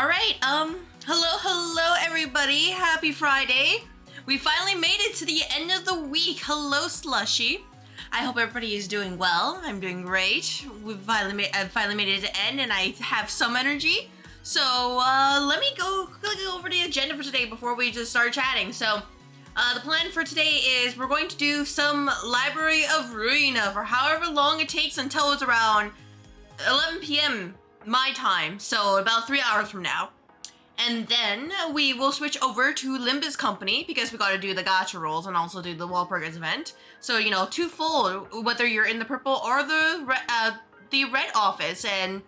Alright, hello everybody. Happy Friday. We finally made it to the end of the week. Hello, Slushy. I hope everybody is doing well. I'm doing great. I've finally made it to the end and I have some energy. So, let me go quickly go over the agenda for today before we just start chatting. So, the plan for today is we're going to do some Library of Ruina for however long it takes until it's around 11 p.m. my time, so about 3 hours from now. And then we will switch over to Limbus Company because we gotta do the gacha rolls and also do the wall progress event. So, you know, twofold, whether you're in the purple or the red office. And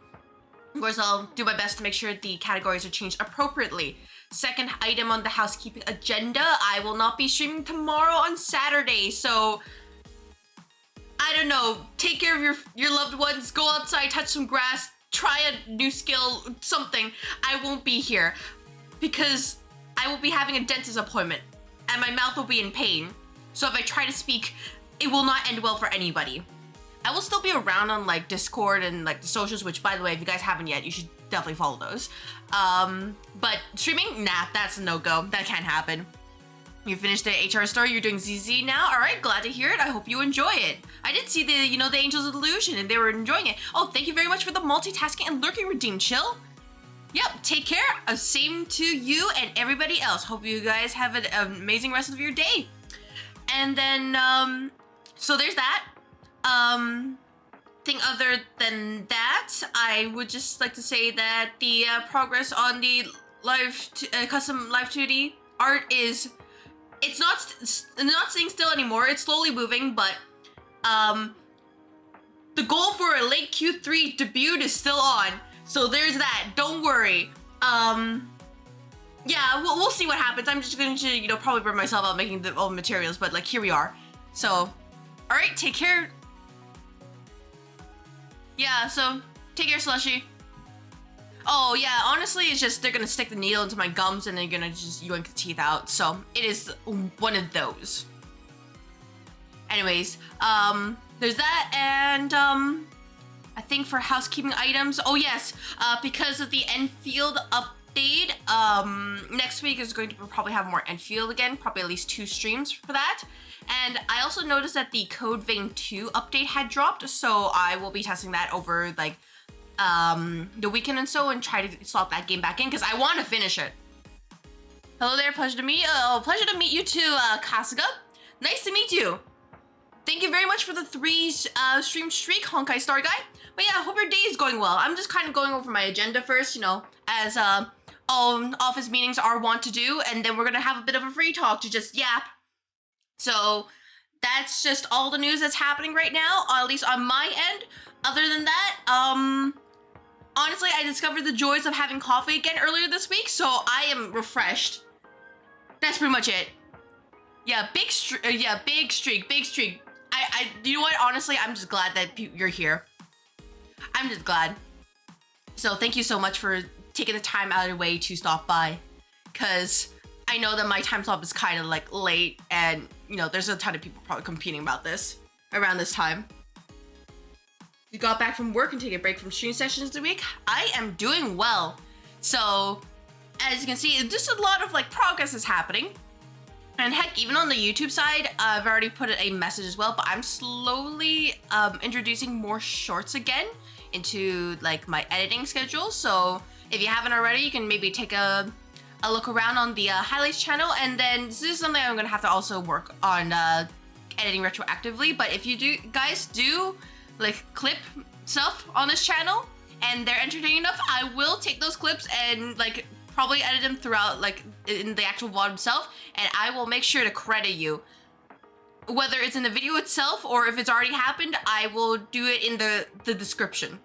of course, I'll do my best to make sure the categories are changed appropriately. Second item on the housekeeping agenda, I will not be streaming tomorrow on Saturday, so I don't know, take care of your loved ones, go outside, touch some grass, try a new skill, something. I won't be here because I will be having a dentist appointment and my mouth will be in pain. So if I try to speak, it will not end well for anybody. I will still be around on like Discord and like the socials, which by the way, if you guys haven't yet, you should definitely follow those. But streaming, nah, that's a no-go. That can't happen. You finished the HR story, you're doing ZZ now? All right, glad to hear it. I hope you enjoy it. I did see the, the Angels of Illusion and they were enjoying it. Oh, thank you very much for the multitasking and lurking redeem, Chill. Yep, take care. Same to you and everybody else. Hope you guys have an amazing rest of your day. And then, so there's that. Thing other than that, I would just like to say that the progress on the custom Live2D art is, it's not staying still anymore. It's slowly moving, but the goal for a late Q3 debut is still on. So there's that. Don't worry. Yeah, we'll see what happens. I'm just going to, probably burn myself out making the old materials, but like here we are. So, all right, take care. Yeah, so take care, Slushy. Oh yeah, honestly, it's just they're gonna stick the needle into my gums and they're gonna just yoink the teeth out. So it is one of those. Anyways, there's that, and I think for housekeeping items, oh yes, because of the Enfield update, next week is going to probably have more Enfield again, probably at least 2 streams for that. And I also noticed that the Code Vein 2 update had dropped, so I will be testing that over like the weekend and so, and try to slot that game back in because I want to finish it. Hello there, pleasure to meet you. Oh, pleasure to meet you too, Kasuga. Nice to meet you. Thank you very much for the 3 stream streak, Honkai Star Guy. But yeah, I hope your day is going well. I'm just kind of going over my agenda first, as all office meetings are wont to do, and then we're gonna have a bit of a free talk to just yap. So that's just all the news that's happening right now, at least on my end. Other than that, honestly, I discovered the joys of having coffee again earlier this week, so I am refreshed. That's pretty much it. Yeah, big streak. You know what? Honestly, I'm just glad that you're here. I'm just glad. So thank you so much for taking the time out of your way to stop by, because I know that my time slot is kind of like late, and there's a ton of people probably competing about this around this time. You got back from work and take a break from stream sessions this week. I am doing well. So as you can see, just a lot of like progress is happening. And heck, even on the YouTube side, I've already put a message as well, but I'm slowly introducing more shorts again into like my editing schedule. So if you haven't already, you can maybe take a look around on the highlights channel. And then this is something I'm gonna have to also work on editing retroactively. But if you guys do like clip stuff on this channel and they're entertaining enough, I will take those clips and like probably edit them throughout like in the actual VOD itself, and I will make sure to credit you. Whether it's in the video itself or if it's already happened, I will do it in the description.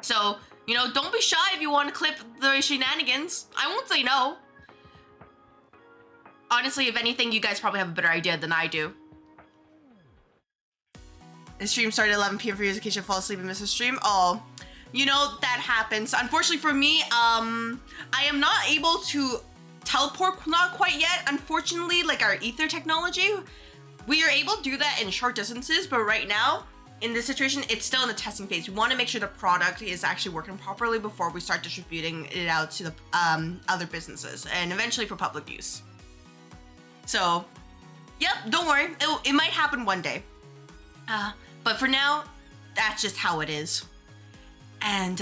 So, don't be shy if you want to clip the shenanigans. I won't say no. Honestly, if anything, you guys probably have a better idea than I do. The stream started at 11 p.m. for you in case you fall asleep and miss a stream. Oh, that happens. Unfortunately for me, I am not able to teleport, not quite yet. Unfortunately, like our ether technology, we are able to do that in short distances, but right now, in this situation, it's still in the testing phase. We want to make sure the product is actually working properly before we start distributing it out to the other businesses and eventually for public use. So, yep, don't worry. It might happen one day. But for now, that's just how it is. And,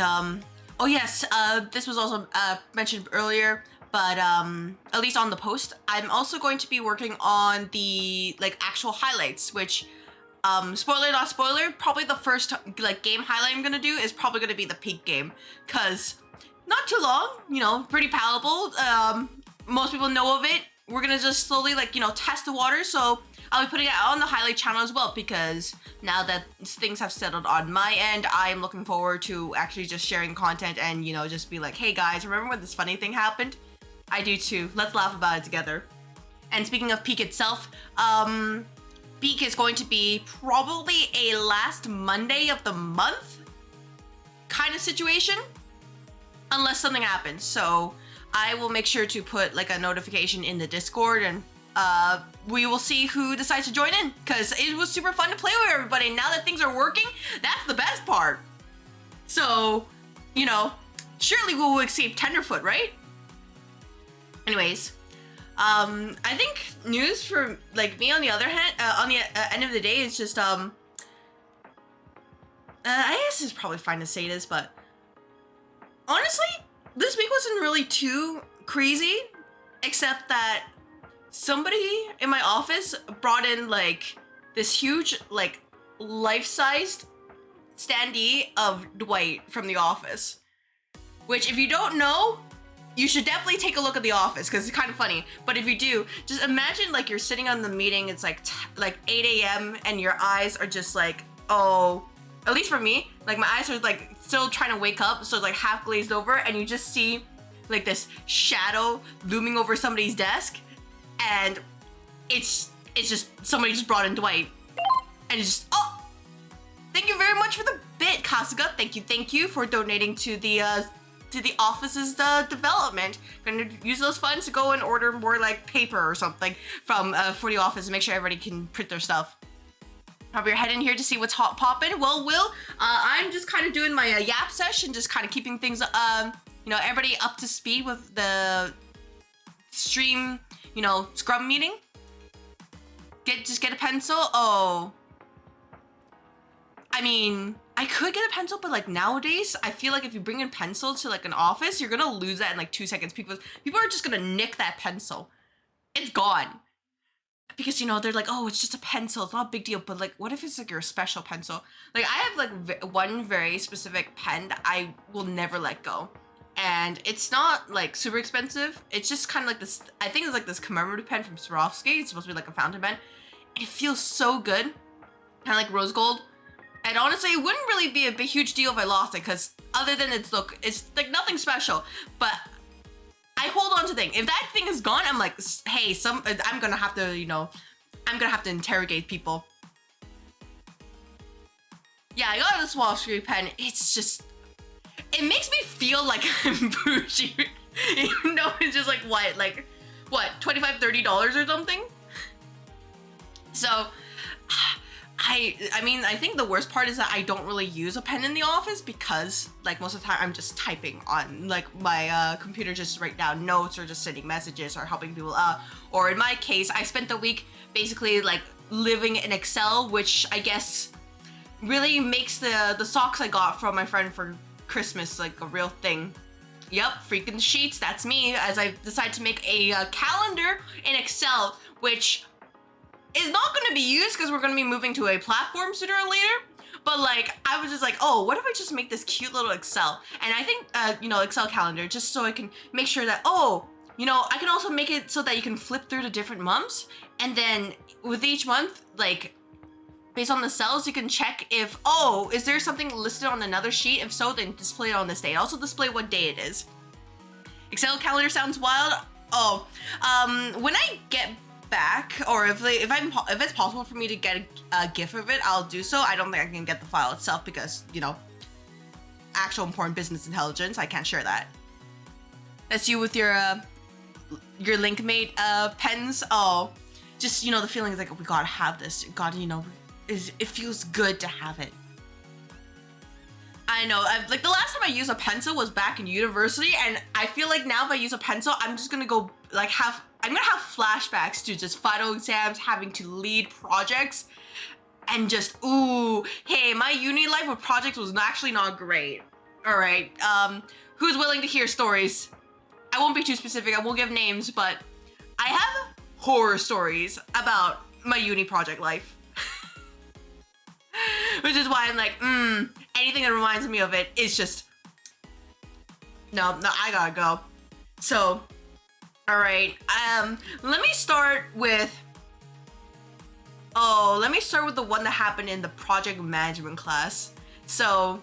oh yes, this was also mentioned earlier, but at least on the post, I'm also going to be working on the like actual highlights, which spoiler not spoiler, probably the first like game highlight I'm gonna do is probably gonna be the peak game, cause not too long, you know, pretty palatable. Most people know of it. We're gonna just slowly like, you know, test the water. So I'll be putting it out on the highlight channel as well, because now that things have settled on my end, I'm looking forward to actually just sharing content and, you know, just be like, hey guys, remember when this funny thing happened? I do too. Let's laugh about it together. And speaking of peak itself, peak is going to be probably a last Monday of the month kind of situation, unless something happens. So I will make sure to put like a notification in the Discord, and we will see who decides to join in, because it was super fun to play with everybody. Now that things are working, that's the best part. So, you know, surely we will exceed Tenderfoot, right? Anyways, I think news for like me on the other hand, on the end of the day is just I guess it's probably fine to say this, but honestly, this week wasn't really too crazy, except that somebody in my office brought in like this huge like life-sized standee of Dwight from The Office, which if you don't know, you should definitely take a look at The Office, because it's kind of funny. But if you do, just imagine like you're sitting on the meeting, it's like 8 a.m. and your eyes are just like, oh, at least for me, like my eyes are like still trying to wake up, so it's like half glazed over, and you just see like this shadow looming over somebody's desk, and it's just somebody just brought in Dwight, and it's just, oh, thank you very much for the bit, Kasuga. Thank you for donating to the office's development. Gonna use those funds to go and order more like paper or something from for the office and make sure everybody can print their stuff. Probably you're heading here to see what's hot poppin'. Well, I'm just kind of doing my yap session, just kind of keeping things you know, everybody up to speed with the stream, you know, scrum meeting. Just get a pencil. Oh, I mean, I could get a pencil, but like nowadays, I feel like if you bring in pencil to like an office, you're gonna lose that in like 2 seconds. People are just gonna nick that pencil. It's gone. Because, you know, they're like, oh, it's just a pencil, it's not a big deal. But like, what if it's like your special pencil? Like, I have like one very specific pen that I will never let go. And it's not like super expensive. It's just kind of like this, I think it's like this commemorative pen from Swarovski. It's supposed to be like a fountain pen. It feels so good. Kind of like rose gold. And honestly, it wouldn't really be a big, huge deal if I lost it, because other than its look, it's like nothing special. But I hold on to things. If that thing is gone, I'm like, hey, I'm gonna have to, you know, I'm gonna have to interrogate people. Yeah, I got a Swarovski pen. It's just, it makes me feel like I'm bougie, even though it's just like what, $25, $30 or something? So, I mean, I think the worst part is that I don't really use a pen in the office, because like most of the time I'm just typing on like my computer, just write down notes or just sending messages or helping people out. Or in my case, I spent the week basically like living in Excel, which I guess really makes the socks I got from my friend for Christmas like a real thing. Yep, freaking sheets, that's me, as I decided to make a calendar in Excel, which is not going to be used because we're going to be moving to a platform sooner or later. But like, I was just like, oh, what if I just make this cute little Excel? And I think, you know, Excel calendar, just so I can make sure that, oh, you know, I can also make it so that you can flip through the different months. And then with each month, like, based on the cells, you can check if, oh, is there something listed on another sheet? If so, then display it on this day. Also display what day it is. Excel calendar sounds wild. Oh, when I get back, or if it's possible for me to get a GIF of it, I'll do so. I don't think I can get the file itself because, you know, actual important business intelligence, I can't share that. That's you with your Linkmate pens. Oh, just, you know, the feeling is like, we gotta have this. Gotta, you know, it feels good to have it. I know, like the last time I used a pencil was back in university, and I feel like now if I use a pencil, I'm just gonna go like I'm gonna have flashbacks to just final exams, having to lead projects, and just, ooh, hey, my uni life with projects was actually not great. All right, who's willing to hear stories? I won't be too specific, I won't give names, but I have horror stories about my uni project life. Which is why I'm like, anything that reminds me of it is just, no, I gotta go. So, all right, let me start with the one that happened in the project management class. So,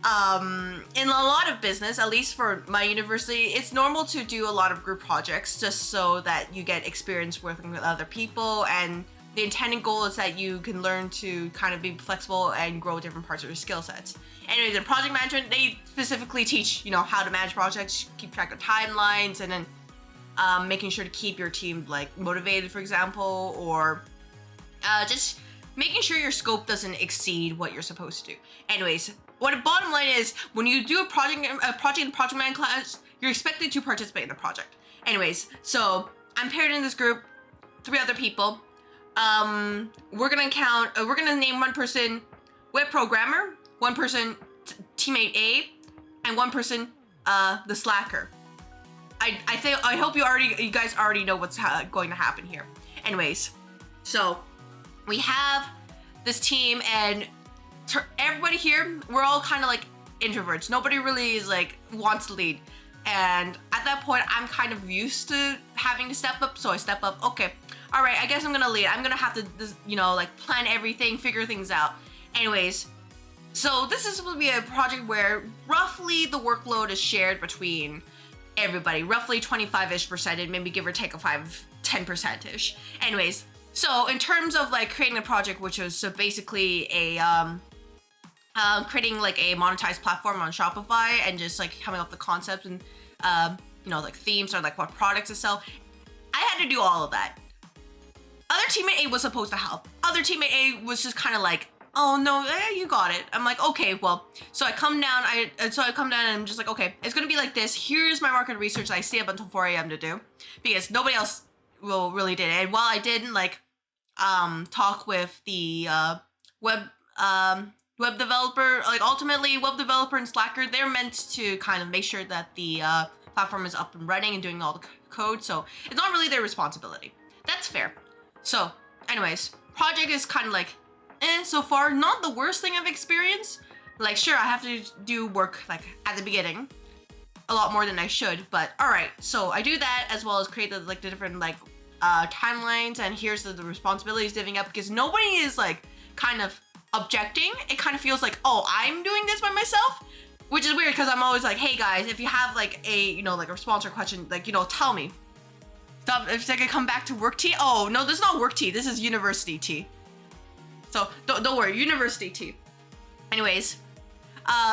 in a lot of business, at least for my university, it's normal to do a lot of group projects just so that you get experience working with other people, and the intended goal is that you can learn to kind of be flexible and grow different parts of your skill sets. Anyways, in project management, they specifically teach, how to manage projects, keep track of timelines, and then making sure to keep your team like motivated, for example, or just making sure your scope doesn't exceed what you're supposed to do. Anyways, what the bottom line is, when you do a project in project management class, you're expected to participate in the project. Anyways, so I'm paired in this group, 3 other people. We're gonna name one person web programmer, one person teammate A, and one person the slacker. I hope you guys already know what's going to happen here. Anyways, so we have this team, and everybody here, we're all kind of like introverts. Nobody really is like wants to lead. And at that point, I'm kind of used to having to step up, so I step up. Okay, all right, I guess I'm gonna lead. I'm gonna have to, like plan everything, figure things out. Anyways, so this is supposed to be a project where roughly the workload is shared between everybody, roughly 25-ish%, maybe give or take a 10%-ish. Anyways, so in terms of like creating a project, which was so basically a creating like a monetized platform on Shopify, and just like coming up with the concepts and like themes or like what products to sell, I had to do all of that. Other teammate A was supposed to help. Other teammate A was just kind of like, oh no, you got it. I'm like, okay, well, so I come down and I'm just like, okay, it's gonna be like this. Here's my market research that I stay up until 4 a.m. to do, because nobody else really did it. And while I did like talk with the web developer, like ultimately web developer and Slacker, they're meant to kind of make sure that the platform is up and running and doing all the code, so it's not really their responsibility. That's fair. So anyways, project is kind of like so far, not the worst thing I've experienced. Like, sure, I have to do work like at the beginning a lot more than I should, but all right, so I do that as well as create the different like timelines, and here's the responsibilities divvying up, because nobody is like kind of objecting. It kind of feels like, oh, I'm doing this by myself, which is weird, because I'm always like, hey guys, if you have like a like a response or question, like tell me. Stop, if I could come back to work tea. Oh no, this is not work tea, this is university tea. So don't worry, university tea. Anyways,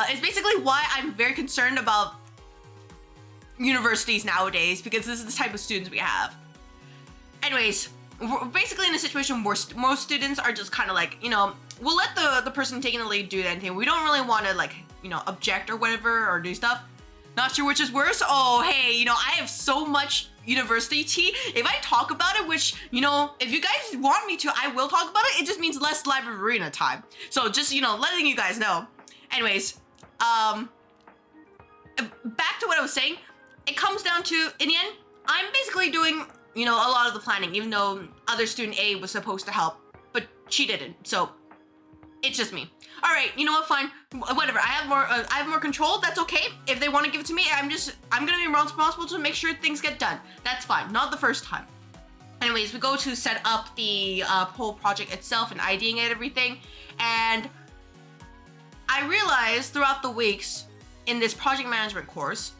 it's basically why I'm very concerned about universities nowadays, because this is the type of students we have. Anyways, we're basically in a situation where most students are just kind of like, we'll let the person taking the lead do anything. We don't really want to like, object or whatever or do stuff. Not sure which is worse. Oh, hey, I have so much university tea. If I talk about it, which, if you guys want me to, I will talk about it. It just means less Library of Ruina time. So just, letting you guys know. Anyways, back to what I was saying. It comes down to, in the end, I'm basically doing, a lot of the planning, even though other student A was supposed to help, but she didn't. So it's just me. All right, you know what? Fine, whatever. I have more control. That's okay. If they want to give it to me, I'm gonna be responsible to make sure things get done. That's fine. Not the first time. Anyways, we go to set up the whole project itself and IDing it, everything, and I realized throughout the weeks in this project management course.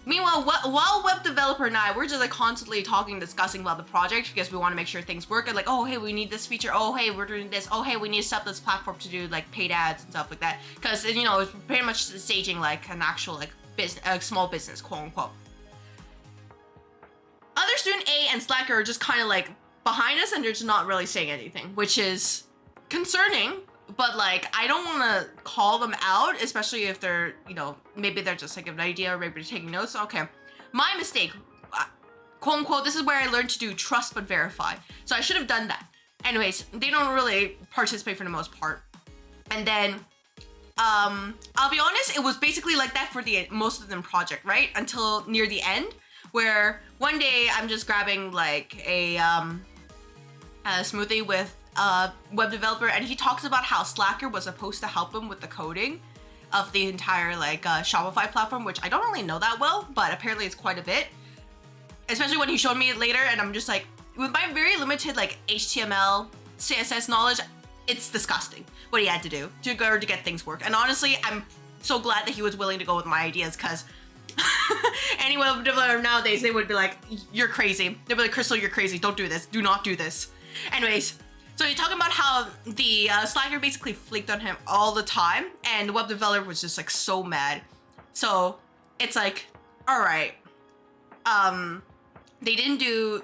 Meanwhile, while web developer and I, we're just like constantly talking, discussing about the project, because we want to make sure things work. And like, oh, hey, we need this feature. Oh, hey, we're doing this. Oh, hey, we need to set up this platform to do like paid ads and stuff like that. Because, it's pretty much staging like an actual like business, small business, quote unquote. Other student A and Slacker are just kind of like behind us, and they're just not really saying anything, which is concerning, but like I don't want to call them out, especially if they're, you know, maybe they're just like an idea or maybe they're taking notes. Okay, my mistake, quote unquote, this is where I learned to do trust but verify. So I should have done that. Anyways, they don't really participate for the most part. And then, I'll be honest, it was basically like that for the most of them project, right? Until near the end, where one day I'm just grabbing like a smoothie with a web developer, and he talks about how Slacker was supposed to help him with the coding of the entire like Shopify platform, which I don't really know that well, but apparently it's quite a bit. Especially when he showed me it later, and I'm just like, with my very limited like HTML, CSS knowledge, it's disgusting what he had to do to get things work. And honestly, I'm so glad that he was willing to go with my ideas, because any web developer nowadays, they would be like, you're crazy. They'd be like, Crystal, you're crazy. Don't do this. Do not do this. Anyways, so you're talking about how the Slacker basically flaked on him all the time, and the web developer was just like so mad. So it's like, all right, they didn't do,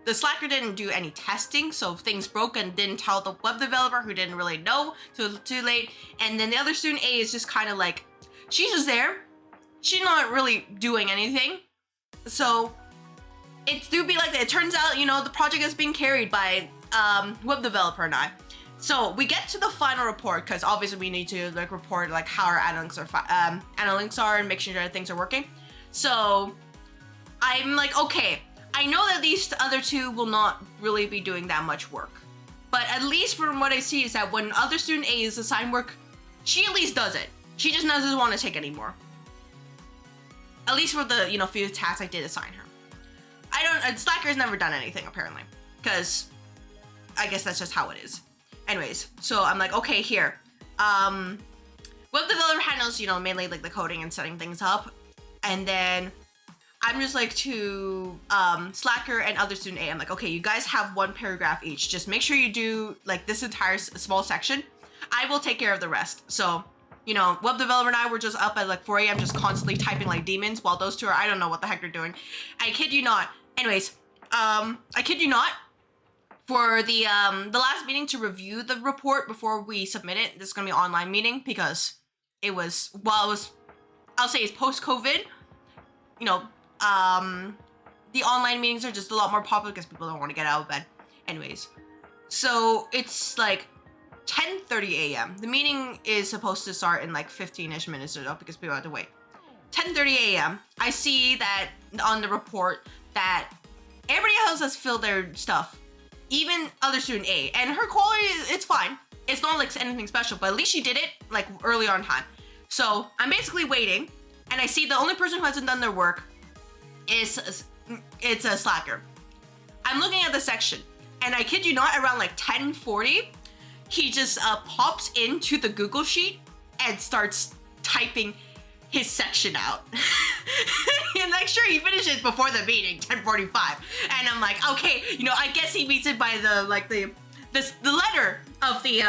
the Slacker didn't do any testing, so if things broke and didn't tell the web developer who didn't really know till too late. And then the other student A is just kind of like, she's just there. She's not really doing anything. So it do be like that. It turns out, you know, the project is being carried by web developer and I. So we get to the final report, because obviously we need to like report like how our analytics are and make sure that things are working. So I'm like, okay, I know that these other two will not really be doing that much work, but at least from what I see is that when other student A is assigned work, she at least does it. She just doesn't want to take any more. At least for the, you know, few tasks I did assign her. Slacker's never done anything apparently, because I guess that's just how it is. Anyways, so I'm like, okay, here. Web developer handles, you know, mainly like the coding and setting things up, and then I'm just like to Slacker and other student A, I'm like, okay, you guys have one paragraph each. Just make sure you do like this entire small section. I will take care of the rest. So, you know, web developer and I were just up at like 4 a.m. just constantly typing like demons, while those two are, I don't know what the heck they're doing. I kid you not. Anyways, I kid you not. For the last meeting to review the report before we submit it, this is gonna be an online meeting, because it was, well, it was, I'll say it's post-COVID, you know, the online meetings are just a lot more popular because people don't want to get out of bed. Anyways, so it's like 10:30 a.m. The meeting is supposed to start in like 15-ish minutes or so because people have to wait. 10:30 a.m. I see that on the report that everybody else has filled their stuff, even other student A, and her quality, it's fine. It's not like anything special, but at least she did it like early on time. So I'm basically waiting, and I see the only person who hasn't done their work is it's a Slacker. I'm looking at the section, and I kid you not, around like 10:40, he just pops into the Google sheet and starts typing his section out. And like, sure, he finishes before the meeting, 10:45, and I'm like, okay, you know, I guess he meets it by the like the letter of the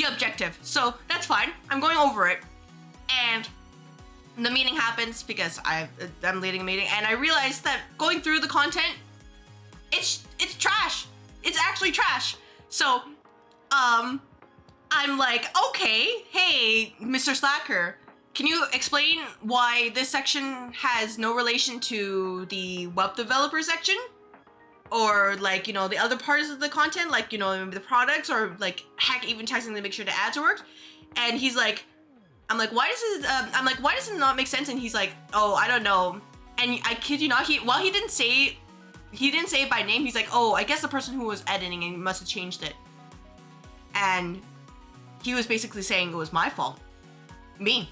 objective, so that's fine. I'm going over it, and the meeting happens because I'm leading a meeting, and I realized that going through the content, it's trash. It's actually trash. So, I'm like, okay, hey, Mr. Slacker, can you explain why this section has no relation to the web developer section? Or like, you know, the other parts of the content, like, you know, the products, or like, heck, even texting to make sure the ads work. And he's like, I'm like, why does it not make sense? And he's like, oh, I don't know. And I kid you not, he didn't say it by name. He's like, oh, I guess the person who was editing and must have changed it. And he was basically saying it was my fault. Me.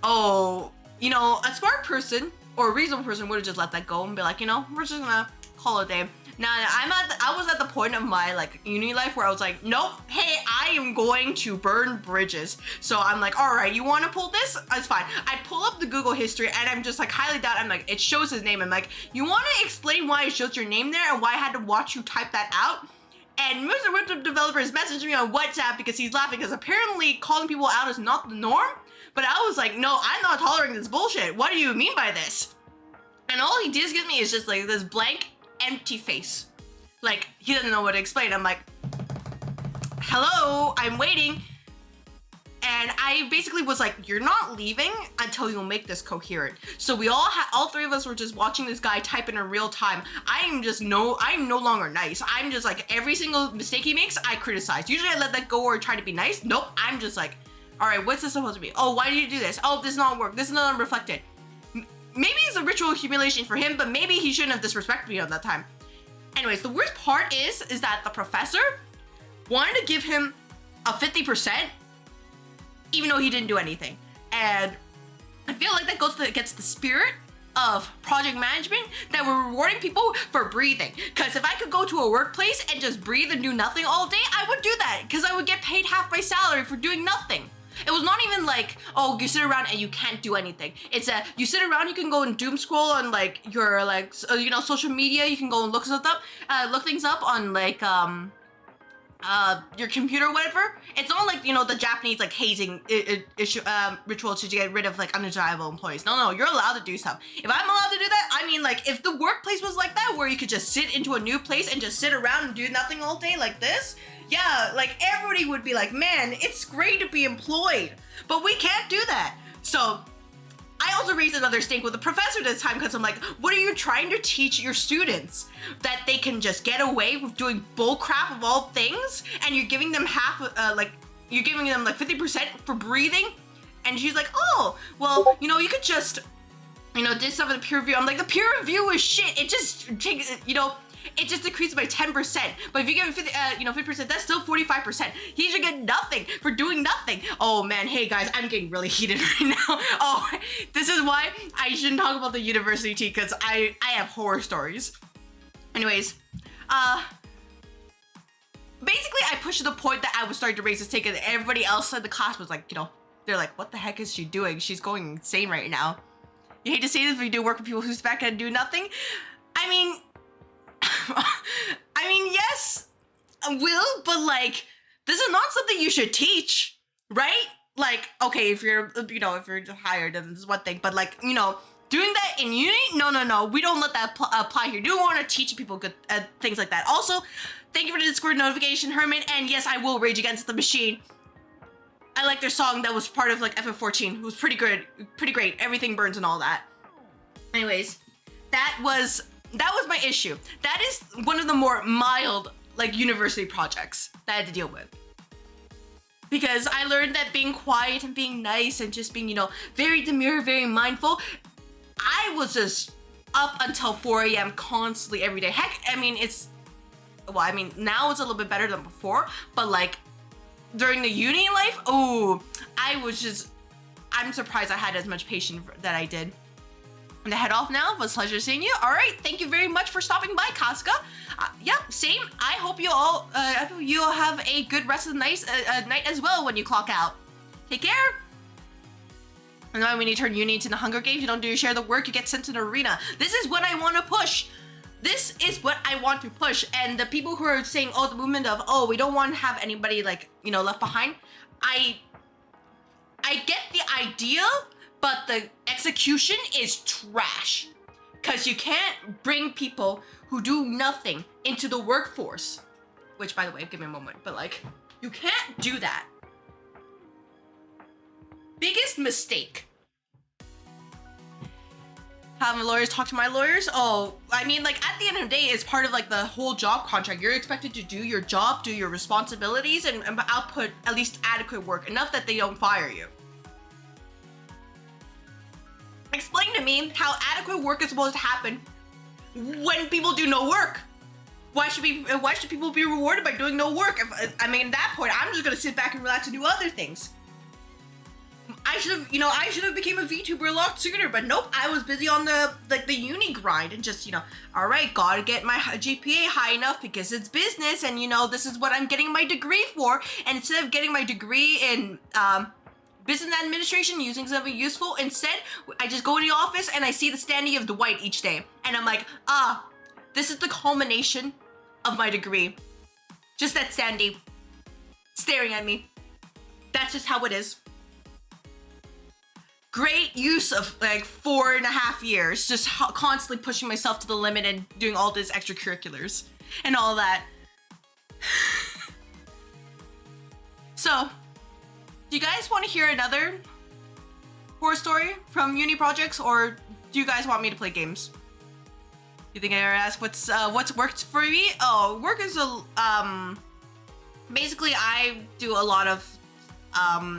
Oh, you know, a smart person or a reasonable person would have just let that go and be like, you know, we're just gonna call it a day. Now, I was at the point of my like uni life where I was like, nope, hey, I am going to burn bridges. So I'm like, all right, you want to pull this? That's fine. I pull up the Google history, and I'm just like highly doubt. I'm like, it shows his name. I'm like, you want to explain why it shows your name there and why I had to watch you type that out? And Mr. Web Developer is messaging me on WhatsApp because he's laughing because apparently calling people out is not the norm. But I was like, no, I'm not tolerating this bullshit. What do you mean by this? And all he does give me is just like this blank, empty face. Like, he doesn't know what to explain. I'm like, hello, I'm waiting. And I basically was like, you're not leaving until you make this coherent. So we all three of us were just watching this guy type in real time. I'm no longer nice. I'm just like, every single mistake he makes, I criticize. Usually I let that go or try to be nice. Nope, I'm just like, all right, what's this supposed to be? Oh, why did you do this? Oh, this is not work. This is not reflected. Maybe it's a ritual humiliation for him, but maybe he shouldn't have disrespected me at that time. Anyways, the worst part is that the professor wanted to give him a 50%, even though he didn't do anything. And I feel like that goes against the spirit of project management, that we're rewarding people for breathing. Because if I could go to a workplace and just breathe and do nothing all day, I would do that, because I would get paid half my salary for doing nothing. It was not even like, oh, you sit around and you can't do anything. It's you sit around, you can go and doom scroll on like your social media. You can go and look things up on like your computer or whatever. It's not like, the Japanese like hazing ritual to get rid of like undesirable employees. No, you're allowed to do stuff. If I'm allowed to do that, I mean, like, if the workplace was like that, where you could just sit into a new place and just sit around and do nothing all day like this, yeah, like everybody would be like, man, it's great to be employed, but we can't do that. So I also raised another stink with the professor this time, because I'm like, what are you trying to teach your students? That they can just get away with doing bull crap of all things, and you're giving them you're giving them like 50% for breathing? And she's like, oh, well, you could just, do stuff in the peer review. I'm like, the peer review is shit. It just takes, it just decreased by 10%. But if you give him 50%, that's still 45%. He should get nothing for doing nothing. Oh man, hey guys, I'm getting really heated right now. Oh, this is why I shouldn't talk about the university tea, because I have horror stories. Anyways, basically I pushed to the point that I was starting to raise this ticket, and everybody else in the class was like, they're like, what the heck is she doing? She's going insane right now. You hate to say this, but you do work with people who sit back and do nothing. I mean, yes, I will, but like, this is not something you should teach, right? Like, okay, if you're hired, then this is one thing, but like, doing that in uni, no, we don't let that apply here. You don't want to teach people good things like that. Also, thank you for the Discord notification, Herman, and yes, I will rage against the machine. I like their song that was part of like FF14. It was pretty good, pretty great. Everything burns and all that. Anyways, that was my issue. That is one of the more mild, like, university projects that I had to deal with. Because I learned that being quiet and being nice and just being, very demure, very mindful, I was just up until 4 a.m. constantly every day. Heck, now it's a little bit better than before, but like, during the uni life, I'm surprised I had as much patience that I did. I'm gonna head off now. It was a pleasure seeing you. All right, thank you very much for stopping by, Kasuga. Yeah, same. I hope you all have a good rest of the night as well when you clock out. Take care. And then when you turn uni into the Hunger Games, you don't do your share of the work, you get sent to the arena. This is what I want to push. This is what I want to push. And the people who are saying, oh, the movement of, oh, we don't want to have anybody like, left behind. I get the idea, but the execution is trash. Because you can't bring people who do nothing into the workforce. Which, by the way, give me a moment, but like, you can't do that. Biggest mistake. Have my lawyers talk to my lawyers? Oh, I mean, like, at the end of the day, it's part of like the whole job contract. You're expected to do your job, do your responsibilities, and output at least adequate work, enough that they don't fire you. Explain to me how adequate work is supposed to happen when people do no work. Why should people be rewarded by doing no work? At that point, I'm just gonna sit back and relax and do other things. I should have became a VTuber a lot sooner, but nope, I was busy on the uni grind and just, all right, gotta get my GPA high enough because it's business and, this is what I'm getting my degree for. And instead of getting my degree in business administration, using something useful, instead, I just go in the office and I see the standee of Dwight each day. And I'm like, this is the culmination of my degree. Just that standee staring at me. That's just how it is. Great use of like 4.5 years, just constantly pushing myself to the limit and doing all these extracurriculars and all that. So, do you guys want to hear another horror story from uni projects, or do you guys want me to play games? You think I ever asked what's worked for me? Oh, work is basically I do a lot of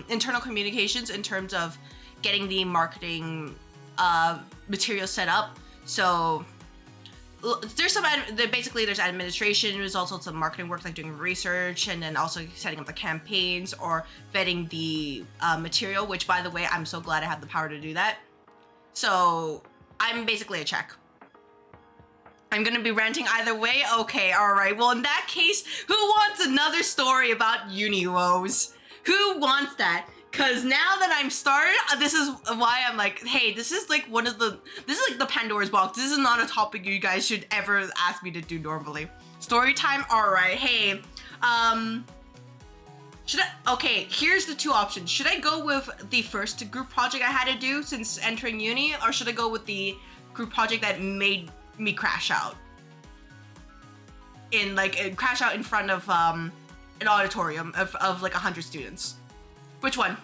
internal communications in terms of getting the marketing material set up. So there's there's administration, there's also some marketing work like doing research and then also setting up the campaigns or vetting the material, which by the way, I'm so glad I have the power to do that. So I'm basically a check. I'm gonna be ranting either way? Okay, alright. Well, in that case, who wants another story about uni woes? Who wants that? Cause now that I'm started, this is why I'm like, hey, this is like the Pandora's box. This is not a topic you guys should ever ask me to do normally. Story time, alright. Hey, okay, here's the two options. Should I go with the first group project I had to do since entering uni, or should I go with the group project that made me crash out? Crash out in front of an auditorium of like 100 students. Which one?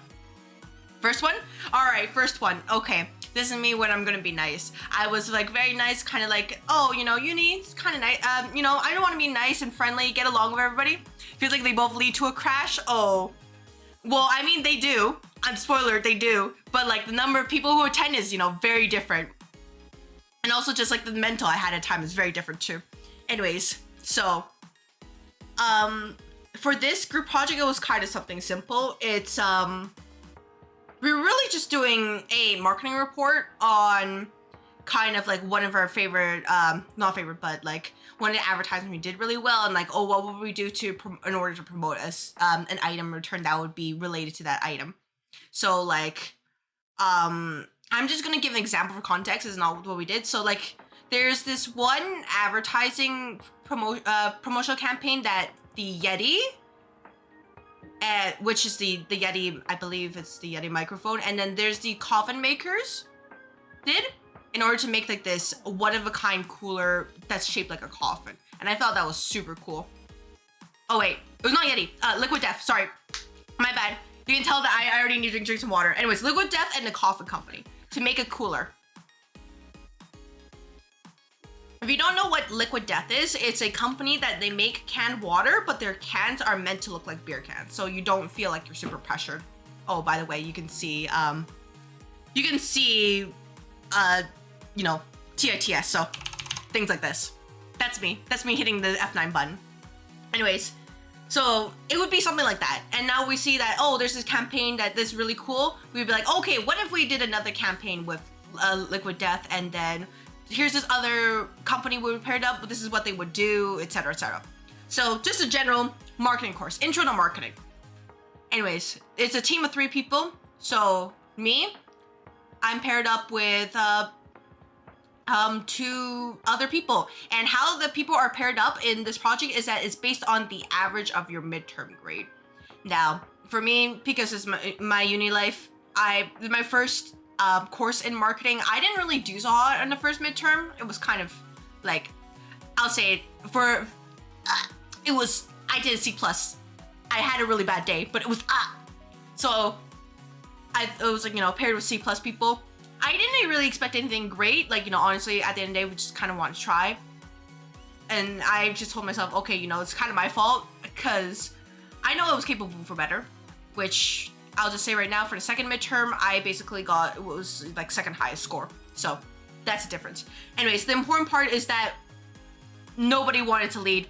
First one? Alright, first one. Okay, this is me when I'm gonna be nice. I was like very nice, kind of like, oh, you know, uni, it's kind of nice. You know, I don't want to be nice and friendly, get along with everybody. Feels like they both lead to a crash. Oh, well, I mean, they do. I'm spoiler, they do. But like the number of people who attend is, you know, very different. And also just like the mental I had at time is very different too. Anyways, so, for this group project, it was kind of something simple. It's, we were really just doing a marketing report on kind of like one of our favorite, not favorite, but like one of the advertisements we did really well, and like, oh, what would we do in order to promote an item return that would be related to that item. So like, I'm just gonna give an example for context. It's not what we did. So like, there's this one advertising promotional campaign that the Yeti, which is the Yeti, I believe it's the Yeti microphone, and then there's the coffin makers did in order to make like this one-of-a-kind cooler that's shaped like a coffin. And I thought that was super cool. Oh wait, it was not Yeti, Liquid Death, sorry. My bad. You can tell that I already need to drink some water. Anyways, Liquid Death and the Coffin Company to make a cooler. If you don't know what Liquid Death is, it's a company that they make canned water, but their cans are meant to look like beer cans, so you don't feel like you're super pressured. Oh, by the way, you can see, you know, TITS, so things like this. That's me hitting the F9 button. Anyways, so it would be something like that. And now we see that, oh, there's this campaign that is really cool. We'd be like, okay, what if we did another campaign with Liquid Death, and then here's this other company we paired up, but this is what they would do, etc., etc. So just a general marketing course, intro to marketing. Anyways, it's a team of 3 people. So me, I'm paired up with 2 other people. And how the people are paired up in this project is that it's based on the average of your midterm grade. Now, for me, because it's my uni life, my first course in marketing, I didn't really do so hot on the first midterm. It was kind of like, I'll say it, I did a C+. I had a really bad day, but it was so it was like, you know, paired with C+ people. I didn't really expect anything great. Like, you know, honestly, at the end of the day, we just kind of want to try. And I just told myself, okay, you know, it's kind of my fault because I know I was capable for better, which I'll just say right now, for the second midterm, I basically got, it was like second highest score. So that's the difference. Anyways, the important part is that nobody wanted to lead.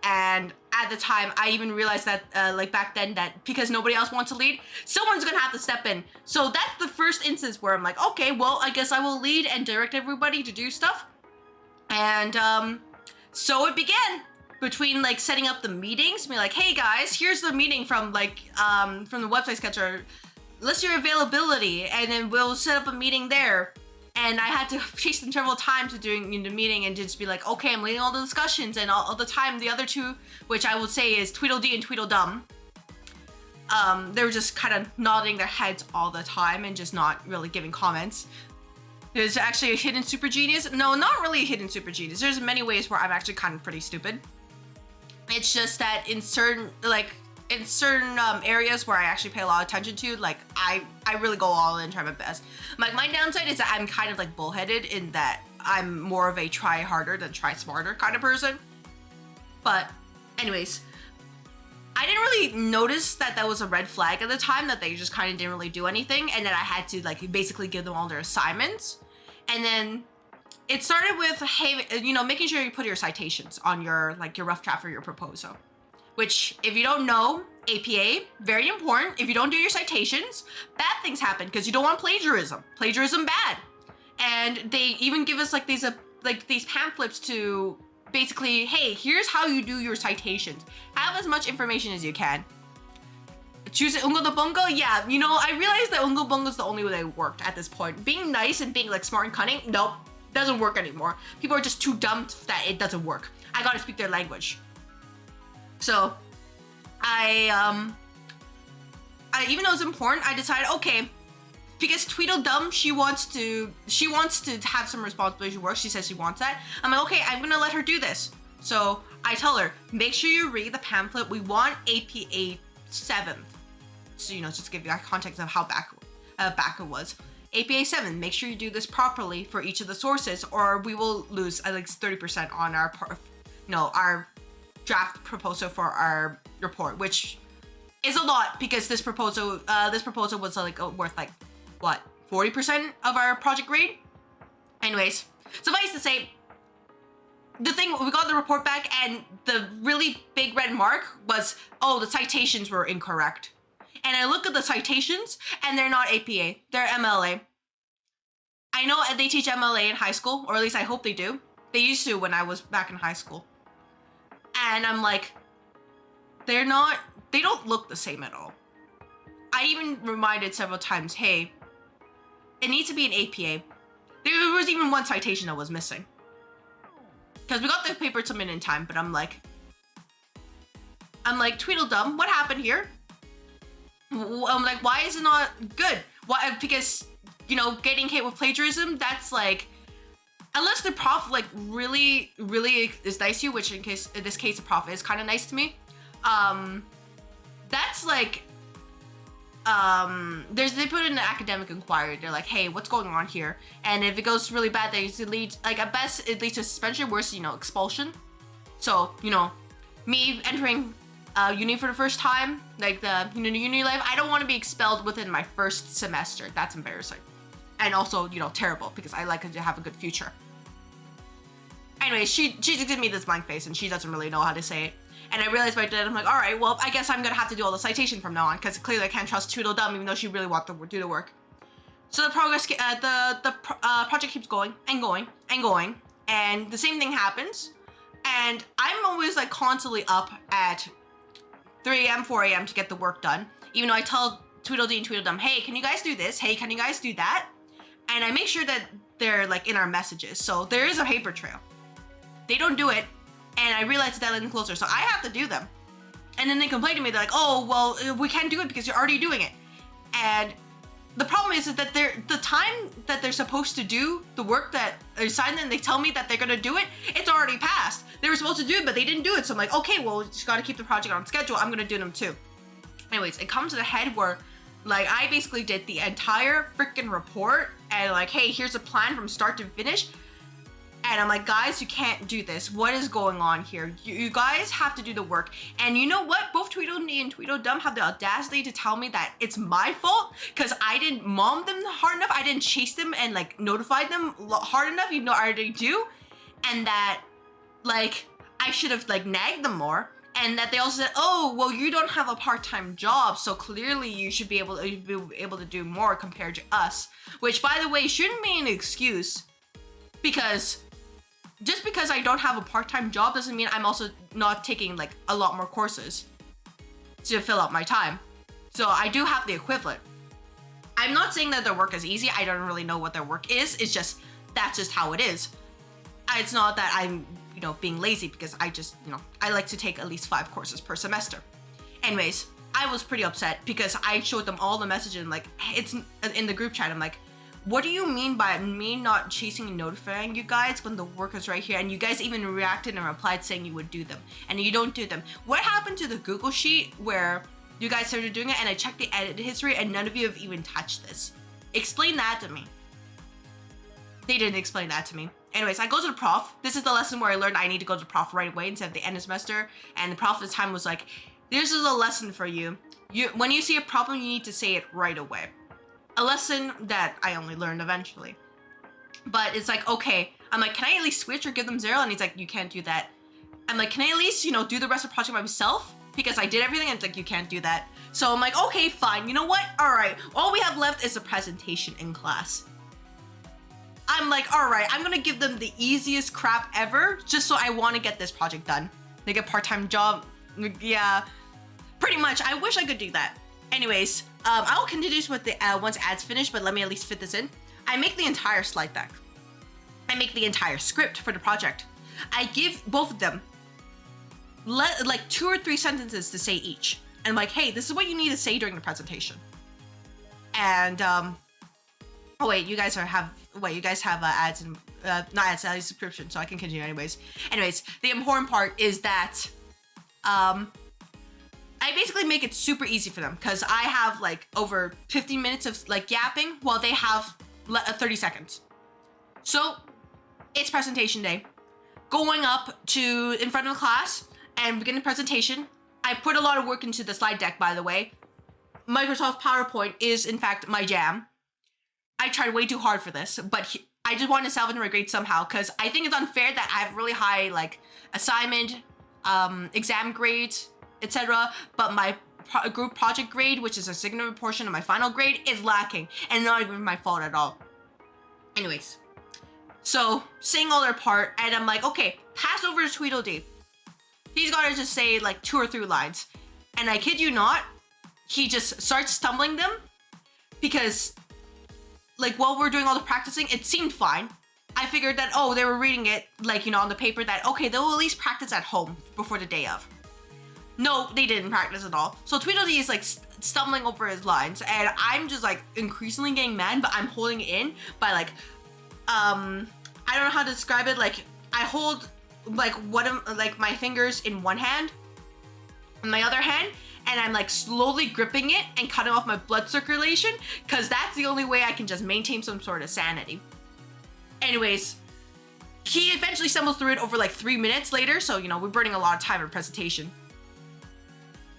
And at the time, I even realized that, like back then, that because nobody else wants to lead, someone's gonna have to step in. So that's the first instance where I'm like, okay, well, I guess I will lead and direct everybody to do stuff. And so it began. Between like setting up the meetings, be like, hey guys, here's the meeting from like from the website sketcher, list your availability, and then we'll set up a meeting there. And I had to chase them several times to doing the meeting and just be like, okay, I'm leading all the discussions, and all the time the other 2, which I would say is Tweedledee and Tweedledum, they were just kind of nodding their heads all the time and just not really giving comments. There's actually a hidden super genius. No, not really a hidden super genius. There's many ways where I'm actually kind of pretty stupid. It's just that in certain, like, in certain areas where I actually pay a lot of attention to, like I really go all in and try my best. Like my downside is that I'm kind of like bullheaded in that I'm more of a try harder than try smarter kind of person. But anyways, I didn't really notice that that was a red flag at the time, that they just kind of didn't really do anything, and that I had to like basically give them all their assignments. And then it started with, hey, you know, making sure you put your citations on your like your rough draft for your proposal. Which, if you don't know, APA, very important. If you don't do your citations, bad things happen because you don't want plagiarism. Plagiarism bad. And they even give us like these pamphlets to basically, hey, here's how you do your citations. Have as much information as you can. Choose Ungo the Bungo? Yeah, you know, I realized that Ungo Bungo is the only way that worked at this point. Being nice and being like smart and cunning, nope, doesn't work anymore. People are just too dumb that it doesn't work. I gotta speak their language. So, I even though it's important, I decided, okay, because Tweedledum, she wants to have some responsibility work. She says she wants that. I'm like, okay, I'm gonna let her do this. So I tell her, make sure you read the pamphlet. We want APA 7th. So, you know, just to give you that context of how back it was. APA 7, make sure you do this properly for each of the sources, or we will lose at least 30% on our draft proposal for our report, which is a lot because this proposal was like worth like what, 40% of our project grade. Anyways, suffice to say, the thing, we got the report back and the really big red mark was, oh, the citations were incorrect. And I look at the citations and they're not APA, they're MLA. I know they teach MLA in high school, or at least I hope they do. They used to when I was back in high school. And I'm like, they don't look the same at all. I even reminded several times, hey, it needs to be an APA. There was even one citation that was missing. Because we got the paper submitted in time, but I'm like, Tweedledum, what happened here? I'm like, why is it not good? Why? Because, you know, getting hit with plagiarism, that's like, unless the prof like really is nice to you, which in this case the prof is kind of nice to me. That's like, they put in an academic inquiry. They're like, hey, what's going on here? And if it goes really bad, they lead, like at best it leads to suspension, worse, you know, expulsion. So, you know, me entering uni for the first time, like the uni life, I don't want to be expelled within my first semester. That's embarrassing. And also, you know, terrible because I like to have a good future. Anyway, she just gave me this blank face and she doesn't really know how to say it. And I realized by then, I'm like, all right, well, I guess I'm gonna have to do all the citation from now on because clearly I can't trust Tweedledum even though she really wants to do the work. So the project keeps going and going and going, and the same thing happens. And I'm always like constantly up at 3 a.m., 4 a.m. to get the work done. Even though I tell Tweedledee and Tweedledum, hey, can you guys do this? Hey, can you guys do that? And I make sure that they're like in our messages. So there is a paper trail. They don't do it. And I realized the deadline is closer, so I have to do them. And then they complain to me, they're like, oh, well, we can't do it because you're already doing it. And the problem is that the time that they're supposed to do the work that they're assigned and they tell me that they're gonna do it, it's already passed. They were supposed to do it, but they didn't do it. So I'm like, okay, well, we just gotta keep the project on schedule. I'm gonna do them too. Anyways, it comes to the head where like I basically did the entire freaking report and like, hey, here's a plan from start to finish. And I'm like, guys, you can't do this. What is going on here? You guys have to do the work. And you know what? Both Tweedledee and Tweedledum have the audacity to tell me that it's my fault because I didn't mom them hard enough. I didn't chase them and like notify them hard enough, even though I already do. And that like I should have like nagged them more. And that they also said, oh, well, you don't have a part-time job, so clearly you should be able to do more compared to us. Which, by the way, shouldn't be an excuse because just because I don't have a part-time job doesn't mean I'm also not taking like a lot more courses to fill up my time. So I do have the equivalent. I'm not saying that their work is easy. I don't really know what their work is. It's just, that's just how it is. It's not that I'm, you know, being lazy because I just, you know, I like to take at least 5 courses per semester. Anyways, I was pretty upset because I showed them all the messages and like, it's in the group chat. I'm like, what do you mean by me not chasing and notifying you guys when the work is right here and you guys even reacted and replied saying you would do them and you don't do them? What happened to the Google Sheet where you guys started doing it and I checked the edit history and none of you have even touched this? Explain that to me. They didn't explain that to me. Anyways, I go to the prof. This is the lesson where I learned I need to go to the prof right away instead of the end of semester. And the prof this time was like, this is a lesson for you. When you see a problem, you need to say it right away. A lesson that I only learned eventually. But it's like, okay. I'm like, can I at least switch or give them 0? And he's like, you can't do that. I'm like, can I at least, you know, do the rest of the project by myself? Because I did everything and it's like, you can't do that. So I'm like, okay, fine. You know what? All right. All we have left is a presentation in class. I'm like, all right, I'm gonna give them the easiest crap ever just so I want to get this project done. Like a part-time job. Yeah, pretty much. I wish I could do that. Anyways, I'll continue with the once ads finish, but let me at least fit this in. I make the entire slide deck. I make the entire script for the project. I give both of them like 2 or 3 sentences to say each. And I'm like, hey, this is what you need to say during the presentation. And oh wait, you guys have ads and not ads, subscription, so I can continue anyways. Anyways, the important part is that I basically make it super easy for them because I have like over 15 minutes of like yapping while they have 30 seconds. So it's presentation day. Going up to in front of the class and beginning the presentation. I put a lot of work into the slide deck, by the way. Microsoft PowerPoint is in fact my jam. I tried way too hard for this, but I just want to salvage my grade somehow because I think it's unfair that I have really high like assignment, exam grades, etc. But my group project grade, which is a significant portion of my final grade, is lacking and not even my fault at all. Anyways, so saying all their part, and I'm like, okay, pass over to Tweedledee. He's gotta just say like 2 or 3 lines, and I kid you not, he just starts stumbling them because like while we're doing all the practicing, it seemed fine. I figured that, oh, they were reading it like, you know, on the paper that, okay, they'll at least practice at home before the day of. No, they didn't practice at all. So Tweedledee is like stumbling over his lines and I'm just like increasingly getting mad, but I'm holding it in by like, I don't know how to describe it. Like I hold like my fingers in one hand and my other hand, and I'm like slowly gripping it and cutting off my blood circulation because that's the only way I can just maintain some sort of sanity. Anyways, he eventually stumbles through it over like 3 minutes later. So, you know, we're burning a lot of time in presentation.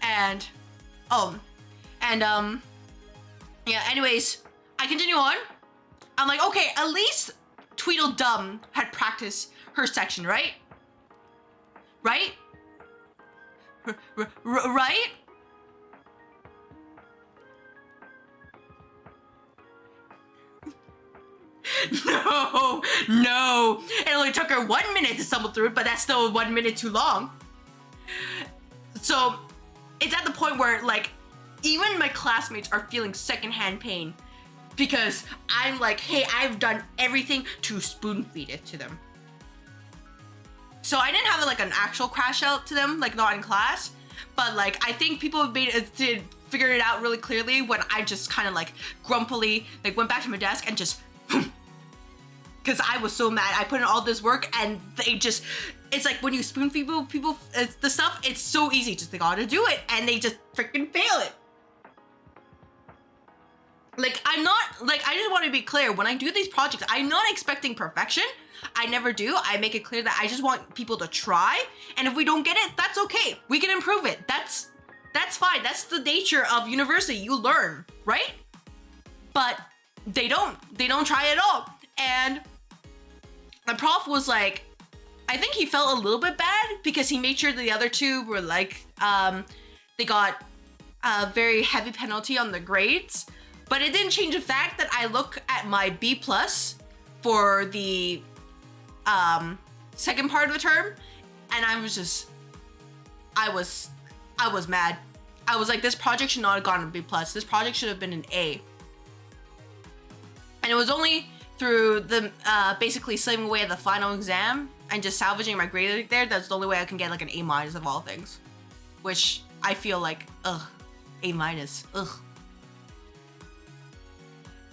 And, yeah, anyways, I continue on. I'm like, okay, at least Tweedledum had practiced her section, right? Right? Right? No. It only took her 1 minute to stumble through it, but that's still 1 minute too long. So it's at the point where like even my classmates are feeling secondhand pain because I'm like, hey, I've done everything to spoon feed it to them. So I didn't have like an actual crash out to them, like not in class, but like I think people did figure it out really clearly when I just kind of like grumpily like went back to my desk and just because I was so mad. I put in all this work and they just, it's like when you spoon feed people the stuff, it's so easy, just they gotta do it and they just freaking fail it. Like I'm not, like I just want to be clear, when I do these projects, I'm not expecting perfection. I never do. I make it clear that I just want people to try, and if we don't get it, that's okay. We can improve it. That's fine. That's the nature of university. You learn, right? But they don't try at all. And the prof was like, I think he felt a little bit bad because he made sure the other two were like, they got a very heavy penalty on the grades, but it didn't change the fact that I look at my B+ for the second part of the term, and I was mad. I was like, this project should not have gotten a B+. This project should have been an A. And it was only through the basically slaving away at the final exam and just salvaging my grade there, that's the only way I can get like an A- of all things. Which I feel like, ugh, A-, ugh.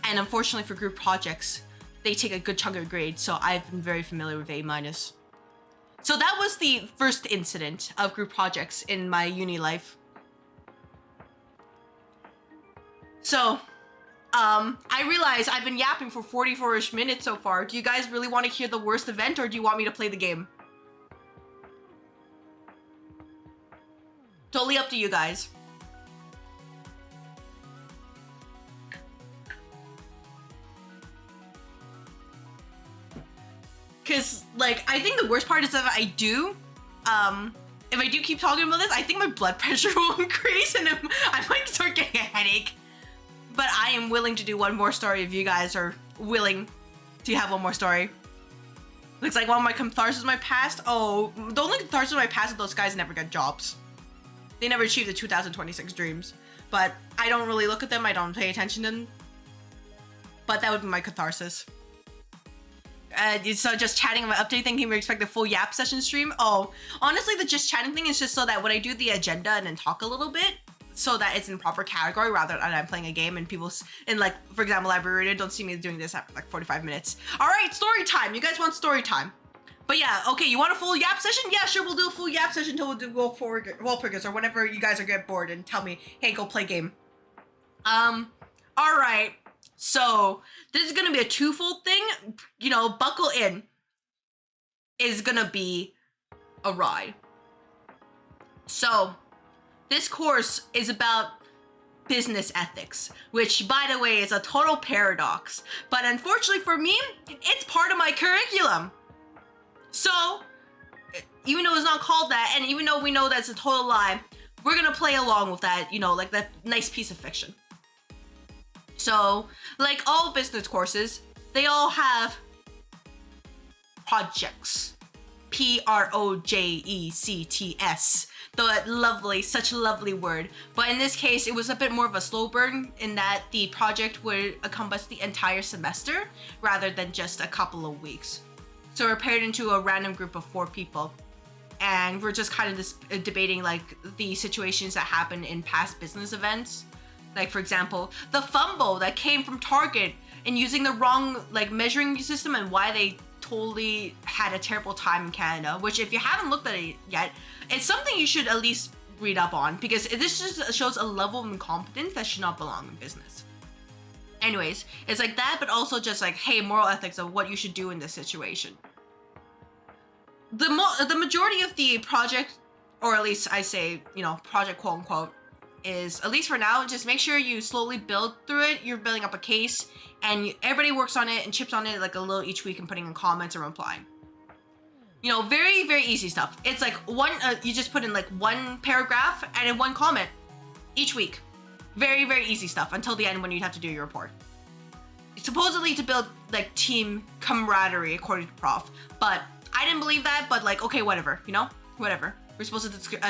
And unfortunately for group projects, they take a good chunk of grade, so I've been very familiar with A-. So that was the first incident of group projects in my uni life. So, I realize I've been yapping for 44-ish minutes so far. Do you guys really want to hear the worst event, or do you want me to play the game? Totally up to you guys. Cause like, I think the worst part is that if I do keep talking about this, I think my blood pressure will increase and I might start getting a headache. But I am willing to do one more story if you guys are willing to have one more story. Looks like one of my catharsis in my past. Oh, the only catharsis in my past is those guys never got jobs. They never achieved the 2026 dreams. But I don't really look at them, I don't pay attention to them. But that would be my catharsis. So just chatting about update, thinking we expect a full yap session stream. Oh, honestly, the just chatting thing is just so that when I do the agenda and then talk a little bit, so that it's in proper category rather than I'm playing a game and people in, like, for example, Library of Ruina don't see me doing this at like 45 minutes. All right, story time. You guys want story time? But yeah, okay, you want a full yap session? Yeah, sure, we'll do a full yap session until we'll do Wolfriggers or whenever you guys are get bored and tell me, hey, go play game. All right. So this is gonna be a twofold thing. You know, buckle in. Is gonna be a ride. So this course is about business ethics, which, by the way, is a total paradox. But unfortunately for me, it's part of my curriculum. So even though it's not called that, and even though we know that's a total lie, we're gonna play along with that, you know, like that nice piece of fiction. So, like all business courses, they all have projects. Projects. Such a lovely word. But in this case, it was a bit more of a slow burn in that the project would encompass the entire semester rather than just a couple of weeks. So we're paired into a random group of 4 people. And we're just kind of debating like the situations that happen in past business events. Like, for example, the fumble that came from Target and using the wrong like measuring system and why they totally had a terrible time in Canada, which if you haven't looked at it yet, it's something you should at least read up on because this just shows a level of incompetence that should not belong in business. Anyways, it's like that, but also just like, hey, moral ethics of what you should do in this situation. The majority of the project, or at least I say, you know, project quote unquote, is, at least for now, just make sure you slowly build through it. You're building up a case and everybody works on it and chips on it like a little each week and putting in comments or replying. You know, very, very easy stuff. It's like one, you just put in like one paragraph and in one comment each week. Very, very easy stuff until the end when you'd have to do your report. It's supposedly to build like team camaraderie according to Prof. But I didn't believe that, but like, okay, whatever, you know, whatever. We're supposed to discuss.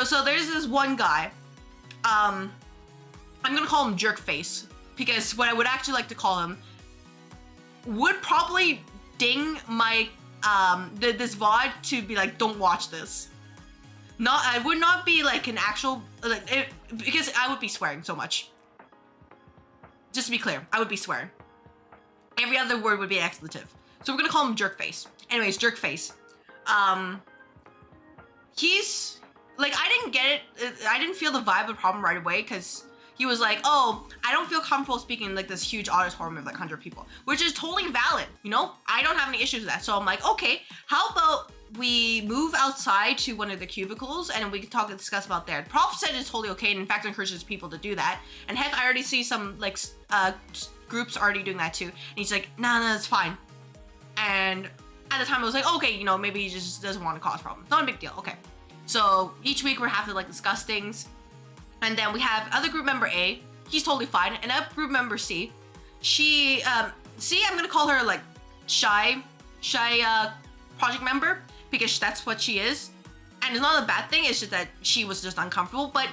So there's this one guy. I'm gonna call him Jerkface because what I would actually like to call him would probably ding my this VOD to be like, don't watch this. I would not be like an actual because I would be swearing so much. Just to be clear, I would be swearing. Every other word would be an expletive. So we're gonna call him Jerkface. Anyways, Jerkface. He's like, I didn't get it. I didn't feel the vibe of the problem right away because he was like, oh, I don't feel comfortable speaking in like this huge auditorium of like 100 people, which is totally valid. You know, I don't have any issues with that. So I'm like, okay, how about we move outside to one of the cubicles and we can talk and discuss about there. Prof said it's totally okay and in fact encourages people to do that. And heck, I already see some like groups already doing that too. And he's like, no, it's fine. And at the time I was like, okay, you know, maybe he just doesn't want to cause problems. Not a big deal, okay. So each week we're having to like discuss things. And then we have other group member A, he's totally fine. And other group member C, she, C, I'm gonna call her like shy project member because that's what she is. And it's not a bad thing, it's just that she was just uncomfortable. But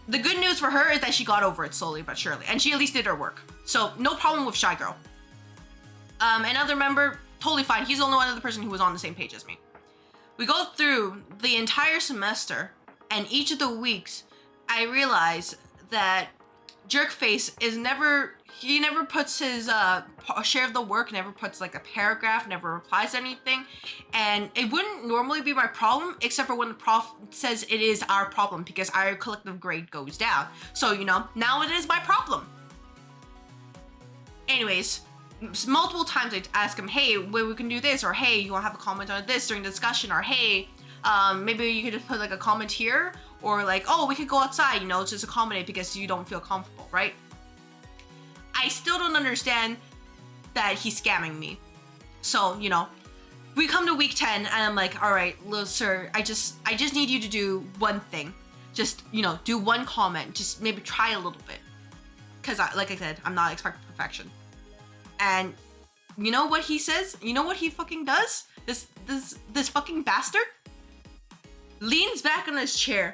the good news for her is that she got over it slowly but surely. And she at least did her work. So no problem with shy girl. Another member, totally fine. He's the only one other person who was on the same page as me. We go through the entire semester and each of the weeks, I realize that Jerkface is never he never puts his share of the work, never puts like a paragraph, never replies to anything. And it wouldn't normally be my problem, except for when the prof says it is our problem because our collective grade goes down. So, you know, now it is my problem. Anyways, multiple times I ask him, hey, we can do this, or hey, you want to have a comment on this during the discussion, or hey, maybe you could just put like a comment here, or like, oh, we could go outside, you know, just accommodate because you don't feel comfortable, right? I still don't understand that he's scamming me. So, you know, we come to week 10 and I'm like, all right, little sir, I just need you to do one thing. Just, you know, do one comment, just maybe try a little bit. Cause like I said, I'm not expecting perfection. And you know what he says? You know what he fucking does? This fucking bastard leans back on his chair,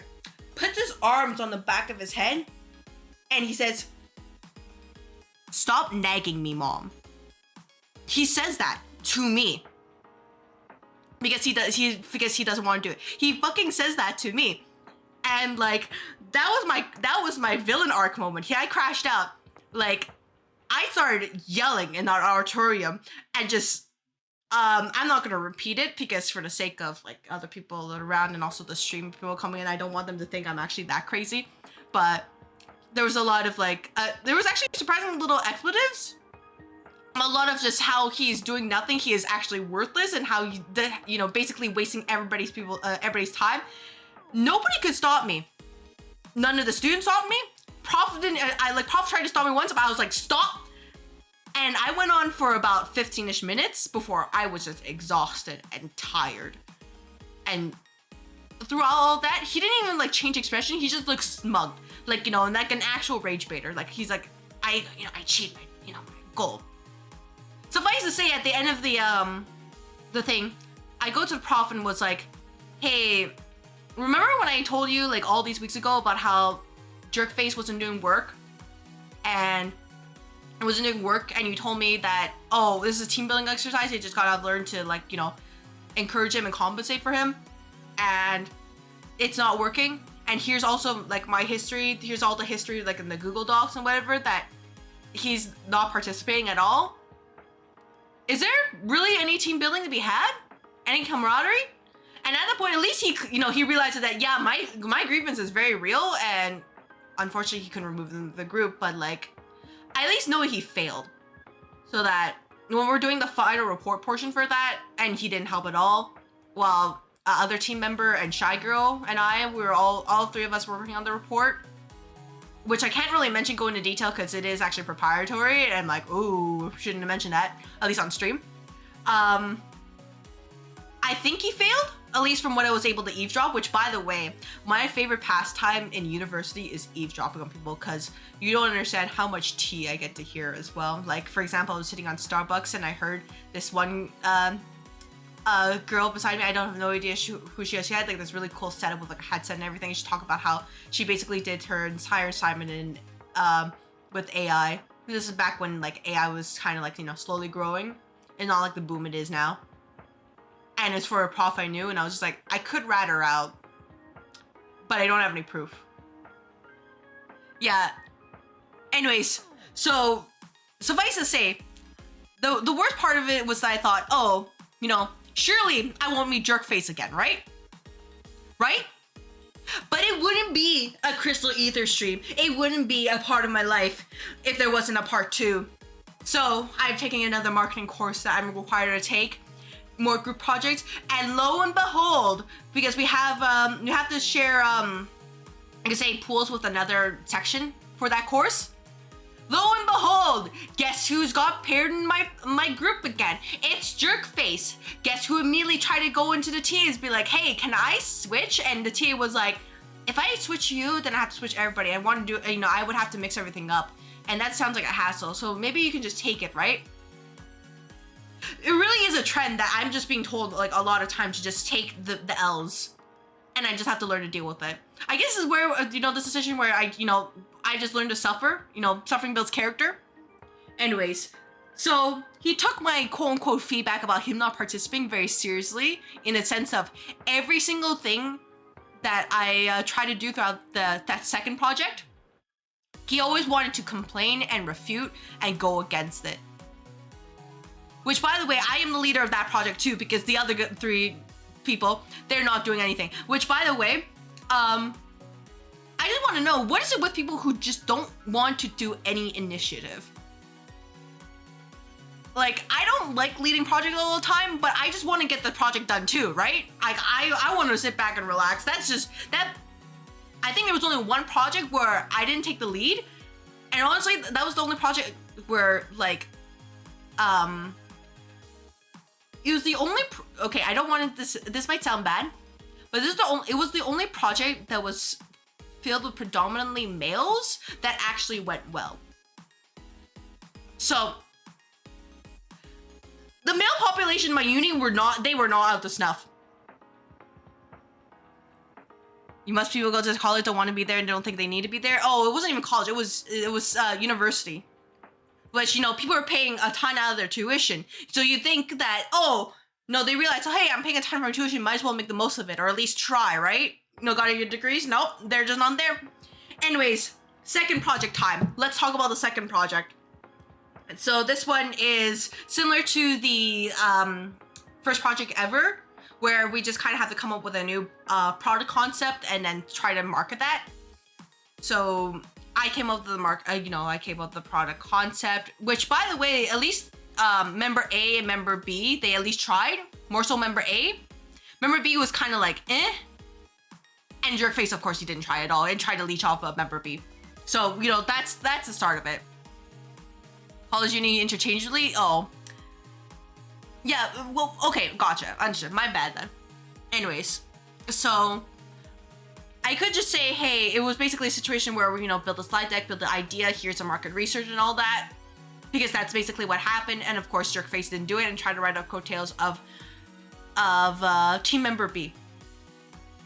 puts his arms on the back of his head, and he says, "Stop nagging me, Mom." He says that to me because he doesn't want to do it. He fucking says that to me, and like that was my villain arc moment. I crashed out. Like I started yelling in that auditorium and just I'm not gonna repeat it because for the sake of like other people that are around and also the stream people coming in, I don't want them to think I'm actually that crazy. But there was a lot of like, there was actually surprisingly little expletives. A lot of just how he's doing nothing, he is actually worthless, and how you know, basically wasting everybody's time. Nobody could stop me. None of the students stopped me. Prof tried to stop me once, but I was like, stop. And I went on for about 15-ish minutes before I was just exhausted and tired. And throughout all that, he didn't even like change expression. He just looked smug, like, you know, like an actual rage baiter. Like he's like, I cheated, my goal. Suffice to say, at the end of the thing, I go to the prof and was like, hey, remember when I told you like all these weeks ago about how Jerkface wasn't doing work? And it wasn't doing work, and you told me that, oh, this is a team building exercise, you just gotta learn to like, you know, encourage him and compensate for him, and it's not working. And here's also like my history, here's all the history like in the Google Docs and whatever, that he's not participating at all. Is there really any team building to be had? Any camaraderie? And at that point, at least he realizes that, yeah, my grievance is very real, and unfortunately he couldn't remove the group, but like, I at least know he failed. So that when we're doing the final report portion for that, and he didn't help at all, while other team member and Shy Girl and we were all three of us were working on the report, which I can't really mention, go into detail because it is actually proprietary, and I'm like, ooh, shouldn't have mentioned that, at least on stream. I think he failed, at least from what I was able to eavesdrop, which, by the way, my favorite pastime in university is eavesdropping on people, because you don't understand how much tea I get to hear as well. Like, for example, I was sitting on Starbucks and I heard this one girl beside me. I don't have no idea who she is. She had like this really cool setup with like a headset and everything. She talked about how she basically did her entire assignment in with AI. This is back when like AI was kind of like, you know, slowly growing and not like the boom it is now. And it's for a prof I knew, and I was just like, I could rat her out, but I don't have any proof. Yeah. Anyways, so suffice to say, the worst part of it was that I thought, oh, you know, surely I won't meet Jerkface again, right? Right? But it wouldn't be a CrystalAether stream. It wouldn't be a part of my life if there wasn't a part 2. So I'm taking another marketing course that I'm required to take, more group projects, and lo and behold, because we have to share I can say pools with another section for that course. Lo and behold, guess who's got paired in my group again? It's Jerkface. Guess who immediately tried to go into the TAs, be like, hey, can I switch? And the TA was like, if I switch you, then I have to switch everybody. I want to do, you know, I would have to mix everything up, and that sounds like a hassle. So maybe you can just take it, right? It really is a trend that I'm just being told like a lot of times to just take the L's, and I just have to learn to deal with it. I guess this is where, you know, this decision where I just learned to suffer. You know, suffering builds character. Anyways, so he took my quote-unquote feedback about him not participating very seriously, in the sense of every single thing that I try to do throughout that second project, He always wanted to complain and refute and go against it. Which, by the way, I am the leader of that project too, because the other 3 people, they're not doing anything. Which, by the way, I just want to know, what is it with people who just don't want to do any initiative? Like, I don't like leading projects all the time, but I just want to get the project done too, right? Like, I want to sit back and relax. That's just, that, I think there was only one project where I didn't take the lead. And honestly, that was the only project where, like, it was the only, okay, I don't want to, this might sound bad, but it was the only project that was filled with predominantly males that actually went well. So, the male population in my uni were not out to snuff. You must people go to college, don't want to be there and don't think they need to be there. Oh, it wasn't even college, it was university. Which, you know, people are paying a ton out of their tuition. So you think that, oh, no, they realize, oh, hey, I'm paying a ton for my tuition, might as well make the most of it, or at least try, right? You know, got your degrees? Nope, they're just not there. Anyways, second project time. Let's talk about the second project. So this one is similar to the first project ever, where we just kind of have to come up with a new product concept and then try to market that. So I came up with I came up with the product concept, which, by the way, at least member A and member B, they at least tried. More so member A. Member B was kind of like, eh. And Jerkface, of course, he didn't try at all and tried to leech off of member B. So, you know, that's the start of it. College uni interchangeably? Oh. Yeah, well, okay, gotcha. Understood. My bad then. Anyways, so I could just say, hey, it was basically a situation where we, you know, build a slide deck, build the idea, here's some market research and all that. Because that's basically what happened. And of course, Jerkface didn't do it and tried to write up coattails of team member B.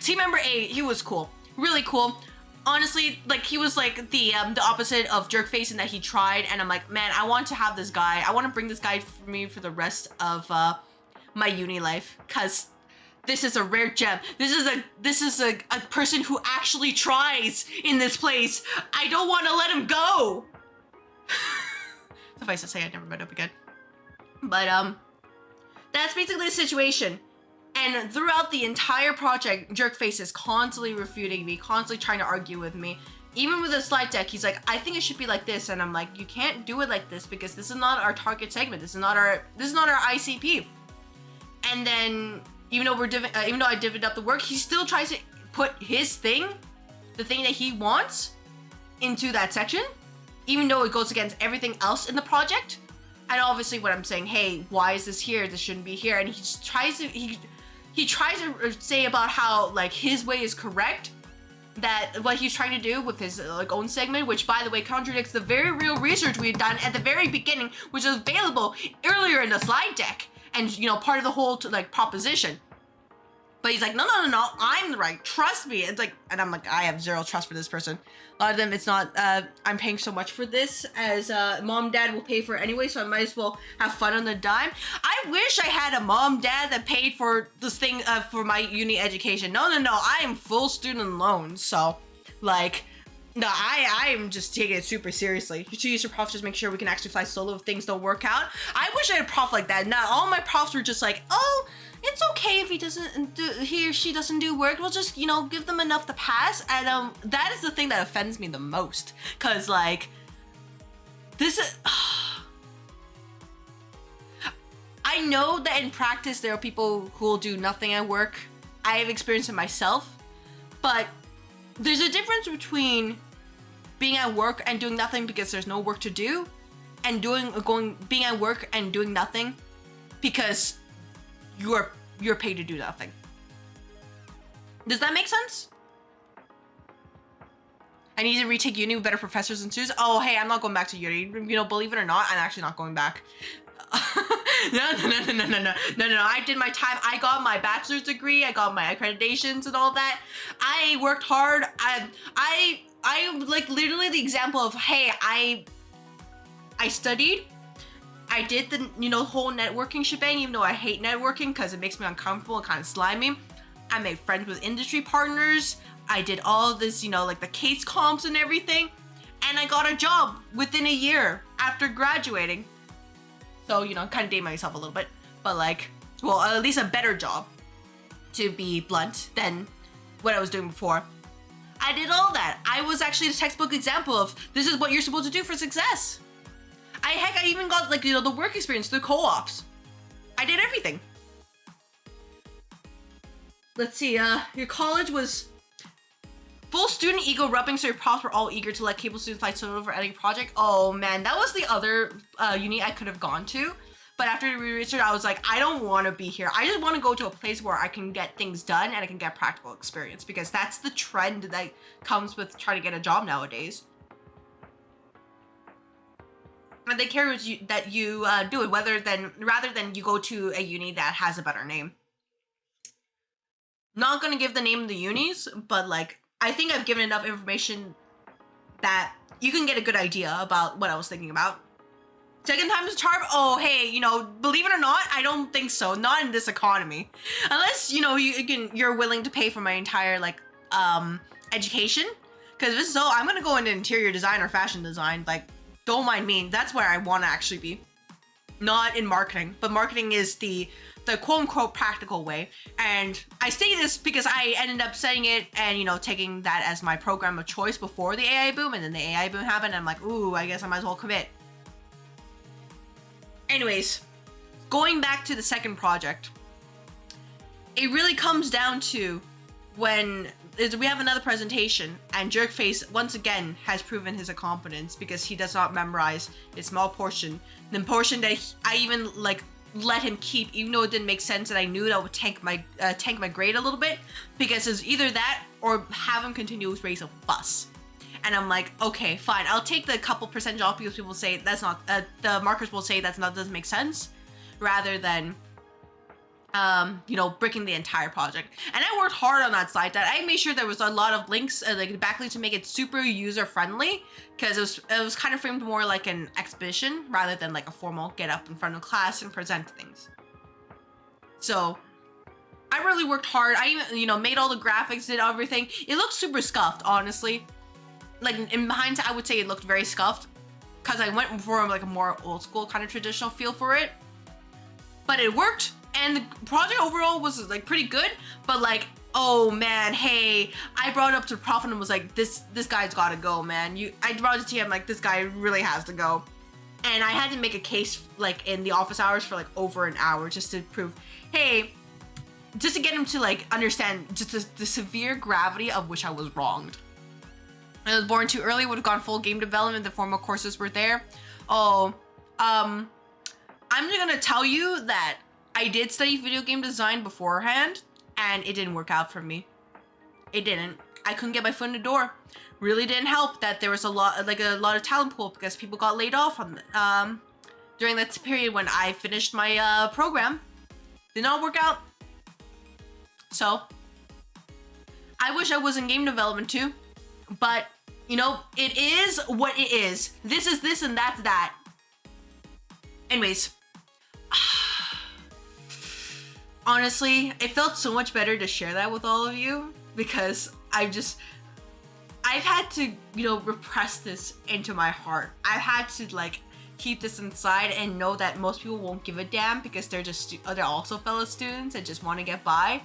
Team member A, he was cool. Really cool. Honestly, like, he was like the opposite of Jerkface in that he tried, and I'm like, man, I want to have this guy. I want to bring this guy for me for the rest of my uni life, cause this is a rare gem. This is a person who actually tries in this place. I don't want to let him go. Suffice to say, I never met up again. But that's basically the situation. And throughout the entire project, Jerkface is constantly refuting me, constantly trying to argue with me. Even with the slide deck, he's like, I think it should be like this. And I'm like, you can't do it like this because this is not our target segment. This is not our ICP. And then even though I divvied up the work, he still tries to put his thing, the thing that he wants, into that section, even though it goes against everything else in the project. And obviously when I'm saying, hey, why is this here? This shouldn't be here. And he just tries to, he tries to say about how, like, his way is correct, that what he's trying to do with his like own segment, which, by the way, contradicts the very real research we had done at the very beginning, which is available earlier in the slide deck, and, you know, part of the whole like proposition. But he's like, no, I'm right, trust me. It's like, and I'm like, I have zero trust for this person. A lot of them, it's not, I'm paying so much for this, as mom, dad will pay for it anyway, so I might as well have fun on the dime. I wish I had a mom, dad that paid for this thing, for my uni education. No, I am full student loans, so, like, no, I am just taking it super seriously. You should use your profs, just make sure we can actually fly solo if things don't work out. I wish I had a prof like that. Not all my profs were just like, oh, it's okay if he or she doesn't do work. We'll just, you know, give them enough to pass. And that is the thing that offends me the most. Cause like, this is, I know that in practice there are people who will do nothing at work. I have experienced it myself, but there's a difference between being at work and doing nothing because there's no work to do, and being at work and doing nothing because you're paid to do nothing. Does that make sense? I need to retake uni with better professors and students. Oh, hey, I'm not going back to uni. You know, believe it or not, I'm actually not going back. No. I did my time. I got my bachelor's degree. I got my accreditations and all that. I worked hard. I like literally the example of, hey, I studied. I did the, you know, whole networking shebang, even though I hate networking because it makes me uncomfortable and kind of slimy. I made friends with industry partners. I did all this, you know, like the case comps and everything. and I got a job within a year after graduating. So, you know, kind of dating myself a little bit, but like, well, at least a better job, to be blunt, than what I was doing before. I did all that. I was actually the textbook example of this is what you're supposed to do for success. I even got, like, you know, the work experience, the co-ops. I did everything. Let's see, your college was full student ego rubbing, so your profs were all eager to let capable students fight solo for any project. Oh man, that was the other uni I could have gone to. But after research, I was like, I don't want to be here. I just want to go to a place where I can get things done and I can get practical experience, because that's the trend that comes with trying to get a job nowadays. And they care that you do it, rather than you go to a uni that has a better name. Not gonna give the name of the unis, but like, I think I've given enough information that you can get a good idea about what I was thinking about. Second time is a charm? Oh, hey, you know, believe it or not, I don't think so. Not in this economy. Unless, you know, you're willing to pay for my entire, like, education. Because this is so, I'm gonna go into interior design or fashion design. Like, don't mind me. That's where I want to actually be. Not in marketing. But marketing is the quote-unquote practical way. And I say this because I ended up studying it and, you know, taking that as my program of choice before the AI boom. And then the AI boom happened. And I'm like, ooh, I guess I might as well commit. Anyways, going back to the second project, it really comes down to when we have another presentation and Jerkface once again has proven his incompetence because he does not memorize a small portion. The portion that I even like let him keep, even though it didn't make sense and I knew that would tank my grade a little bit, because it's either that or have him continue to raise a fuss. And I'm like, okay, fine. I'll take the couple percentage off because people say that's not, the markers will say doesn't make sense, rather than, you know, breaking the entire project. And I worked hard on that slide deck. I made sure there was a lot of links, like backlinks, to make it super user friendly, because it was kind of framed more like an exhibition rather than like a formal get up in front of class and present things. So I really worked hard. I even, you know, made all the graphics, did everything. It looked super scuffed, honestly. Like, in hindsight, I would say it looked very scuffed because I went for like a more old school kind of traditional feel for it. But it worked, and the project overall was like pretty good. But like, oh man, hey, I brought it up to Prof and was like, this guy's gotta go, man. I brought it to him like, this guy really has to go. And I had to make a case like in the office hours for like over an hour just to prove, hey, just to get him to like understand just the severe gravity of which I was wronged. I was born too early, would have gone full game development, the formal courses were there. Oh, I'm just gonna tell you that I did study video game design beforehand, and it didn't work out for me. It didn't. I couldn't get my foot in the door. Really didn't help that there was a lot of talent pool because people got laid off on during that period when I finished my program. Did not work out. So I wish I was in game development too, but you know, it is what it is. This is this and that's that. Anyways, honestly, it felt so much better to share that with all of you because I've had to, you know, repress this into my heart. I've had to like keep this inside and know that most people won't give a damn because they're also fellow students and just want to get by.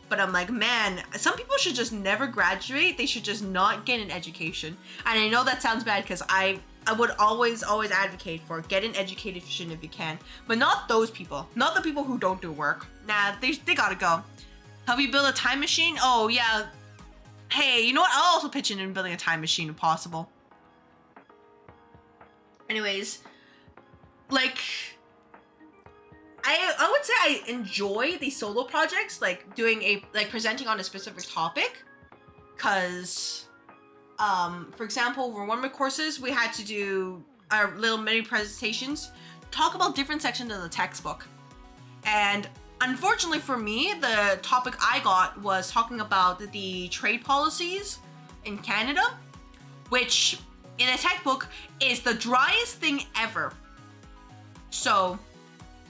But I'm like, man, some people should just never graduate. They should just not get an education. And I know that sounds bad because I would always advocate for get an education if you can. But not those people. Not the people who don't do work. Nah, they gotta go. Help you build a time machine? Oh, yeah. Hey, you know what? I'll also pitch in building a time machine if possible. Anyways, like, I would say I enjoy the solo projects, like presenting on a specific topic, cause, for example, for one of my courses, we had to do our little mini presentations, talk about different sections of the textbook, and unfortunately for me, the topic I got was talking about the trade policies in Canada, which in a textbook is the driest thing ever. So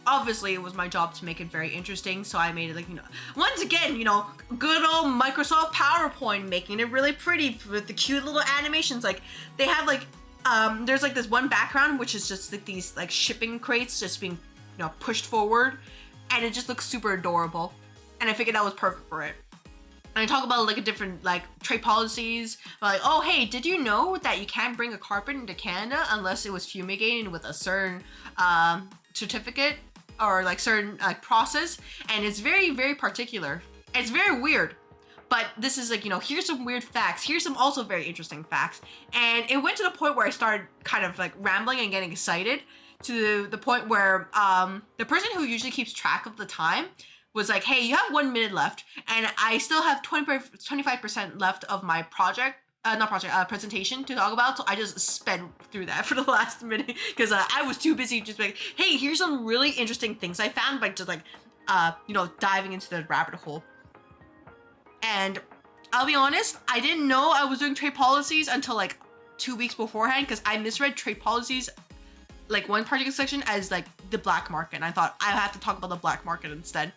obviously it was my job to make it very interesting, so I made it like, once again, good old Microsoft PowerPoint, making it really pretty with the cute little animations. Like, they have like, there's like this one background, which is just like these like shipping crates just being, pushed forward, and it just looks super adorable. And I figured that was perfect for it. And I talk about like a different like trade policies, like, oh hey, did you know that you can't bring a carpet into Canada unless it was fumigated with a certain certificate or like certain process? And it's very, very particular. It's very weird. But this is like, here's some weird facts. Here's some also very interesting facts. And it went to the point where I started kind of like rambling and getting excited, to the point where the person who usually keeps track of the time was like, hey, you have 1 minute left, and I still have 25% left of my presentation to talk about, so I just sped through that for the last minute, because I was too busy just like, hey, here's some really interesting things I found by just like, diving into the rabbit hole. And I'll be honest, I didn't know I was doing trade policies until like 2 weeks beforehand, because I misread trade policies, like one particular section, as like the black market, and I thought I have to talk about the black market instead.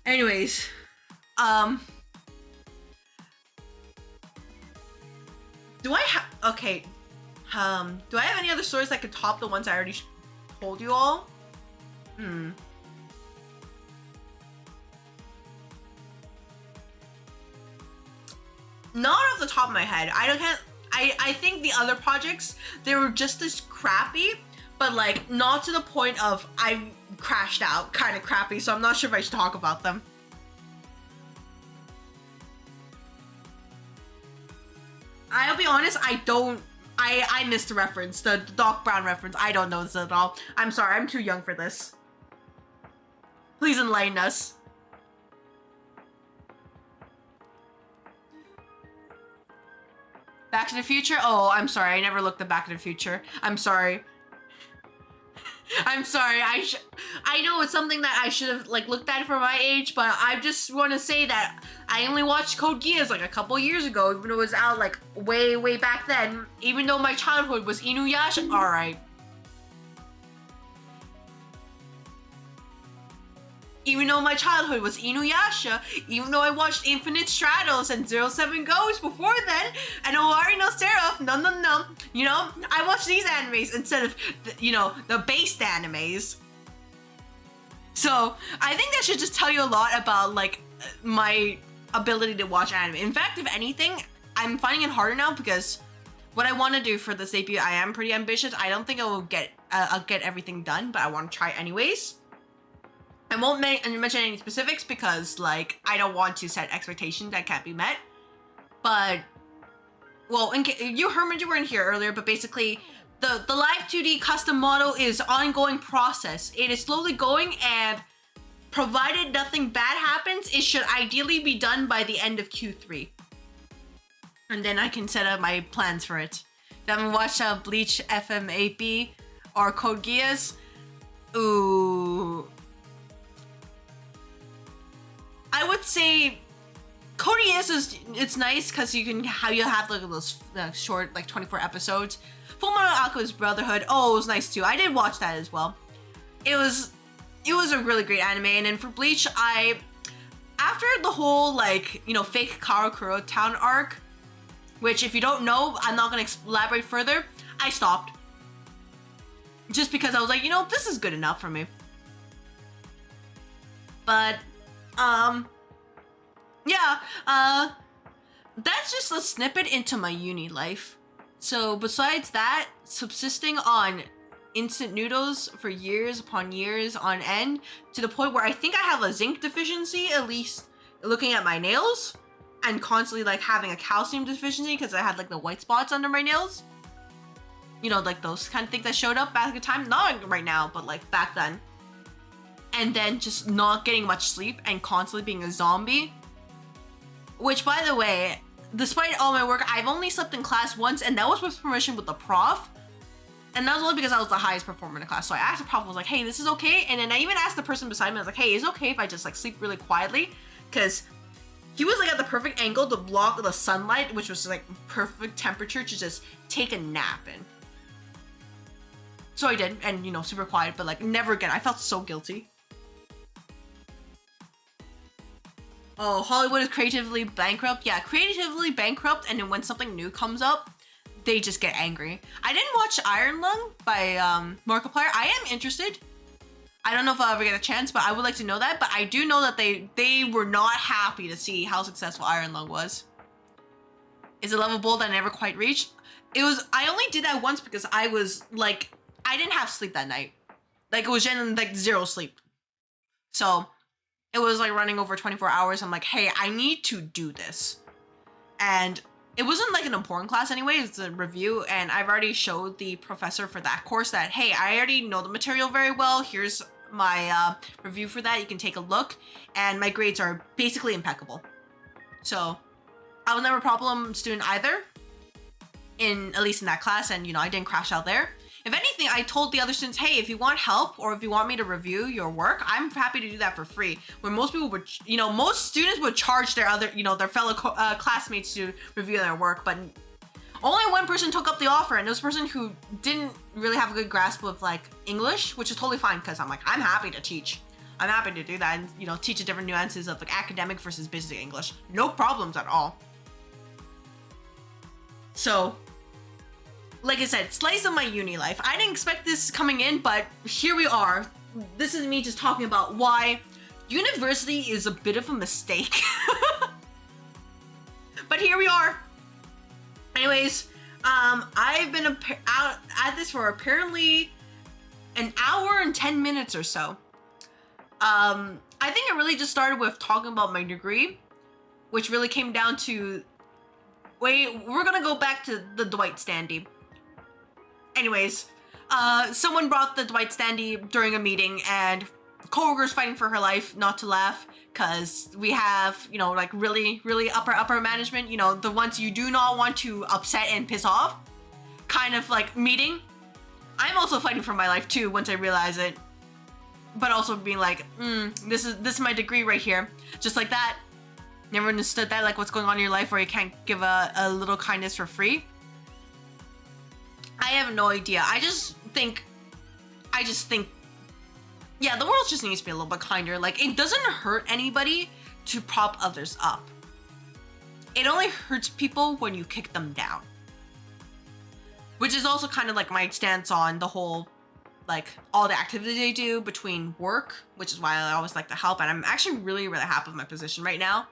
Anyways, do I have any other stories that could top the ones I already told you all? Not off the top of my head. I think the other projects, they were just as crappy, but like not to the point of I crashed out kind of crappy, so I'm not sure if I should talk about them. I'll be honest, I missed the reference, the Doc Brown reference. I don't know this at all. I'm sorry, I'm too young for this. Please enlighten us. Back to the Future? Oh, I'm sorry, I never looked at Back to the Future. I'm sorry. I'm sorry, I know it's something that I should have like looked at for my age, but I just want to say that I only watched Code Geass like a couple years ago, even though it was out like way, way back then, even though my childhood was Inuyasha. Alright. Even though my childhood was Inuyasha, even though I watched Infinite Stratos and 07 Ghosts before then, and Owari no Seraph, no, I watched these animes instead of, the based animes. So, I think that should just tell you a lot about, like, my ability to watch anime. In fact, if anything, I'm finding it harder now because what I want to do for this debut, I am pretty ambitious. I don't think I will get, I'll get everything done, but I want to try anyways. I won't mention any specifics because, like, I don't want to set expectations that can't be met. But, well, you heard you weren't here earlier, but basically, the Live2D custom model is an ongoing process. It is slowly going, and provided nothing bad happens, it should ideally be done by the end of Q3. And then I can set up my plans for it. If you haven't watched Bleach FM8B or Code Geass, ooh. I would say Code Geass it's nice because you have like those short like 24 episodes. Fullmetal Alchemist Brotherhood, oh, it was nice too. I did watch that as well. It was a really great anime. And then for Bleach, after the whole like fake Karakura town arc, which if you don't know, I'm not gonna elaborate further, I stopped. Just because I was like, this is good enough for me. But that's just a snippet into my uni life. So besides that, subsisting on instant noodles for years upon years on end, to the point where I think I have a zinc deficiency, at least looking at my nails, and constantly like having a calcium deficiency because I had like the white spots under my nails. Like those kind of things that showed up back at the time, not right now, but like back then. And then just not getting much sleep and constantly being a zombie. Which, by the way, despite all my work, I've only slept in class once, and that was with permission with the prof. And that was only because I was the highest performer in the class. So I asked the prof, I was like, hey, this is okay? And then I even asked the person beside me, I was like, hey, is it okay if I just like sleep really quietly? Because he was like at the perfect angle to block the sunlight, which was like perfect temperature to just take a nap in. So I did, and you know, super quiet, but like never again. I felt so guilty. Oh, Hollywood is creatively bankrupt. Yeah, creatively bankrupt, and then when something new comes up, they just get angry. I didn't watch Iron Lung by Markiplier. I am interested. I don't know if I'll ever get a chance, but I would like to know that. But I do know that they were not happy to see how successful Iron Lung was. Is a level bold that I never quite reached. I only did that once because I was like, I didn't have sleep that night. Like it was genuinely like zero sleep. So it was like running over 24 hours. I'm like, hey, I need to do this. And it wasn't like an important class anyway, it's a review, and I've already showed the professor for that course that, hey, I already know the material very well, here's my review for that, you can take a look, and my grades are basically impeccable. So I was never a problem student either, at least in that class, and you know, I didn't crash out there. If anything, I told the other students, hey, if you want help or if you want me to review your work, I'm happy to do that for free. When most people would, you know, most students would charge their other, you know, their fellow classmates to review their work, but only one person took up the offer, and this person who didn't really have a good grasp of like English, which is totally fine because I'm like, I'm happy to teach. I'm happy to do that and, you know, teach the different nuances of like academic versus business English. No problems at all. So, like I said, slice of my uni life. I didn't expect this coming in, but here we are. This is me just talking about why university is a bit of a mistake. But here we are. Anyways, I've been out at this for apparently an hour and 10 minutes or so. I think it really just started with talking about my degree, which really came down to, wait, we're gonna go back to the Dwight standee. Anyways, someone brought the Dwight standee during a meeting, and coworkers fighting for her life, not to laugh, because we have, you know, like really, really upper management, you know, the ones you do not want to upset and piss off, kind of like meeting. I'm also fighting for my life too once I realize it, but also being like, this is my degree right here, just like that. Never understood that, like what's going on in your life where you can't give a little kindness for free. I have no idea. I just think, yeah, the world just needs to be a little bit kinder. Like, it doesn't hurt anybody to prop others up. It only hurts people when you kick them down. Which is also kind of like my stance on the whole, like, all the activities I do between work, which is why I always like to help. And I'm actually really, really happy with my position right now.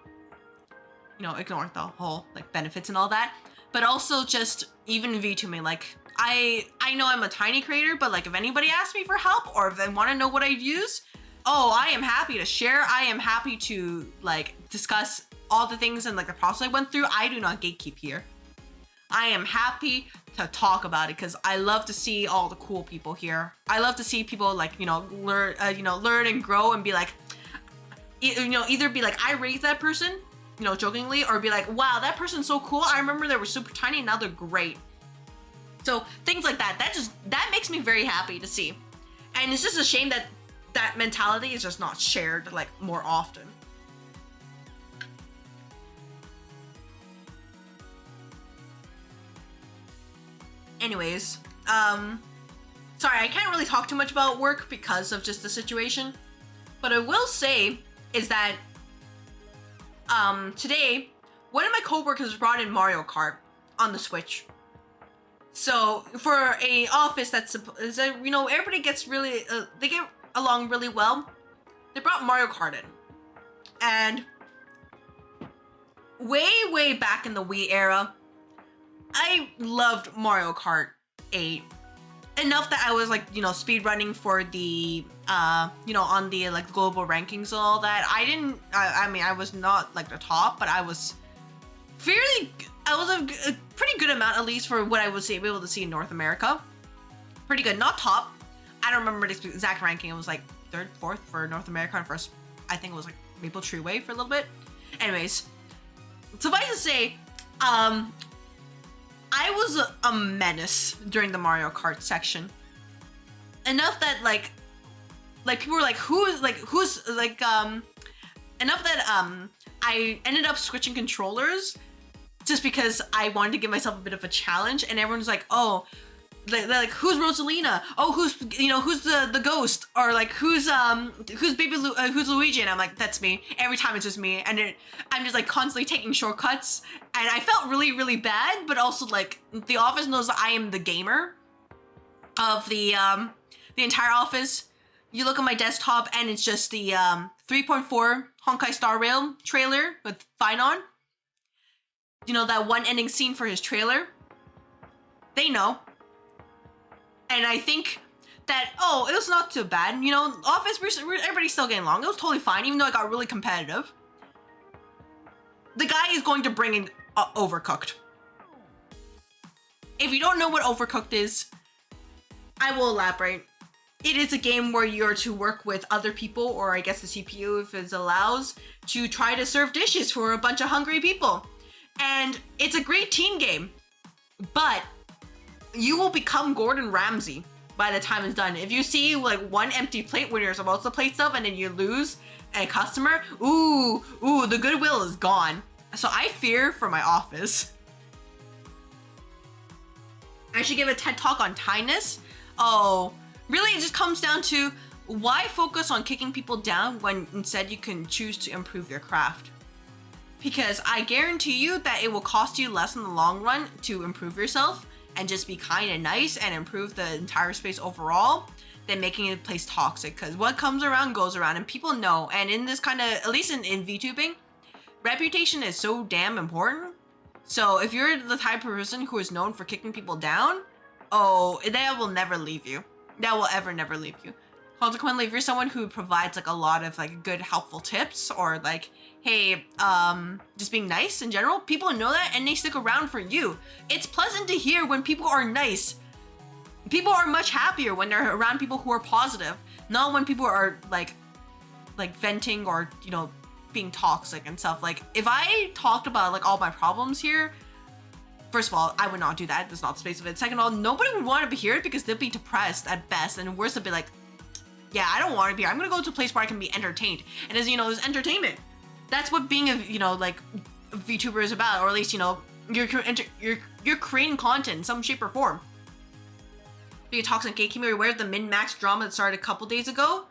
You know, ignoring the whole, like, benefits and all that. But also just even to me, like, I know I'm a tiny creator, but like if anybody asks me for help or if they want to know what I use, oh, I am happy to share. I am happy to like discuss all the things and like the process I went through. I do not gatekeep here. I am happy to talk about it because I love to see all the cool people here. I love to see people like, you know, learn and grow and be like, you know, either be like, I raised that person, you know, jokingly, or be like, wow, that person's so cool. I remember they were super tiny and now they're great. So things like that, that makes me very happy to see. And it's just a shame that that mentality is just not shared like more often. Anyways, sorry, I can't really talk too much about work because of just the situation. But I will say is that today, one of my coworkers brought in Mario Kart on the Switch. So for a office that's, you know, everybody gets really, they get along really well. They brought Mario Kart in. And way back in the Wii era, I loved Mario Kart 8. Enough that I was like, you know, speed running for the, you know, on the like global rankings and all that. I mean, I was not like the top, but I was a pretty good amount, at least for what I was able to see in North America. Pretty good, not top. I don't remember the exact ranking. It was like 3rd, 4th for North America, and first, I think it was like Maple Tree Way for a little bit. Anyways, suffice to say, I was a menace during the Mario Kart section. Enough that like people were like, enough that I ended up switching controllers just because I wanted to give myself a bit of a challenge, and everyone's like, oh, they're like, who's Rosalina? Oh, who's the ghost? Or like, who's who's Luigi? And I'm like, that's me. Every time it's just me, and I'm just like constantly taking shortcuts, and I felt really, really bad. But also like the office knows that I am the gamer of the entire office. You look at my desktop, and it's just the 3.4 Honkai Star Rail trailer with Finon. You know, that one ending scene for his trailer. They know. And I think that, oh, it was not too bad. You know, Office, everybody's still getting along. It was totally fine, even though it got really competitive. The guy is going to bring in Overcooked. If you don't know what Overcooked is, I will elaborate. It is a game where you're to work with other people, or I guess the CPU, if it allows, to try to serve dishes for a bunch of hungry people. And it's a great team game, but you will become Gordon Ramsay by the time it's done. If you see like one empty plate when you're supposed to plate stuff and then you lose a customer, ooh, the goodwill is gone. So I fear for my office. I should give a TED talk on kindness. Oh, really it just comes down to why focus on kicking people down when instead you can choose to improve your craft? Because I guarantee you that it will cost you less in the long run to improve yourself and just be kind and nice and improve the entire space overall than making a place toxic. Because what comes around goes around, and people know. And in this kind of, at least in VTubing, reputation is so damn important. So if you're the type of person who is known for kicking people down, oh, that will never leave you. That will ever never leave you. Consequently, if you're someone who provides like a lot of like good helpful tips, or like, hey, just being nice in general, people know that and they stick around for you. It's pleasant to hear when people are nice. People are much happier when they're around people who are positive, not when people are like venting or, you know, being toxic and stuff. Like if I talked about like all my problems here, first of all, I would not do that. There's not space of it. Second of all, nobody would want to hear it because they'll be depressed at best, and worse, they'll be like, yeah, I don't want to be here. I'm gonna go to a place where I can be entertained. And as you know, there's entertainment. That's what being a, you know, like a VTuber is about, or at least, you know, you're creating content in some shape or form. Being a toxic gatekeeper, you're aware of the min-max drama that started a couple days ago?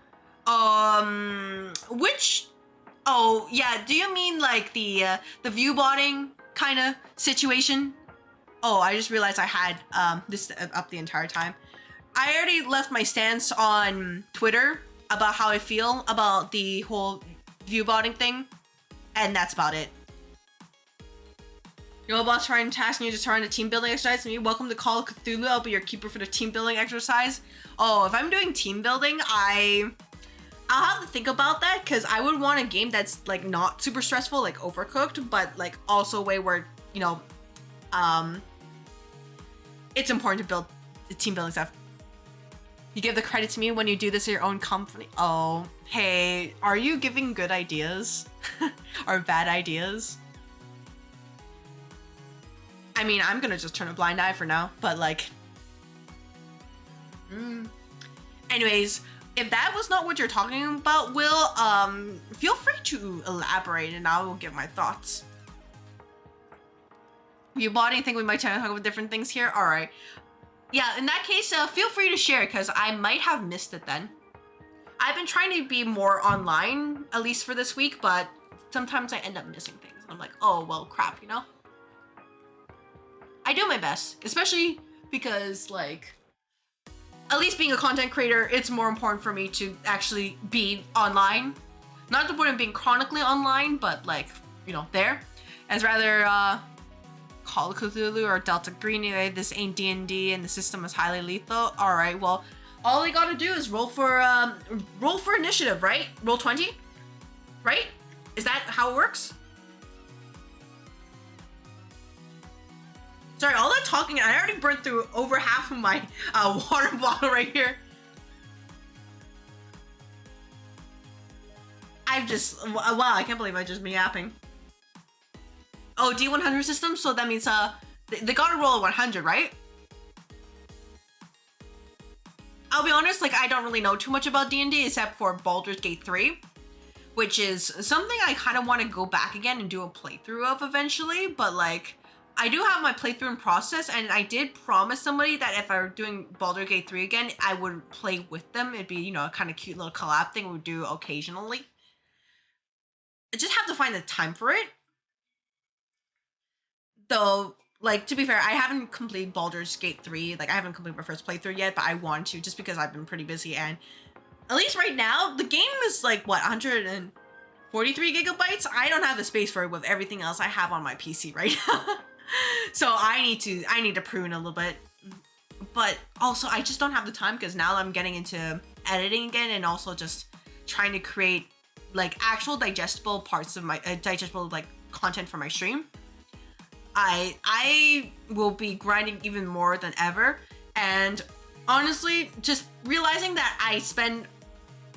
Which, oh yeah, do you mean like the view botting kind of situation? Oh, I just realized I had this up the entire time. I already left my stance on Twitter about how I feel about the whole view botting thing, and that's about it. Your boss trying to task you to turn a team building exercise, and you welcome to Call of Cthulhu. I'll be your keeper for the team building exercise. Oh, if I'm doing team building, I'll have to think about that, because I would want a game that's like not super stressful, like Overcooked, but like also a way where, you know, it's important to build team building stuff. You give the credit to me when you do this at your own company. Oh, hey, are you giving good ideas or bad ideas? I mean, I'm gonna just turn a blind eye for now, but like, anyways, if that was not what you're talking about, Will, feel free to elaborate and I will give my thoughts. You bought anything? We might try to talk about different things here. All right. Yeah, in that case, feel free to share, because I might have missed it then. I've been trying to be more online, at least for this week, but sometimes I end up missing things. I'm like, oh, well, crap, you know? I do my best, especially because, like, at least being a content creator, it's more important for me to actually be online. Not the point of being chronically online, but, like, you know, there. As rather, Call of Cthulhu or Delta Green, this ain't D&D and the system is highly lethal. All right, well, all we gotta do is roll for initiative, right? Roll 20, right? Is that how it works? Sorry, all that talking, I already burnt through over half of my water bottle right here. Wow, I can't believe I just been yapping. Oh, D100 system, so that means they gotta roll a 100, right? I'll be honest, like, I don't really know too much about D&D except for Baldur's Gate 3, which is something I kind of want to go back again and do a playthrough of eventually, but like, I do have my playthrough in process, and I did promise somebody that if I were doing Baldur's Gate 3 again, I would play with them. It'd be, you know, a kind of cute little collab thing we would do occasionally. I just have to find the time for it. Though, like, to be fair, I haven't completed Baldur's Gate 3. Like, I haven't completed my first playthrough yet, but I want to just because I've been pretty busy. And at least right now, the game is like, what, 143 gigabytes? I don't have the space for it with everything else I have on my PC right now. So I need to prune a little bit. But also, I just don't have the time because now I'm getting into editing again and also just trying to create like actual digestible parts of my digestible like content for my stream. I will be grinding even more than ever, and honestly, just realizing that I spend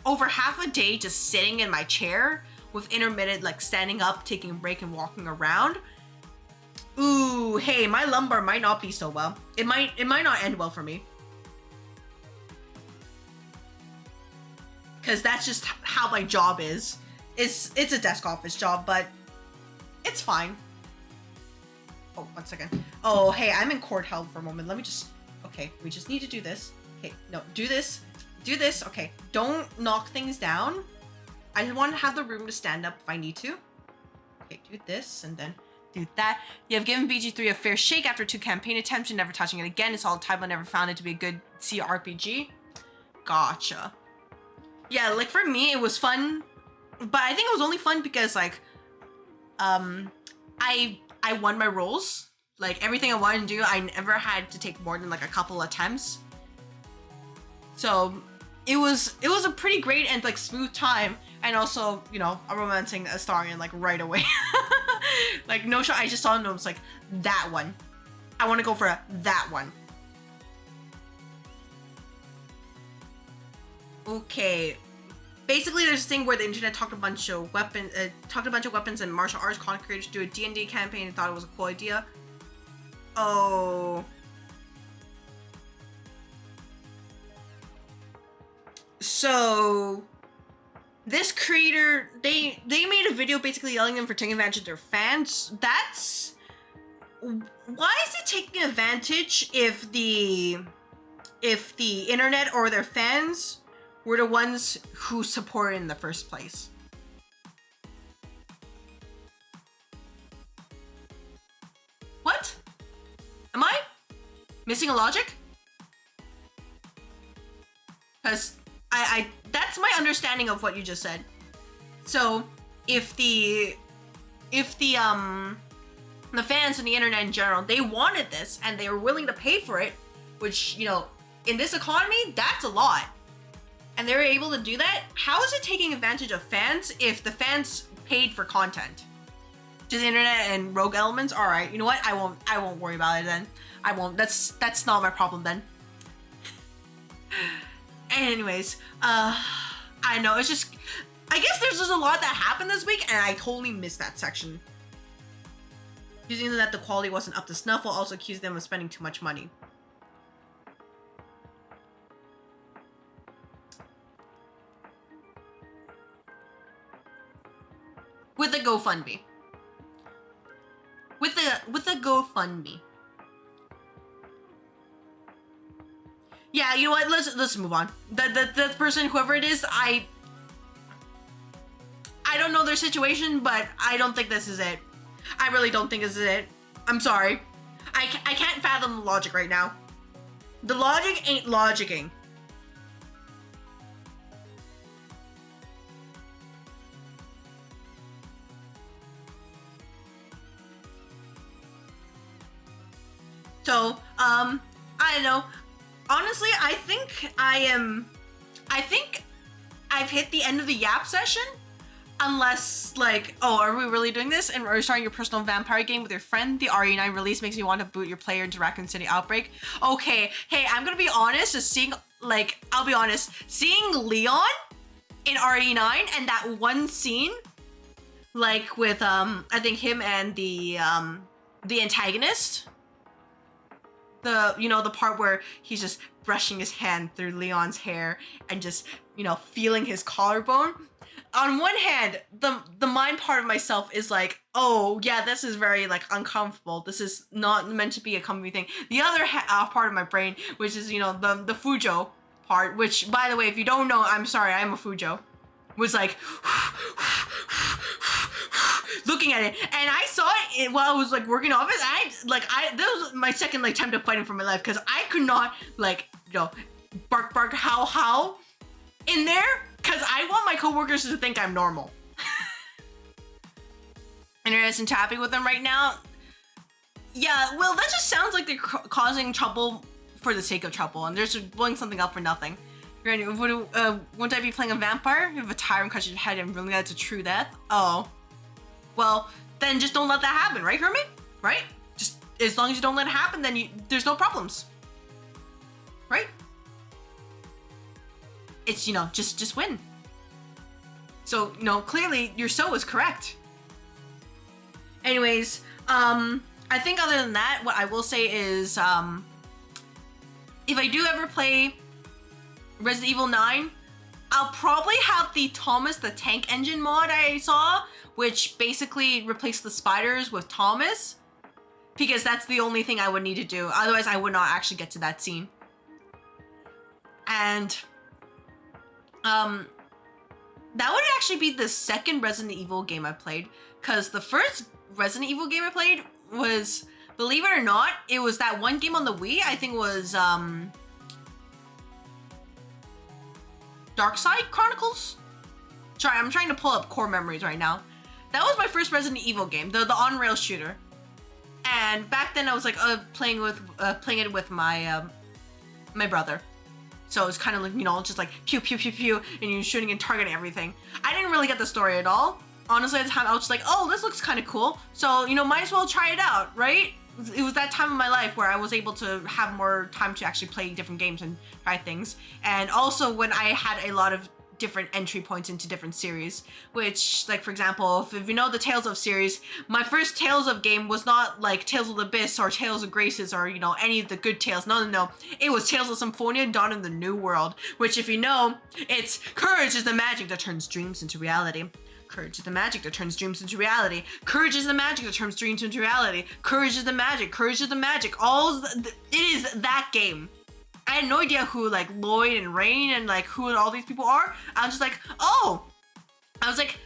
over half a day just sitting in my chair with intermittent like standing up, taking a break, and walking around. Ooh, hey, my lumbar might not be so well. It might not end well for me. Because that's just how my job is. It's a desk office job, but it's fine. Oh, 1 second. Oh, hey, I'm in court held for a moment. Let me just... Okay, we just need to do this. Okay, no, do this. Do this. Okay, don't knock things down. I just want to have the room to stand up if I need to. Okay, do this and then do that. You have given BG3 a fair shake after 2 campaign attempts and never touching it again. It's all the time I never found it to be a good CRPG. Gotcha. Yeah, like for me, it was fun, but I think it was only fun because like, I won my roles. Like everything I wanted to do, I never had to take more than like a couple attempts. So it was a pretty great and like smooth time, and also, you know, a romancing Astarion like right away. Like no shot, I just saw him and I was like, that one. I want to go for that one. Okay. Basically, there's this thing where the internet talked a bunch of weapons and martial arts content creators to do a D&D campaign and thought it was a cool idea. Oh. So this creator, they made a video basically yelling at them for taking advantage of their fans. That's... Why is it taking advantage if the internet or their fans were the ones who support it in the first place? What? Am I missing a logic? Because I that's my understanding of what you just said. So if the fans and the internet in general, they wanted this and they were willing to pay for it, which, you know, in this economy, that's a lot. And they were able to do that. How is it taking advantage of fans if the fans paid for content? Just internet and rogue elements? All right, you know what? I won't worry about it then. I won't. That's not my problem then. Anyways, I know, it's just, I guess there's just a lot that happened this week and I totally missed that section. Using that the quality wasn't up to snuff will also accuse them of spending too much money. With the GoFundMe. With the GoFundMe. Yeah, you know what? Let's move on. The person, whoever it is, I don't know their situation, but I don't think this is it. I really don't think this is it. I'm sorry. I can't fathom the logic right now. The logic ain't logicking. So, I don't know. Honestly, I think I've hit the end of the yap session. Unless, like, oh, are we really doing this? And are you starting your personal vampire game with your friend? The RE9 release makes me want to boot your player into Raccoon City Outbreak. Okay, hey, I'm gonna be honest, just seeing, like, I'll be honest, seeing Leon in RE9 and that one scene, like, with, I think him and the antagonist, you know, the part where he's just brushing his hand through Leon's hair and just, you know, feeling his collarbone. on one hand, the mind part of myself is like, oh yeah, this is very like uncomfortable. This is not meant to be a comfy thing. The other part of my brain, which is, you know, the Fujo part, which, by the way, if you don't know, I'm sorry, I'm a Fujo, was like looking at it, and I saw it while I was like working office. That was my second like time to fighting for my life, because I could not like, you know, bark how in there, because I want my coworkers to think I'm normal. Interested in tapping with them right now? Yeah, well, that just sounds like they're causing trouble for the sake of trouble, and they're just blowing something up for nothing. Wouldn't I be playing a vampire? If a tyrant cuts your head and really led to true death? Oh. Well, then just don't let that happen, right, Hermit? Right? Just, as long as you don't let it happen, then there's no problems. Right? It's, you know, just win. So, you know, clearly your so is correct. Anyways, I think other than that, what I will say is, if I do ever play Resident Evil 9, I'll probably have the Thomas the Tank Engine mod I saw, which basically replaced the spiders with Thomas, because that's the only thing I would need to do. Otherwise, I would not actually get to that scene. And that would actually be the second Resident Evil game I played, because the first Resident Evil game I played was, believe it or not, it was that one game on the Wii. I think it was Dark Side Chronicles? Sorry, I'm trying to pull up core memories right now. That was my first Resident Evil game, the on-rail shooter. And back then I was like playing it with my my brother. So it's kind of like, you know, just like pew pew pew pew, and you're shooting and targeting everything. I didn't really get the story at all. Honestly, at the time I was just like, oh, this looks kind of cool. So, you know, might as well try it out, right? It was that time of my life where I was able to have more time to actually play different games and try things. And also when I had a lot of different entry points into different series, which, like, for example, if you know the Tales of series, my first Tales of game was not like Tales of the Abyss or Tales of Graces or, you know, any of the good tales. No. It was Tales of Symphonia Dawn in the New World, which, if you know, it's courage is the magic that turns dreams into reality. Courage is the magic that turns dreams into reality. Courage is the magic that turns dreams into reality. Courage is the magic. Courage is the magic. It is that game. I had no idea who like Lloyd and Rain and like who all these people are. I was just like, oh. I was like,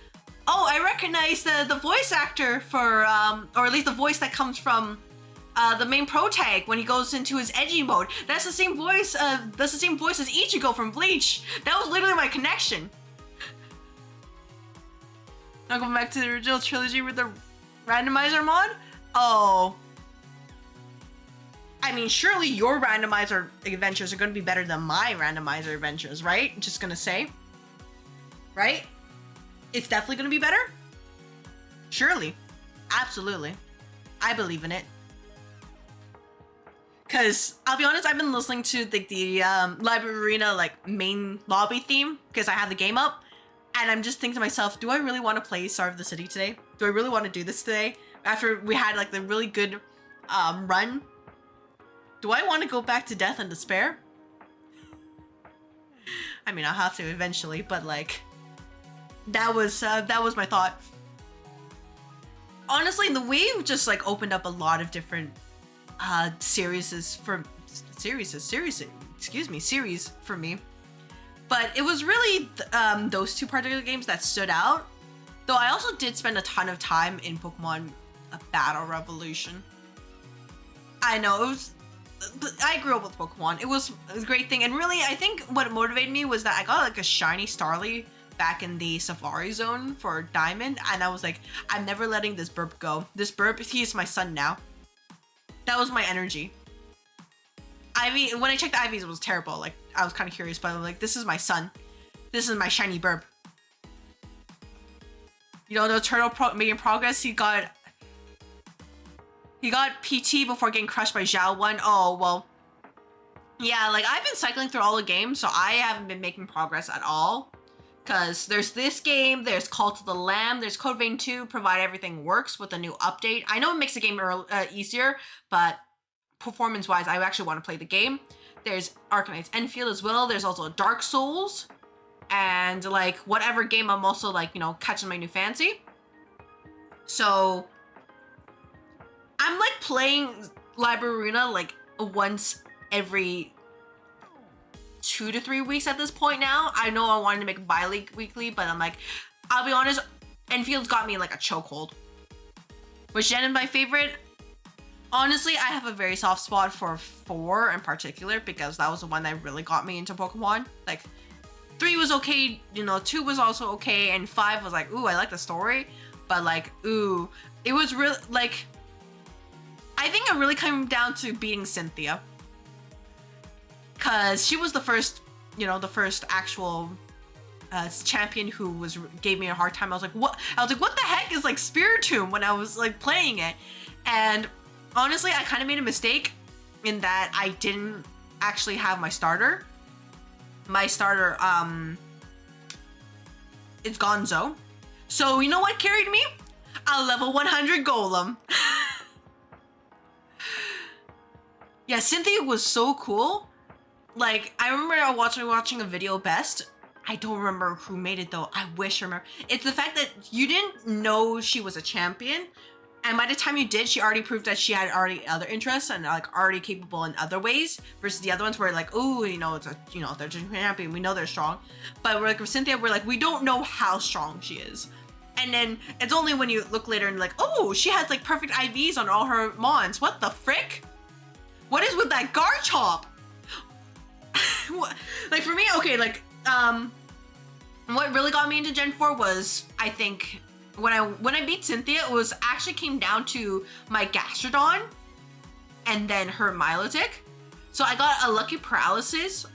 oh, I recognize the voice actor for, or at least the voice that comes from the main pro tag when he goes into his edgy mode. That's the same voice. That's the same voice as Ichigo from Bleach. That was literally my connection. I'll go back to the original trilogy with the randomizer mod? Oh. I mean, surely your randomizer adventures are going to be better than my randomizer adventures, right? Just gonna say. Right? It's definitely going to be better? Surely. Absolutely. I believe in it. Because, I'll be honest, I've been listening to the Library of Ruina, like, main lobby theme, because I have the game up. And I'm just thinking to myself, do I really want to play Star of the City today? Do I really want to do this today? After we had like the really good run? Do I want to go back to Death and Despair? I mean, I'll have to eventually, but like, that was my thought. Honestly, the Wii just like opened up a lot of different series for me. But it was really those two particular games that stood out. Though I also did spend a ton of time in Pokemon Battle Revolution. I know, I grew up with Pokemon. It was a great thing. And really, I think what motivated me was that I got like a shiny Starly back in the Safari Zone for Diamond. And I was like, I'm never letting this burp go. This burp, he is my son now. That was my energy. Ivy, when I checked the IVs, it was terrible. Like, I was kind of curious, but I'm like, this is my son. This is my shiny burp. You know, the turtle making progress, he got PT before getting crushed by Zhao 1. Oh, well. Yeah, like, I've been cycling through all the games, so I haven't been making progress at all. Because there's this game, there's Call to the Lamb, there's Code Vein 2, provided everything works with a new update. I know it makes the game easier, but performance-wise, I actually want to play the game. There's Arcanite's Enfield as well. There's also Dark Souls. and like whatever game I'm also like, you know, catching my new fancy. So I'm like playing Library of Ruina like once every 2 to 3 weeks at this point now. I know I wanted to make bi-weekly, but I'm like, I'll be honest, Enfield's got me in like a chokehold. Was Jen my favorite? Honestly, I have a very soft spot for 4 in particular because that was the one that really got me into Pokemon. Like 3 was okay, you know, 2 was also okay, and 5 was like, ooh, I like the story, but like, ooh, it was really like, I think it really came down to beating Cynthia. Cause she was the first, you know, the first actual champion who gave me a hard time. I was like, what? I was like, what the heck is like Spiritomb when I was like playing it? And honestly, I kind of made a mistake in that I didn't actually have my starter. My starter, it's Gonzo. So you know what carried me? A level 100 Golem. Yeah, Cynthia was so cool. Like, I remember watching a video best. I don't remember who made it though. I wish I remember. It's the fact that you didn't know she was a champion, and by the time you did, she already proved that she had already other interests and like already capable in other ways. Versus the other ones were like, oh, you know, it's a, you know, they're just champion. We know they're strong, but we're like with Cynthia, we're like, we don't know how strong she is. And then it's only when you look later and like, oh, she has like perfect IVs on all her mons. What the frick? What is with that Garchomp? Like for me, okay, like what really got me into Gen 4 was, I think, when I beat Cynthia, it was actually came down to my Gastrodon and then her Milotic. So I got a lucky paralysis,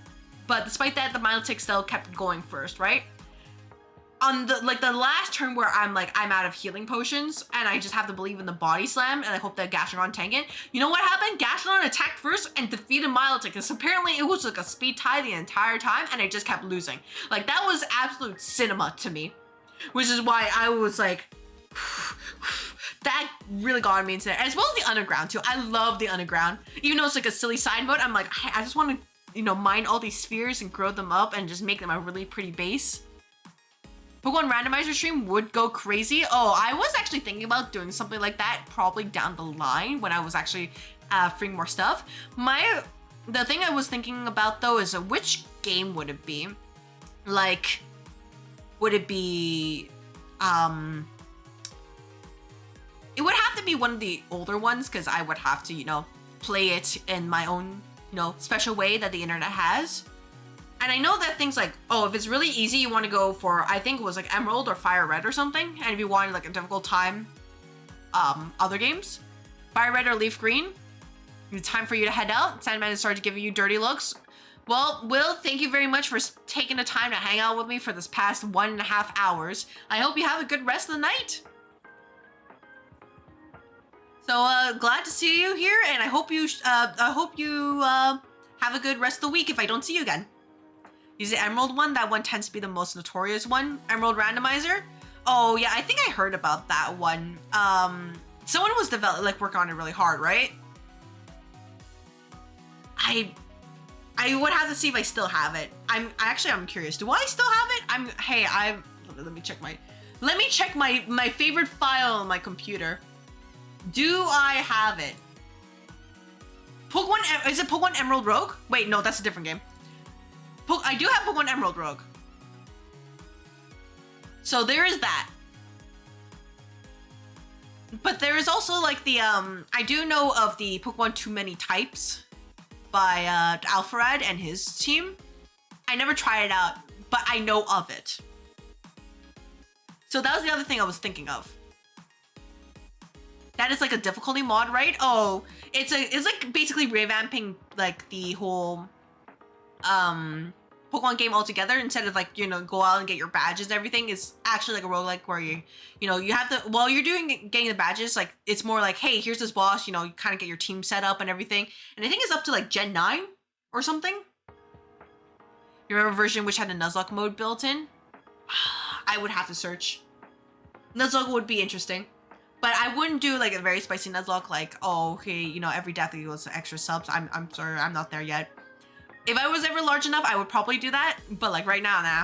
but despite that, the Milotic still kept going first, right? On the last turn where I'm out of healing potions and I just have to believe in the body slam and I hope that Gastrodon tank it. You know what happened? Gastrodon attacked first and defeated Milotic because apparently it was like a speed tie the entire time and I just kept losing. Like that was absolute cinema to me, which is why I was like, that really got me into it. As well as the underground too. I love the underground. Even though it's like a silly side mode, I'm like, I just want to, you know, mine all these spheres and grow them up and just make them a really pretty base. Pokemon randomizer stream would go crazy. Oh, I was actually thinking about doing something like that probably down the line when I was actually freeing more stuff. The thing I was thinking about though is which game would it be? Like, would it be, it would have to be one of the older ones because I would have to, you know, play it in my own, you know, special way that the internet has. And I know that things like, oh, if it's really easy, you want to go for, I think it was like Emerald or Fire Red or something. And if you wanted like a difficult time, other games, Fire Red or Leaf Green, it's time for you to head out. Sandman has started giving you dirty looks. Well, Will, thank you very much for taking the time to hang out with me for this past 1.5 hours. I hope you have a good rest of the night. So glad to see you here, and I hope you have a good rest of the week if I don't see you again. Use the Emerald one. That one tends to be the most notorious one. Emerald Randomizer. Oh yeah, I think I heard about that one. Someone was working on it really hard, right? I would have to see if I still have it. I'm curious. Do I still have it? Let me check my favorite file on my computer. Do I have it? Pokemon, is it Pokemon Emerald Rogue? Wait, no, that's a different game. I do have Pokemon Emerald Rogue. So there is that. But there is also like the, I do know of the Pokemon Too Many Types by Alpharad and his team. I never tried it out, but I know of it. So that was the other thing I was thinking of. That is like a difficulty mod, right? Oh, it's like basically revamping like the whole Pokemon game altogether. Instead of like, you know, go out and get your badges and everything, it's actually like a roguelike where you know, you have to, while you're getting the badges, like it's more like, hey, here's this boss, you know, you kind of get your team set up and everything. And I think it's up to like Gen 9 or something. You remember a version which had a Nuzlocke mode built in? I would have to search. Nuzlocke would be interesting. But I wouldn't do like a very spicy Nuzlocke like, oh, okay, you know, every death equals extra subs. I'm sorry, I'm not there yet. If I was ever large enough, I would probably do that. But like right now, nah.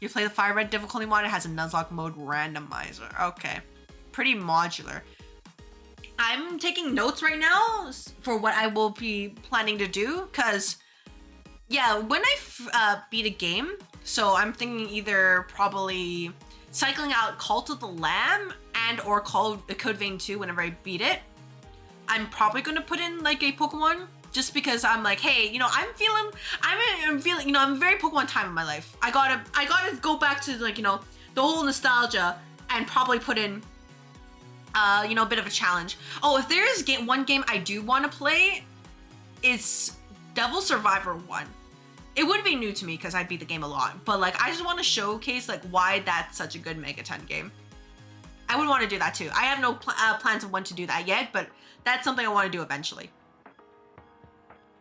You play the Fire Red difficulty mod, it has a Nuzlocke mode randomizer. Okay, pretty modular. I'm taking notes right now for what I will be planning to do, because, yeah, when I beat a game, so I'm thinking either probably cycling out Cult of the Lamb and or Code Vein 2 whenever I beat it. I'm probably going to put in like a Pokemon, just because I'm like, hey, you know, I'm feeling, you know, I'm very Pokemon time in my life. I gotta go back to, like, you know, the whole nostalgia and probably put in you know, a bit of a challenge. Oh, if there is one game I do want to play, it's Devil Survivor 1. It wouldn't be new to me because I beat the game a lot, but like I just want to showcase like why that's such a good Mega 10 game. I would want to do that too. I have no plans of when to do that yet, but that's something I want to do eventually.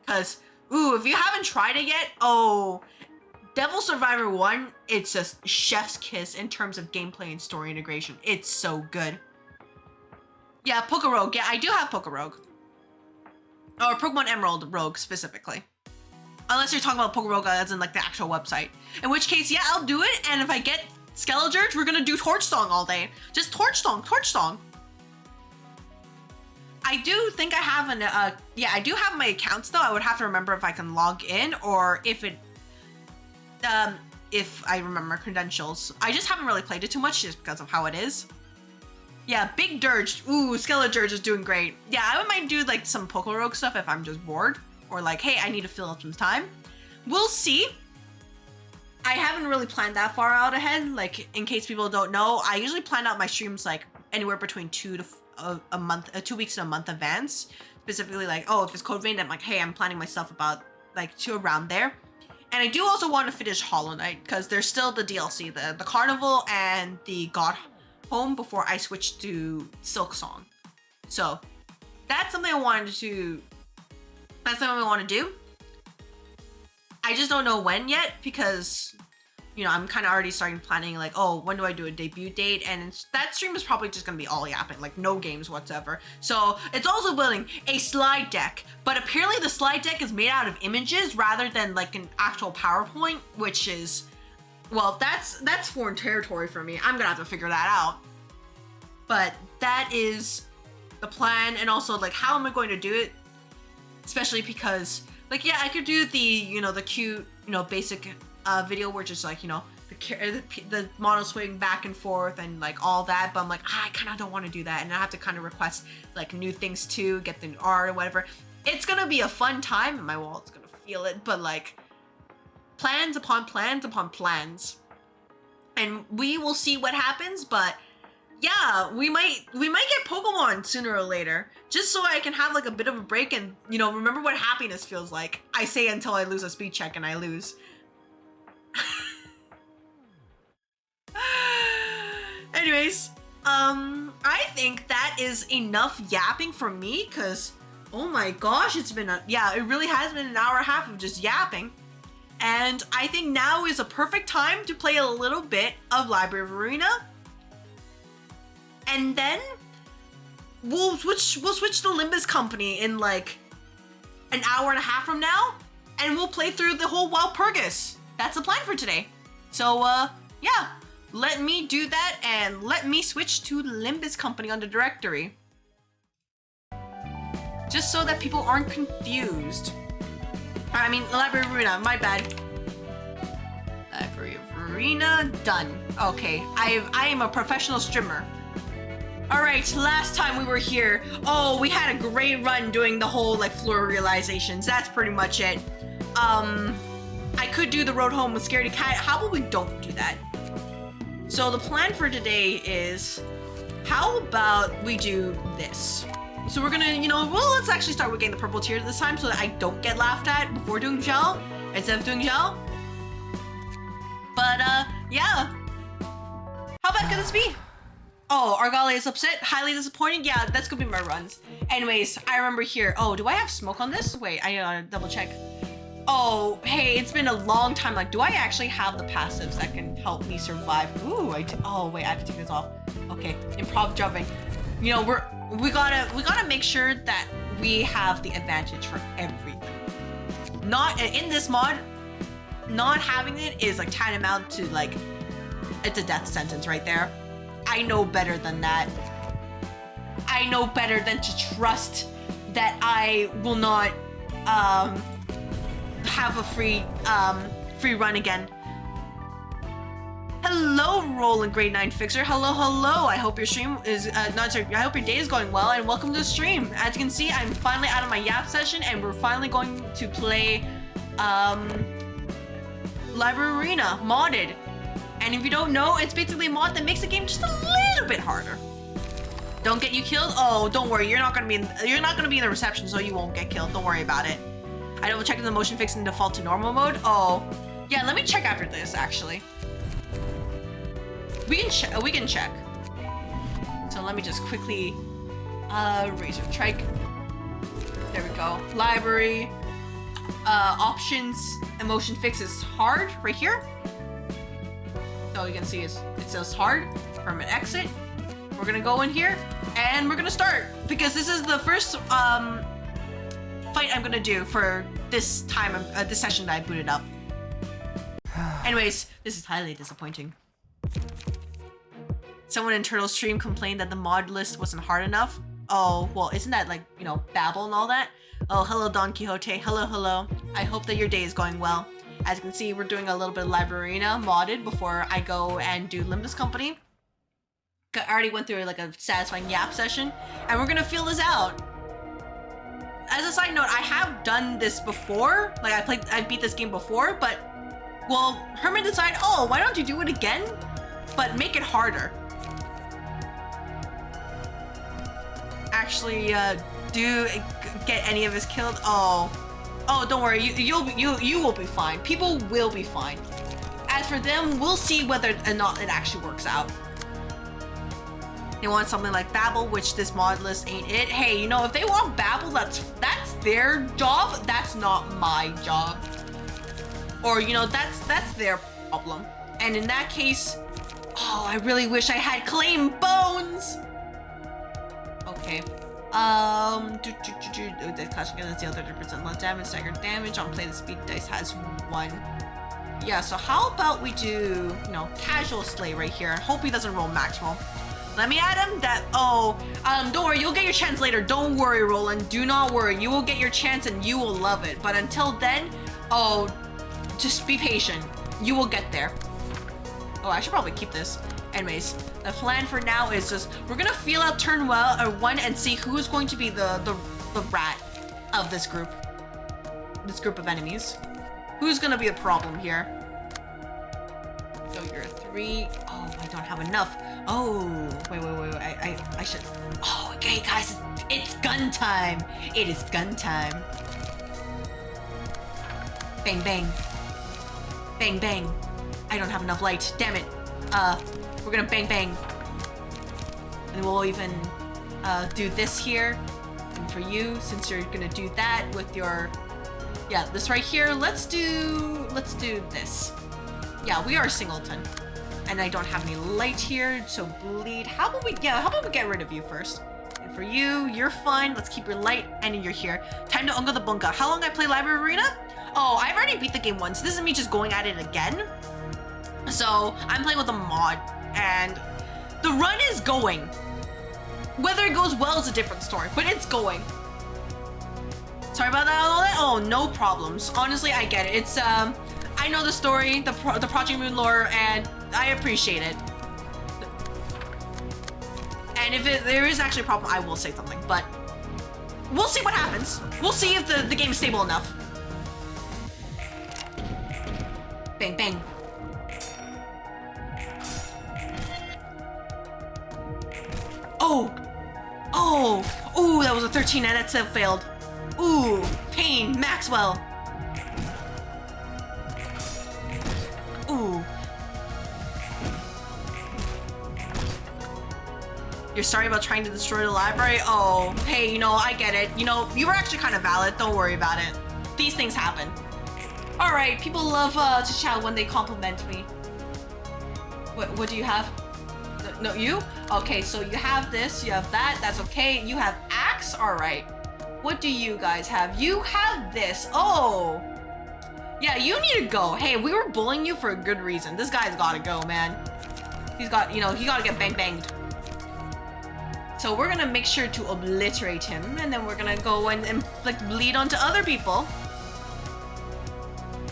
Because, ooh, if you haven't tried it yet, oh, Devil Survivor 1, it's just chef's kiss in terms of gameplay and story integration. It's so good. Yeah, Pokerogue. Yeah, I do have Pokerogue. Or Pokemon Emerald Rogue, specifically. Unless you're talking about Pokerogue as in, like, the actual website. In which case, yeah, I'll do it. And if I get Skeledirge, we're gonna do Torch Song all day. Just Torch Song, Torch Song. I do think I have an, yeah, I do have my accounts, though. I would have to remember if I can log in or if I remember credentials. I just haven't really played it too much just because of how it is. Yeah, Big Dirge. Ooh, Skeledirge is doing great. Yeah, I might do like some Pokerogue stuff if I'm just bored. Or like, hey, I need to fill up some time. We'll see. I haven't really planned that far out ahead. Like, in case people don't know, I usually plan out my streams like anywhere between 2 weeks to a month advance. Specifically like, oh, if it's Code Vein, I'm like, hey, I'm planning my stuff about like to around there. And I do also want to finish Hollow Knight because there's still the DLC, the Carnival and the God Home before I switch to Silk Song. So that's something I want to do. I just don't know when yet because, you know, I'm kind of already starting planning like, oh, when do I do a debut date? And that stream is probably just going to be all yapping, like no games whatsoever. So it's also building a slide deck, but apparently the slide deck is made out of images rather than like an actual PowerPoint, which is, well, that's foreign territory for me. I'm gonna have to figure that out. But that is the plan, and also like how am I going to do it? Especially because, like, yeah, I could do the, you know, the cute, you know, basic video where just like, you know, the model swing back and forth and like all that. But I'm like, I kind of don't want to do that, and I have to kind of request like new things too, get the art or whatever. It's gonna be a fun time, and my wallet's gonna feel it. But like, plans upon plans upon plans, and we will see what happens. But yeah, we might get Pokemon sooner or later, just so I can have like a bit of a break and, you know, remember what happiness feels like. I say until I lose a speed check, and I lose. Anyways, I think that is enough yapping for me, because oh my gosh, it's been it really has been an hour and a half of just yapping. And I think now is a perfect time to play a little bit of Library of Ruina. And then we'll switch to Limbus Company in like an hour and a half from now, and we'll play through the whole Walpurgis. That's the plan for today. So yeah, let me do that, and let me switch to Limbus Company on the directory. Just so that people aren't confused. I mean, Library of Ruina, my bad. Library of Ruina, done. Okay, I am a professional streamer. All right, last time we were here, oh, we had a great run doing the whole like floor realizations. That's pretty much it. I could do the road home with Scaredy Cat. How about we don't do that? So the plan for today is, how about we do this? So we're gonna, you know, well, let's actually start with getting the purple tier this time so that I don't get laughed at before doing gel instead of doing gel. But yeah. How bad could this be? Oh, Argale is upset, highly disappointing. Yeah, that's gonna be my runs. Anyways, I remember here. Oh, do I have smoke on this? Wait, I gotta double check. Oh, hey, it's been a long time. Like, do I actually have the passives that can help me survive? Ooh, oh wait, I have to take this off. Okay, improv jumping. You know, we gotta make sure that we have the advantage for everything. Not in this mod. not having it is like tantamount to like, it's a death sentence right there. I know better than that. I know better than to trust that I will not have a free run again. Hello, Roland Grade 9 Fixer. Hello, hello. I hope your stream is I hope your day is going well, and welcome to the stream. As you can see, I'm finally out of my Yap session, and we're finally going to play Library of Ruina modded. And if you don't know, it's basically a mod that makes the game just a little bit harder. Don't get you killed? Oh, don't worry. You're not gonna be in the reception, so you won't get killed. Don't worry about it. I double checked the motion fix and default to normal mode. Oh, yeah. Let me check after this. Actually, we can check. So let me just quickly razor trike. There we go. Library options and motion fix is hard right here. So you can see it says hard from an exit. We're gonna go in here and we're gonna start because this is the first fight I'm gonna do for this time, this session that I booted up. Anyways, this is highly disappointing. Someone in Turtle's stream complained that the mod list wasn't hard enough. Oh, well, isn't that like, you know, Babel and all that? Oh, hello, Don Quixote. Hello, hello. I hope that your day is going well. As you can see, we're doing a little bit of Library of Ruina modded before I go and do Limbus Company. I already went through like a satisfying Yap session, and we're gonna feel this out. As a side note, I have done this before. Like I beat this game before, but well, Herman decided, oh, why don't you do it again, but make it harder. Actually, do get any of us killed? Oh, don't worry, you will be fine. People will be fine. As for them, we'll see whether or not it actually works out. They want something like Babel, which this mod list ain't it. Hey, you know, if they want Babel, that's their job. That's not my job. Or, you know, that's their problem. And in that case, oh, I really wish I had claim bones. Okay. The clashing against deal 30% less damage, staggered damage. On play, the speed dice has 1. Yeah, so how about we do, you know, casual slay right here. Hope he doesn't roll maximal. Let me add him that, don't worry, you'll get your chance later. Don't worry, Roland, do not worry. You will get your chance and you will love it. But until then, oh, just be patient. You will get there. Oh, I should probably keep this. Anyways, the plan for now is just, we're gonna feel out turn 1 and see who's going to be the rat of this group of enemies. Who's gonna be a problem here? So you're a 3. Oh, I don't have enough. Oh, wait. I should. Oh, okay, guys, it's gun time. It is gun time. Bang, bang. Bang, bang. I don't have enough light. Damn it. We're gonna bang, bang. And we'll even do this here. And for you, since you're gonna do that with your, yeah, this right here. Let's do this. Yeah, we are singleton. And I don't have any light here, so bleed. How about we get rid of you first? And for you, you're fine. Let's keep your light, and you're here. Time to unga the bunga. How long I play Library of Ruina? Oh, I've already beat the game once. This is me just going at it again. So I'm playing with a mod, and the run is going. Whether it goes well is a different story, but it's going. Sorry about that, all that. Oh, no problems. Honestly, I get it. It's I know the story, the Project Moon lore, and I appreciate it. And if there is actually a problem, I will say something, but we'll see what happens. We'll see if the game's stable enough. Bang, bang. Ooh, that was a 13 and that still failed. Ooh, pain, Maxwell. Ooh. You're sorry about trying to destroy the library? Oh, hey, you know, I get it. You know, you were actually kind of valid. Don't worry about it. These things happen. All right, people love to chat when they compliment me. What do you have? No, you? Okay, so you have this, you have that, that's okay. You have axe, all right. What do you guys have? You have this. Oh, Yeah, you need to go. Hey, we were bullying you for a good reason. This guy's gotta go, man. He's got, you know, he gotta get banged. So we're gonna make sure to obliterate him, and then we're gonna go and inflict bleed onto other people.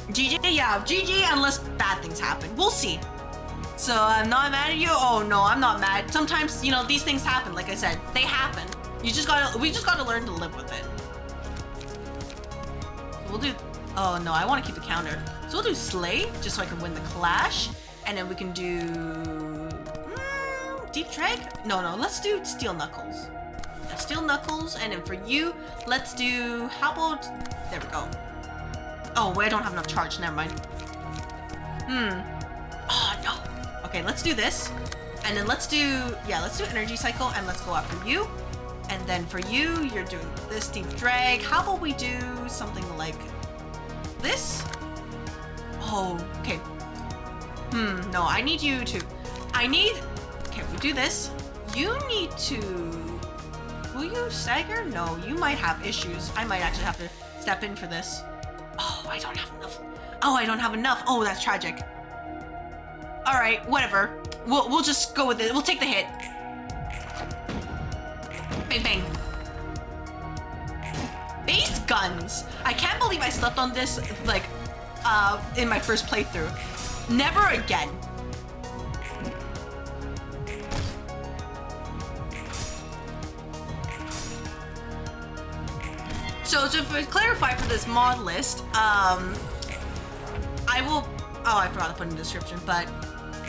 GG, yeah, GG unless bad things happen. We'll see. So I'm not mad at you. Oh no, I'm not mad. Sometimes, you know, these things happen. Like I said, they happen. We just gotta learn to live with it. So we'll do, oh no, I wanna keep the counter. So we'll do Slay, just so I can win the clash. And then we can do, Deep Drag? No, let's do Steel Knuckles. Yeah, Steel Knuckles, and then for you, let's do, how about, there we go. Oh, wait, I don't have enough charge, never mind. Oh no. Okay, let's do this. And then let's do Energy Cycle, and let's go after you. And then for you, you're doing this Deep Drag. How about we do something like this? Oh, okay. No, I need you to, okay, we do this. You need to, will you stagger? No, you might have issues. I might actually have to step in for this. Oh, I don't have enough. Oh, I don't have enough. Oh, that's tragic. All right, whatever. We'll just go with it. We'll take the hit. Bang, bang. Base guns. I can't believe I slept on this, like, in my first playthrough. Never again. So to clarify for this mod list, I will, oh, I forgot to put in the description, but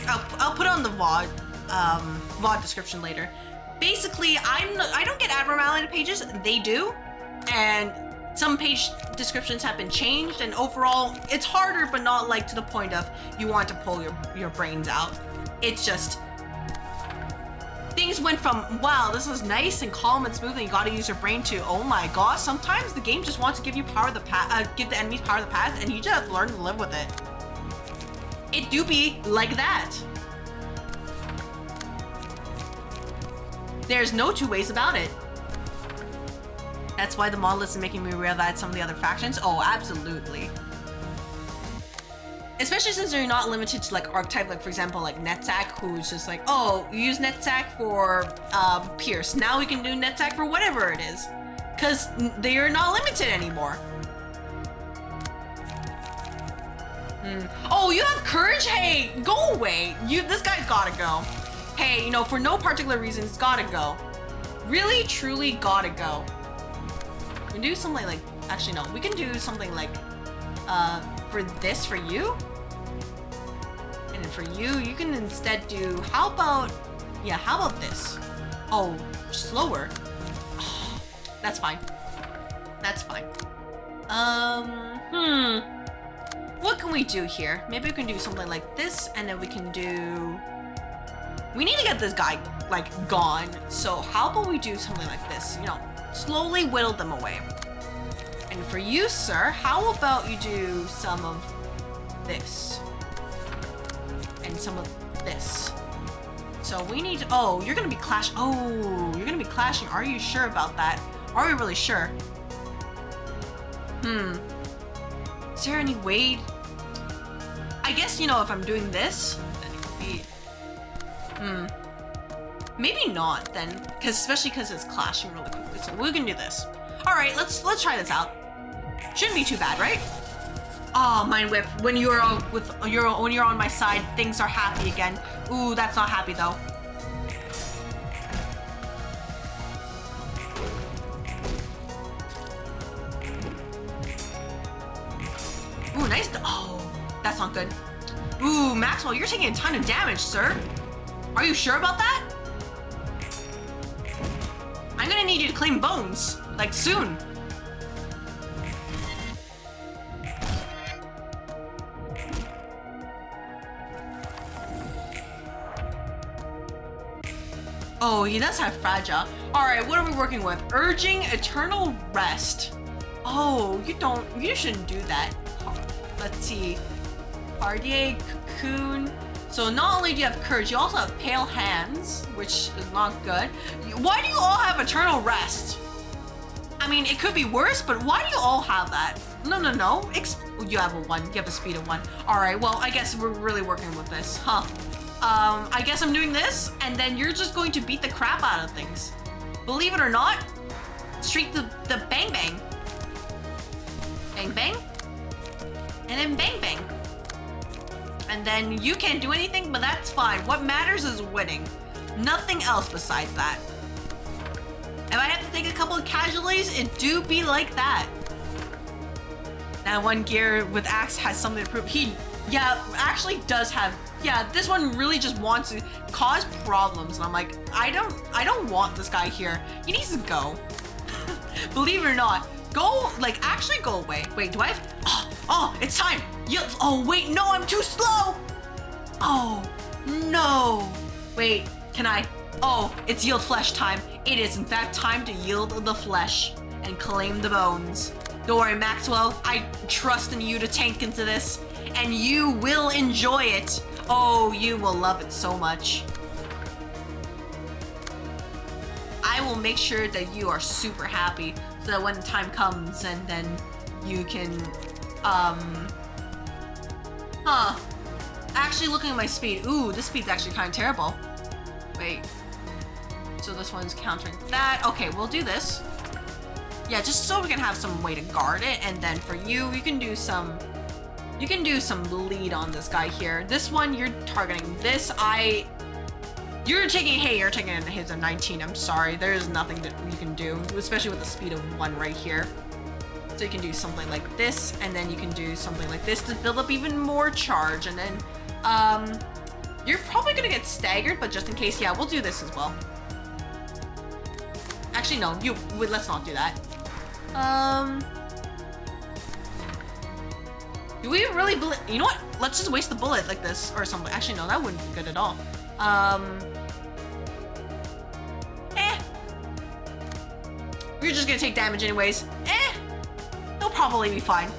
I'll put on the VOD description later. Basically, I don't get abnormality pages, they do, and some page descriptions have been changed, and overall, it's harder, but not like to the point of you want to pull your brains out. It's just, things went from, wow, this is nice and calm and smooth and you gotta use your brain, to, oh my gosh, sometimes the game just wants to give you power of the give the enemies power of the path, and you just have to learn to live with it. It do be like that. There's no two ways about it. That's why the mod list is making me realize some of the other factions. Oh, absolutely. Especially since you're not limited to like archetype, like for example, like Netsack, who's just like, oh, you use Netsack for Pierce. Now we can do Netsack for whatever it is. Because they are not limited anymore. Oh, you have courage? Hey, go away. This guy's gotta go. Hey, you know, for no particular reason, it's gotta go. Really, truly gotta go. We can do something like, actually no, we can do something like, for this, for you. And then for you, you can instead do, how about this? Oh, slower. Oh, that's fine. That's fine. What can we do here? Maybe we can do something like this, and then we can do, we need to get this guy, like, gone. So how about we do something like this? You know, slowly whittle them away. And for you, sir, how about you do some of this? And some of this. So we need to, oh, you're gonna be clashing. Oh, you're gonna be clashing. Are you sure about that? Are we really sure? Is there any way? I guess, you know, if I'm doing this, then it could be, maybe not then, especially because it's clashing really quickly. So we're gonna do this. All right, let's try this out. Shouldn't be too bad, right? Oh, Mind Whip. When you're on my side, things are happy again. Ooh, that's not happy though. Ooh, nice. Oh, that's not good. Ooh, Maxwell, you're taking a ton of damage, sir. Are you sure about that? I'm gonna need you to claim bones, like soon. Oh, he does have fragile. All right, what are we working with? Urging Eternal Rest. Oh, you shouldn't do that. Let's see. Cardiac, Cocoon. So not only do you have courage, you also have pale hands, which is not good. Why do you all have Eternal Rest? I mean, it could be worse, but why do you all have that? No. Oh, you have a 1. You have a speed of 1. All right, well, I guess we're really working with this, huh? I guess I'm doing this, and then you're just going to beat the crap out of things. Believe it or not, streak the bang bang. Bang bang. And then bang bang. And then you can't do anything, but that's fine. What matters is winning. Nothing else besides that. If I have to take a couple of casualties, it do be like that. That one gear with Axe has something to prove. He, yeah, actually does have, yeah, this one really just wants to cause problems. And I'm like, I don't want this guy here. He needs to go. Believe it or not, go, like, actually go away. Wait, do I have, oh, it's time. Oh, wait, no, I'm too slow. Oh, no. Wait, can I? Oh, it's yield flesh time. It is, in fact, time to yield the flesh and claim the bones. Don't worry, Maxwell. I trust in you to tank into this, and you will enjoy it. Oh, you will love it so much. I will make sure that you are super happy so that when the time comes and then you can, Actually, looking at my speed. Ooh, this speed's actually kind of terrible. Wait. So this one's countering that. Okay, we'll do this. Yeah, just so we can have some way to guard it. And then for you, you can do some bleed on this guy here. This one, you're targeting this. You're taking his of 19. I'm sorry. There's nothing that you can do, especially with the speed of 1 right here. So you can do something like this, and then you can do something like this to build up even more charge. And then, you're probably gonna get staggered, but just in case, yeah, we'll do this as well. Actually, no, let's not do that. Do we really you know what? Let's just waste the bullet like this or something. Actually, no, that wouldn't be good at all. You're just gonna take damage anyways. They'll probably be fine.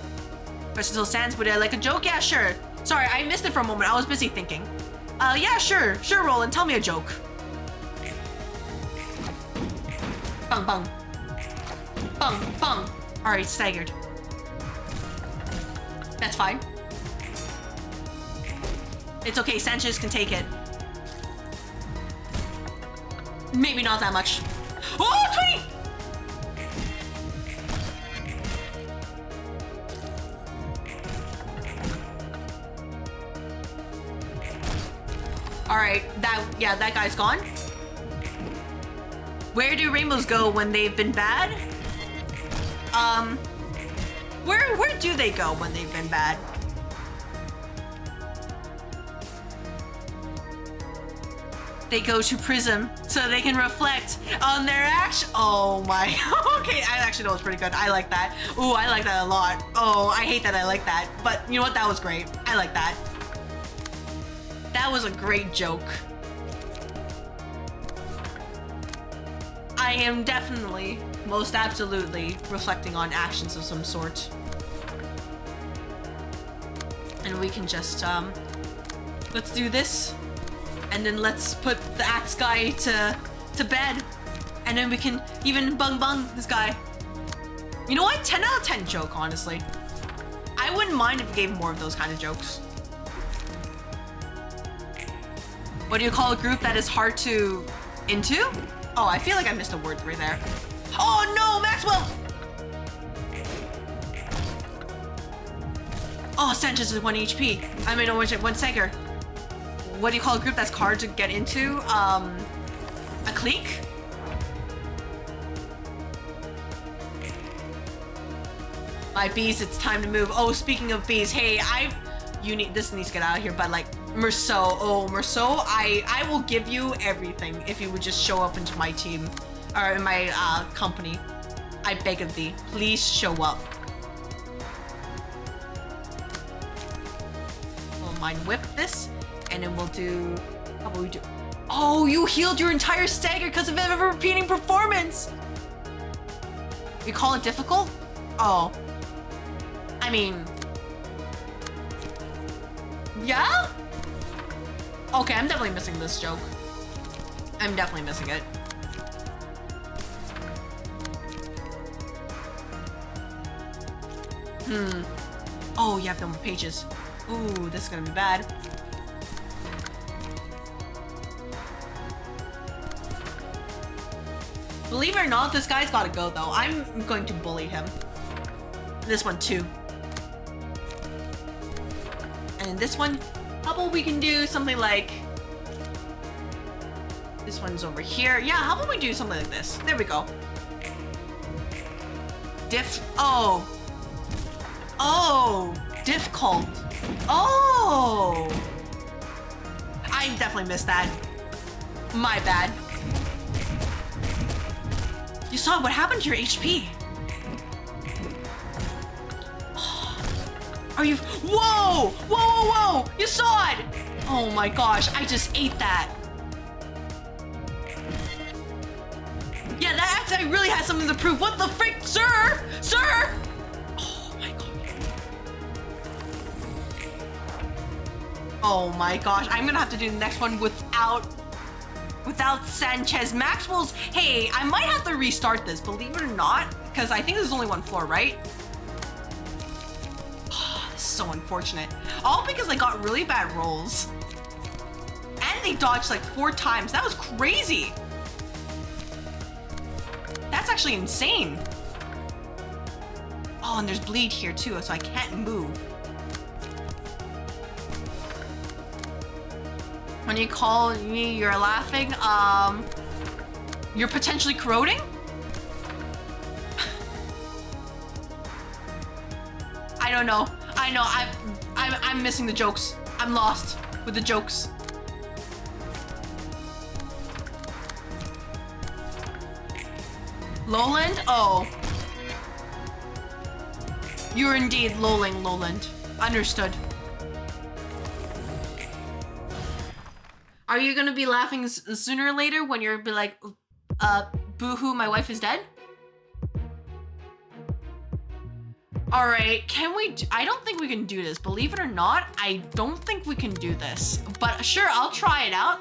Question still stands, would I like a joke? Yeah, sure. Sorry, I missed it for a moment. I was busy thinking. Yeah, sure, Roland, tell me a joke. Bung, bung. Bung, bung. Alright, staggered. That's fine. It's okay, Sanchez can take it. Maybe not that much. Oh, 20! Alright, that guy's gone. Where do rainbows go when they've been bad? Where do they go when they've been bad? They go to Prism so they can reflect on their action. Oh my, okay, I actually know it's pretty good. I like that. Ooh, I like that a lot. Oh, I hate that I like that. But you know what, that was great. I like that. That was a great joke. I am definitely, most absolutely, reflecting on actions of some sort. And we can just, let's do this. And then let's put the axe guy to bed. And then we can even bung this guy. You know what? 10 out of 10 joke, honestly. I wouldn't mind if we gave more of those kind of jokes. What do you call a group that is hard to into? Oh, I feel like I missed a word right there. Oh no, Maxwell! Oh, Sanchez is 1 HP. I mean, 1 Sager. What do you call a group that's hard to get into? A clique? My bees, it's time to move. Oh, speaking of bees, hey, this needs to get out of here, but like, Merceau, I will give you everything if you would just show up into my team, or in my company. I beg of thee, please show up. We'll mind whip this, and then we'll do, how about we do, oh, you healed your entire stagger because of ever repeating performance. You call it difficult? Oh, I mean, yeah? Okay, I'm definitely missing this joke. I'm definitely missing it. Oh, you have no more pages. Ooh, this is gonna be bad. Believe it or not, this guy's gotta go though. I'm going to bully him. This one too. And this one, how about we can do something like... This one's over here. Yeah, how about we do something like this? There we go. Oh. Oh, difficult. Oh. I definitely missed that. My bad. You saw what happened to your HP. Are you? Whoa! Whoa, whoa, whoa! You saw it! Oh my gosh, I just ate that. Yeah, that actually really has something to prove. What the frick, sir? Sir! Oh my god. Oh my gosh, I'm gonna have to do the next one without Sanchez. Maxwell's, hey, I might have to restart this, believe it or not, because I think there's only one floor, right? Oh, this is so unfortunate. All because I got really bad rolls. And they dodged like 4 times. That was crazy. That's actually insane. Oh, and there's bleed here too, so I can't move. When you call me, you're laughing. You're potentially corroding? I don't know. I know. I'm missing the jokes. I'm lost with the jokes. Lowland? Oh. You're indeed lowling Lowland. Understood. Are you gonna be laughing sooner or later when you're be like, boo-hoo, my wife is dead? All right, can we, I don't think we can do this. Believe it or not, I don't think we can do this. But sure, I'll try it out.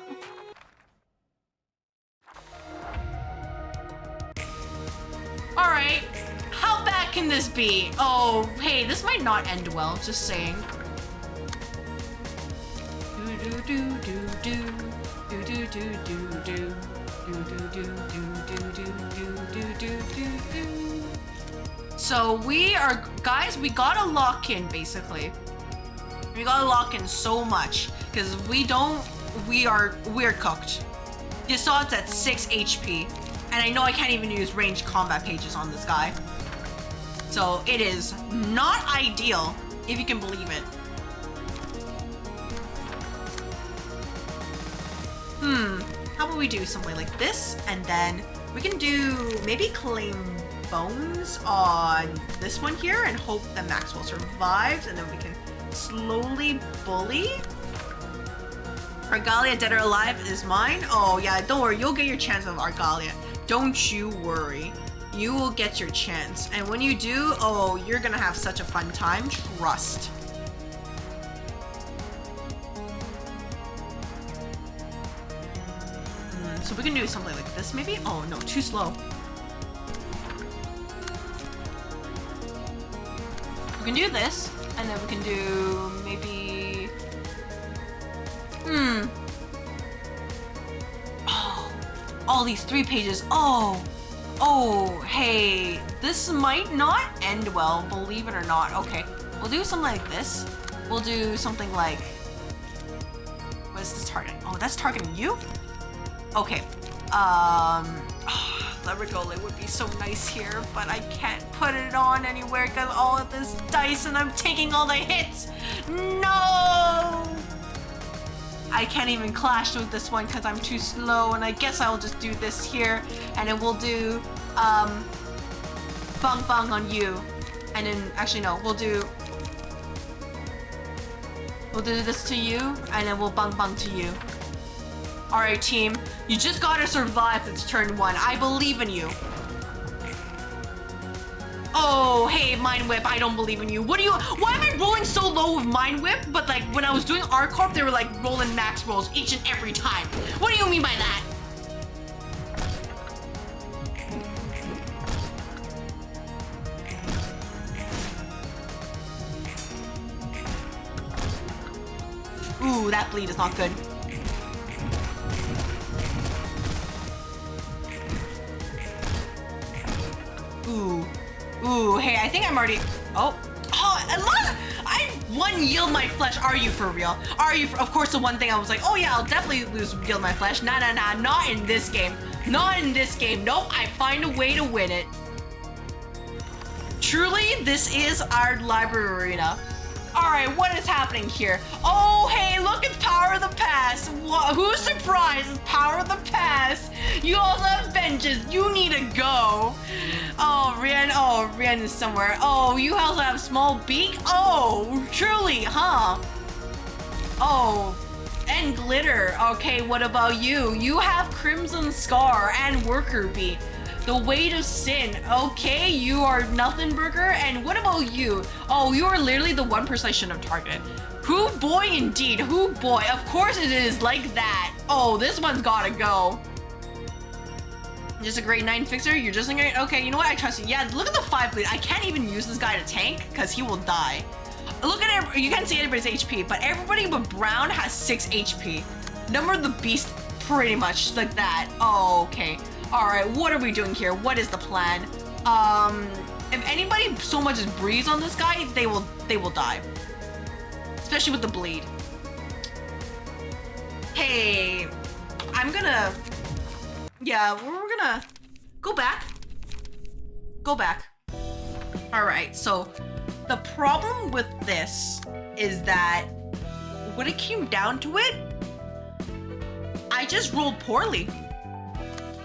All right, how bad can this be? Oh, hey, this might not end well, just saying. So we are, guys, we gotta lock in basically. We gotta lock in so much because we're cooked. You saw it's at 6 HP and I know I can't even use ranged combat pages on this guy. So it is not ideal, if you can believe it. How about we do something like this, and then we can do maybe claim bones on this one here and hope that Maxwell survives, and then we can slowly bully. Argalia, dead or alive, is mine. Oh yeah, don't worry, you'll get your chance of Argalia. Don't you worry. You will get your chance. And when you do, oh, you're gonna have such a fun time, trust. So we can do something like this maybe? Oh no, too slow. We can do this, and then we can do maybe... Oh, all these 3 pages. Oh, hey, this might not end well, believe it or not. Okay, we'll do something like this. We'll do something like... What is this targeting? Oh, that's targeting you? Okay, Levergole would be so nice here, but I can't put it on anywhere because all of this dice and I'm taking all the hits. No! I can't even clash with this one because I'm too slow, and I guess I'll just do this here, and then we'll do, bang bang on you. And then, actually no, we'll do this to you, and then we'll bang bang to you. Alright team, you just gotta survive this turn 1. I believe in you. Oh, hey, Mind Whip, I don't believe in you. Why am I rolling so low with Mind Whip? But like, when I was doing R-Corp, they were like rolling max rolls each and every time. What do you mean by that? Ooh, that bleed is not good. Ooh. Ooh, hey, I think I'm already... Oh, I one yield my flesh. Are you for real? Are you of course, the one thing I was like, oh yeah, I'll definitely lose yield my flesh. Nah, not in this game. Not in this game. Nope, I find a way to win it. Truly, this is our Library of Ruina. All right, what is happening here? Oh, hey, look, it's Power of the Past. Who's surprised? It's Power of the Past. You also have benches. You need to go. Oh, Rian is somewhere. Oh, you also have Small Beak. Oh, truly, huh? Oh, and Glitter. Okay, what about you? You have Crimson Scar and Worker Bee. The Weight of Sin. Okay, you are Nothing Burger. And what about you? Oh, you are literally the one person I shouldn't have targeted. Who boy indeed. Who boy. Of course it is like that. Oh, this one's gotta go. Just a grade 9 fixer? You're just a grade... Okay, you know what? I trust you. Yeah, look at the 5 bleed. I can't even use this guy to tank because he will die. Look at it. You can't see anybody's HP, but everybody but Brown has 6 HP. Number of the Beast, pretty much like that. Oh, okay. All right, what are we doing here? What is the plan? If anybody so much as breathes on this guy, they will die. Especially with the bleed. Hey, I'm gonna... Yeah, we're gonna go back. Go back. All right, so the problem with this is that when it came down to it, I just rolled poorly.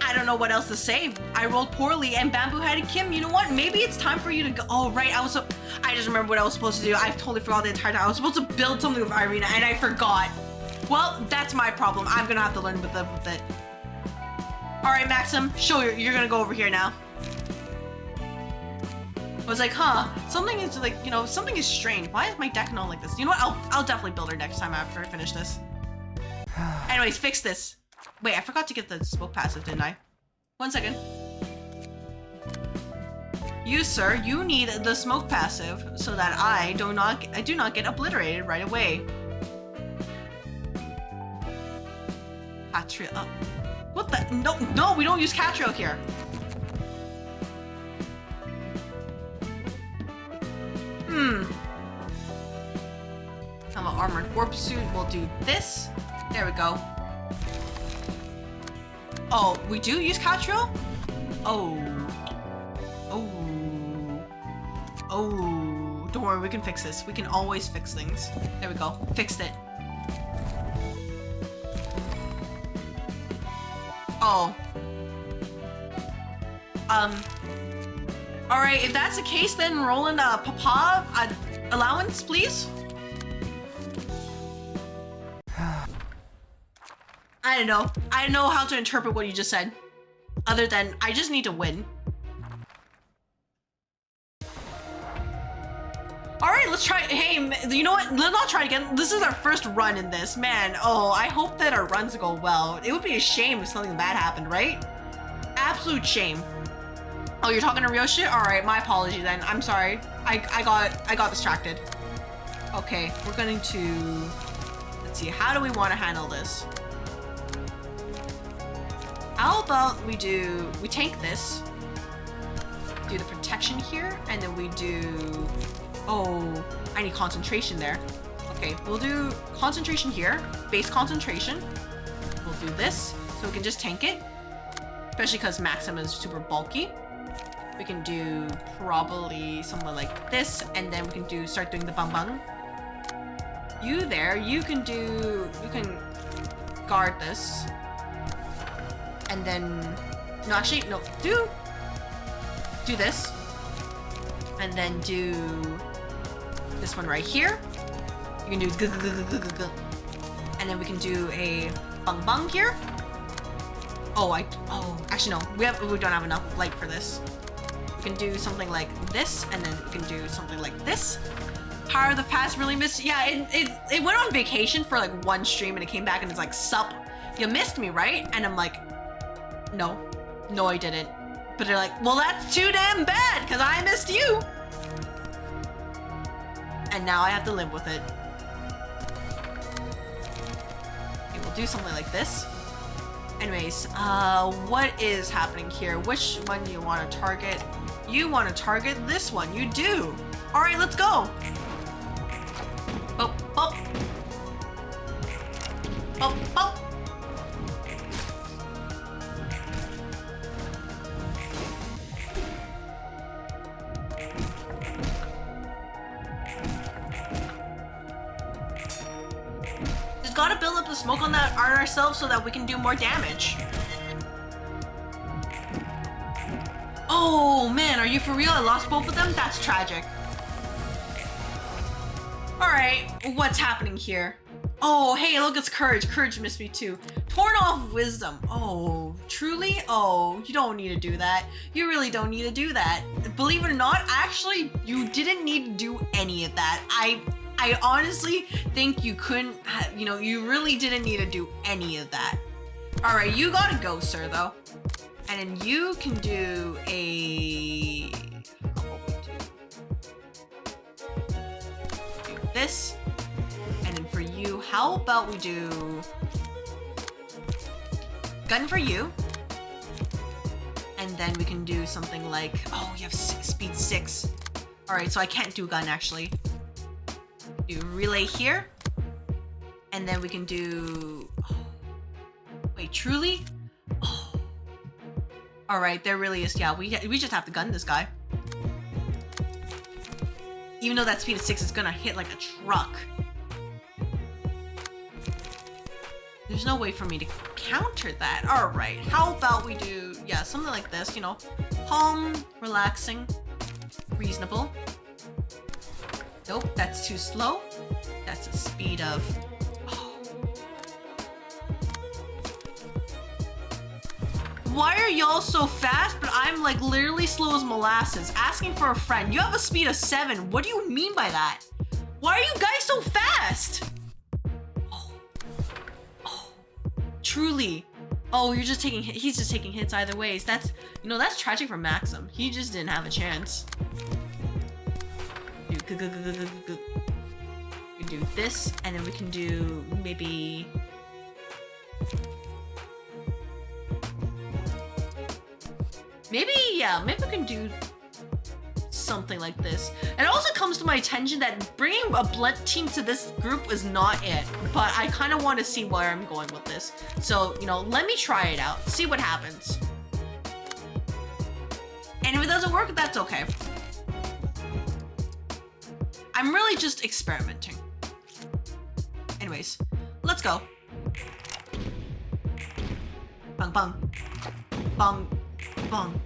I don't know what else to say. I rolled poorly and Bamboo-headed Kim, you know what? Maybe it's time for you to go. Oh, right. I just remember what I was supposed to do. I totally forgot the entire time. I was supposed to build something with Irina and I forgot. Well, that's my problem. I'm gonna have to learn with it. All right, Maxim, you're gonna go over here now. I was like, huh, something is like, you know, something is strange. Why is my deck not like this? You know what? I'll definitely build her next time after I finish this. Anyways, fix this. Wait, I forgot to get the smoke passive, didn't I? 1 second. You, sir, you need the smoke passive so that I do not get obliterated right away. Catrio. What the? No, we don't use Catrio here. I'm an armored warp suit. We'll do this. There we go. Oh, we do use Catrio? Oh. Don't worry, we can fix this. We can always fix things. There we go. Fixed it. Oh. Alright, if that's the case, then roll in a Papa allowance, please. I don't know. I don't know how to interpret what you just said. Other than, I just need to win. Alright, let's try. Hey, you know what? Let's not try again. This is our first run in this. Man, oh, I hope that our runs go well. It would be a shame if something bad happened, right? Absolute shame. Oh, you're talking to Ryoshi? Alright, my apology then. I'm sorry. I got distracted. Okay, we're going to... Let's see, how do we want to handle this? How about we tank this, do the protection here, and then we do, oh, I need concentration there. Okay, we'll do concentration here, base concentration. We'll do this, so we can just tank it, especially because Maxim is super bulky. We can do probably somewhere like this, and then we can start doing the bang bang. You there, you can guard this. And then, no, actually, no, do this. And then do this one right here. You can do and then we can do a bang bang here. Oh, actually no, we don't have enough light for this. We can do something like this, and then we can do something like this. Power of the Past really missed, yeah, it went on vacation for like 1 stream and it came back and it's like, sup, you missed me, right? And I'm like, no, I didn't. But they're like, well, that's too damn bad because I missed you. And now I have to live with it. we'll do something like this. Anyways, what is happening here? Which one do you want to target? You want to target this one. You do. All right, let's go. Bop, bop. Bop, bop. Just gotta build up the smoke on that art ourselves so that we can do more damage. Oh man, are you for real? I lost both of them? That's tragic. Alright, what's happening here? Oh, hey, look, it's Courage. Courage missed me too. Torn off Wisdom. Oh, truly? Oh, you don't need to do that. You really don't need to do that. Believe it or not, actually, you didn't need to do any of that. I honestly think you couldn't, you know, you really didn't need to do any of that. Alright, you gotta go, sir, though. And then you can do a... do this. And then for you, how about we do... gun for you. And then we can do something like... oh, you have speed 6. Alright, so I can't do gun, actually. Do relay here. And then we can do... oh. Wait, truly? Oh. Alright, there really is, yeah, we just have to gun this guy. Even though that speed of 6 is gonna hit like a truck. There's no way for me to counter that. Alright, how about we do, yeah, something like this, you know. Calm, relaxing, reasonable. Nope, that's too slow. That's a speed of... why are y'all so fast, but I'm like literally slow as molasses? Asking for a friend. You have a speed of 7. What do you mean by that? Why are you guys so fast? Oh. Oh. Truly. Oh, you're just taking hits. He's just taking hits either ways. That's, you know, that's tragic for Maxim. He just didn't have a chance. We do this, and then we can do maybe... maybe, yeah, maybe we can do something like this. It also comes to my attention that bringing a blunt team to this group is not it, but I kind of want to see where I'm going with this. So, you know, let me try it out, see what happens. And if it doesn't work, that's okay. I'm really just experimenting. Anyways, let's go. Bang, bang. Bang. Bang.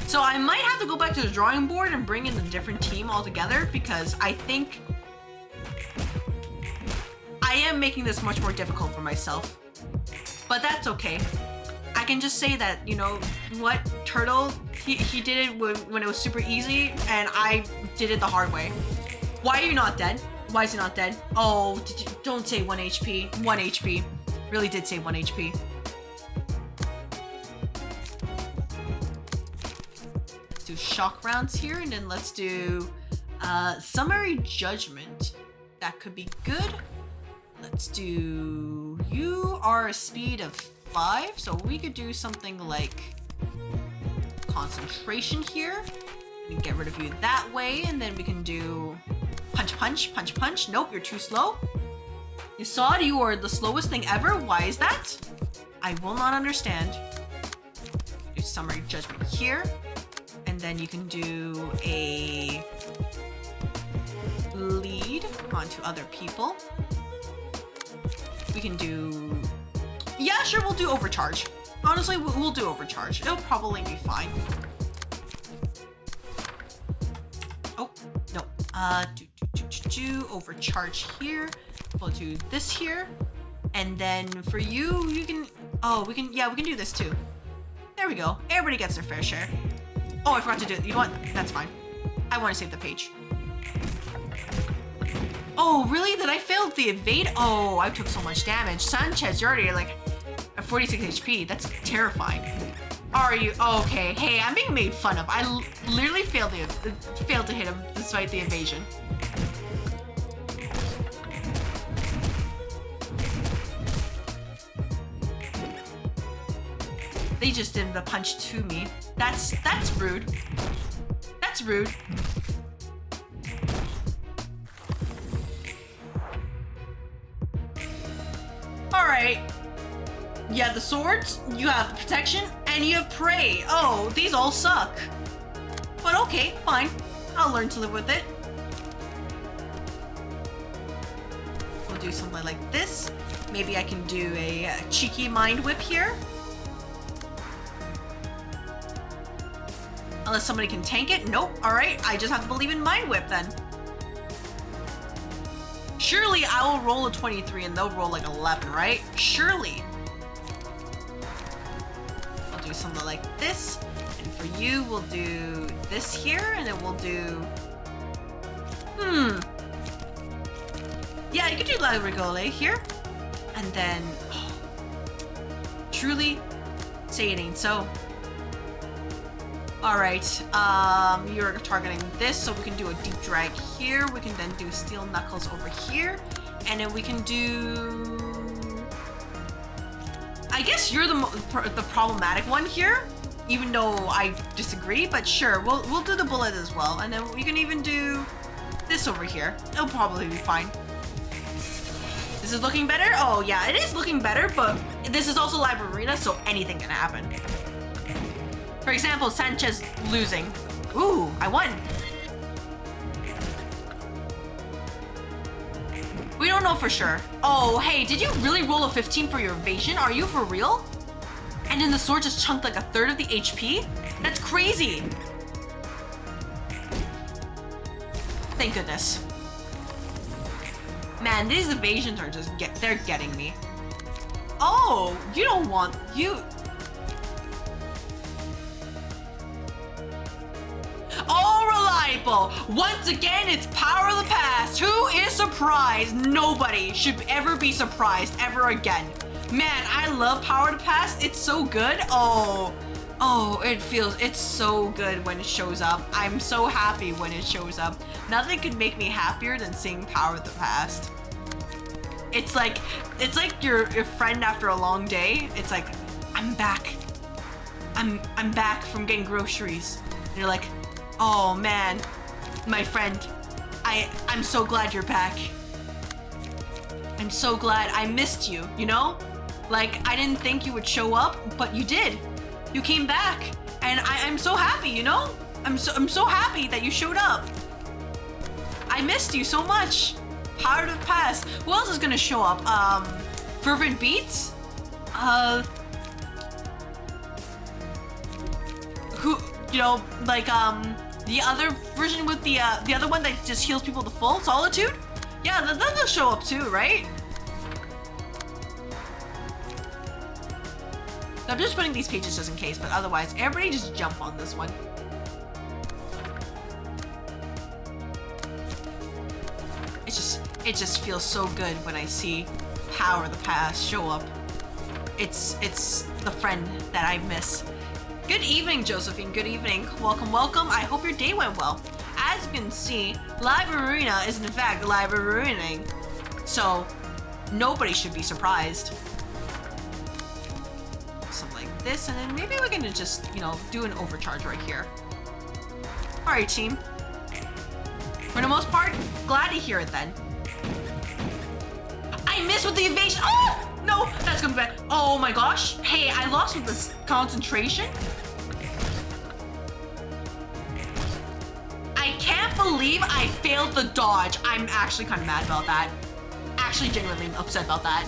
So I might have to go back to the drawing board and bring in a different team altogether because I think I am making this much more difficult for myself. But that's okay. I can just say that, you know what, Turtle, he did it when it was super easy and I did it the hard way. Why are you not dead? Why is he not dead? Oh, don't say 1 HP. 1 HP. Really did say 1 HP. Let's do shock rounds here, and then let's do summary judgment. That could be good. Let's do... you are a speed of 5, so we could do something like concentration here. And get rid of you that way, and then we can do punch, punch, punch, punch. Nope, you're too slow. You saw it, you are the slowest thing ever. Why is that? I will not understand. Do summary judgment here. And then you can do a lead onto other people. We can do... yeah, sure, we'll do overcharge. Honestly, we'll do overcharge. It'll probably be fine. Oh, no. Do overcharge here. We'll do this here. And then for you, you can... oh, we can do this too. There we go. Everybody gets their fair share. Oh, I forgot to do it. You know what? That's fine. I want to save the page. Oh, really? Did I fail the evade? Oh, I took so much damage. Sanchez, you're already like at 46 HP. That's terrifying. Are you? Okay. Hey, I'm being made fun of. I literally failed to hit him despite the evasion. They just did the punch to me. That's rude. That's rude. Alright. You have the swords, you have the protection, and you have prey. Oh, these all suck. But okay, fine. I'll learn to live with it. We'll do something like this. Maybe I can do a cheeky mind whip here. Unless somebody can tank it. Nope. Alright, I just have to believe in mind whip then. Surely I will roll a 23 and they'll roll like 11, right? Surely. I'll do something like this. And for you, we'll do this here. And then we'll do... Yeah, you could do La Rigole here. And then... Oh, truly, say it ain't so. Alright, you're targeting this, so we can do a deep drag here. We can then do steel knuckles over here. And then we can do... I guess you're the problematic one here, even though I disagree, but sure, we'll do the bullet as well. And then we can even do this over here. It'll probably be fine. This is looking better? Oh yeah, it is looking better, but this is also Library of Ruina, so anything can happen. For example, Sanchez losing. Ooh, I won. We don't know for sure. Oh, hey, did you really roll a 15 for your evasion? Are you for real? And then the sword just chunked like a third of the HP? That's crazy. Thank goodness. Man, these evasions are just they're getting me. Oh, you don't want you. Oh, reliable! Once again, it's power of the past. Who is surprised? Nobody should ever be surprised ever again. Man, I love power of the past. It's so good. Oh, it's so good when it shows up. I'm so happy when it shows up. Nothing could make me happier than seeing power of the past. It's like your friend after a long day. It's like, I'm back. I'm back from getting groceries. And you're like, oh man, my friend, I'm so glad you're back. I'm so glad. I missed you, you know? Like, I didn't think you would show up, but you did. You came back, and I'm so happy, you know? I'm so happy that you showed up. I missed you so much. Power of the past. Who else is gonna show up? Fervent Beats? Who, you know, like, the other version with the other one that just heals people to full? Solitude? Yeah, they'll show up too, right? I'm just putting these pages just in case, but otherwise, everybody just jump on this one. It just feels so good when I see Power of the Past show up. It's the friend that I miss. Good evening, Josephine. Good evening. Welcome, welcome. I hope your day went well. As you can see, Library of Ruina is in fact Library of Ruining. So, nobody should be surprised. Something like this, and then maybe we're gonna just, you know, do an overcharge right here. Alright, team. For the most part, glad to hear it then. I missed with the evasion. Oh! No, that's gonna be bad. Oh my gosh. Hey, I lost with this concentration. I can't believe I failed the dodge. I'm actually kind of mad about that. Actually genuinely upset about that.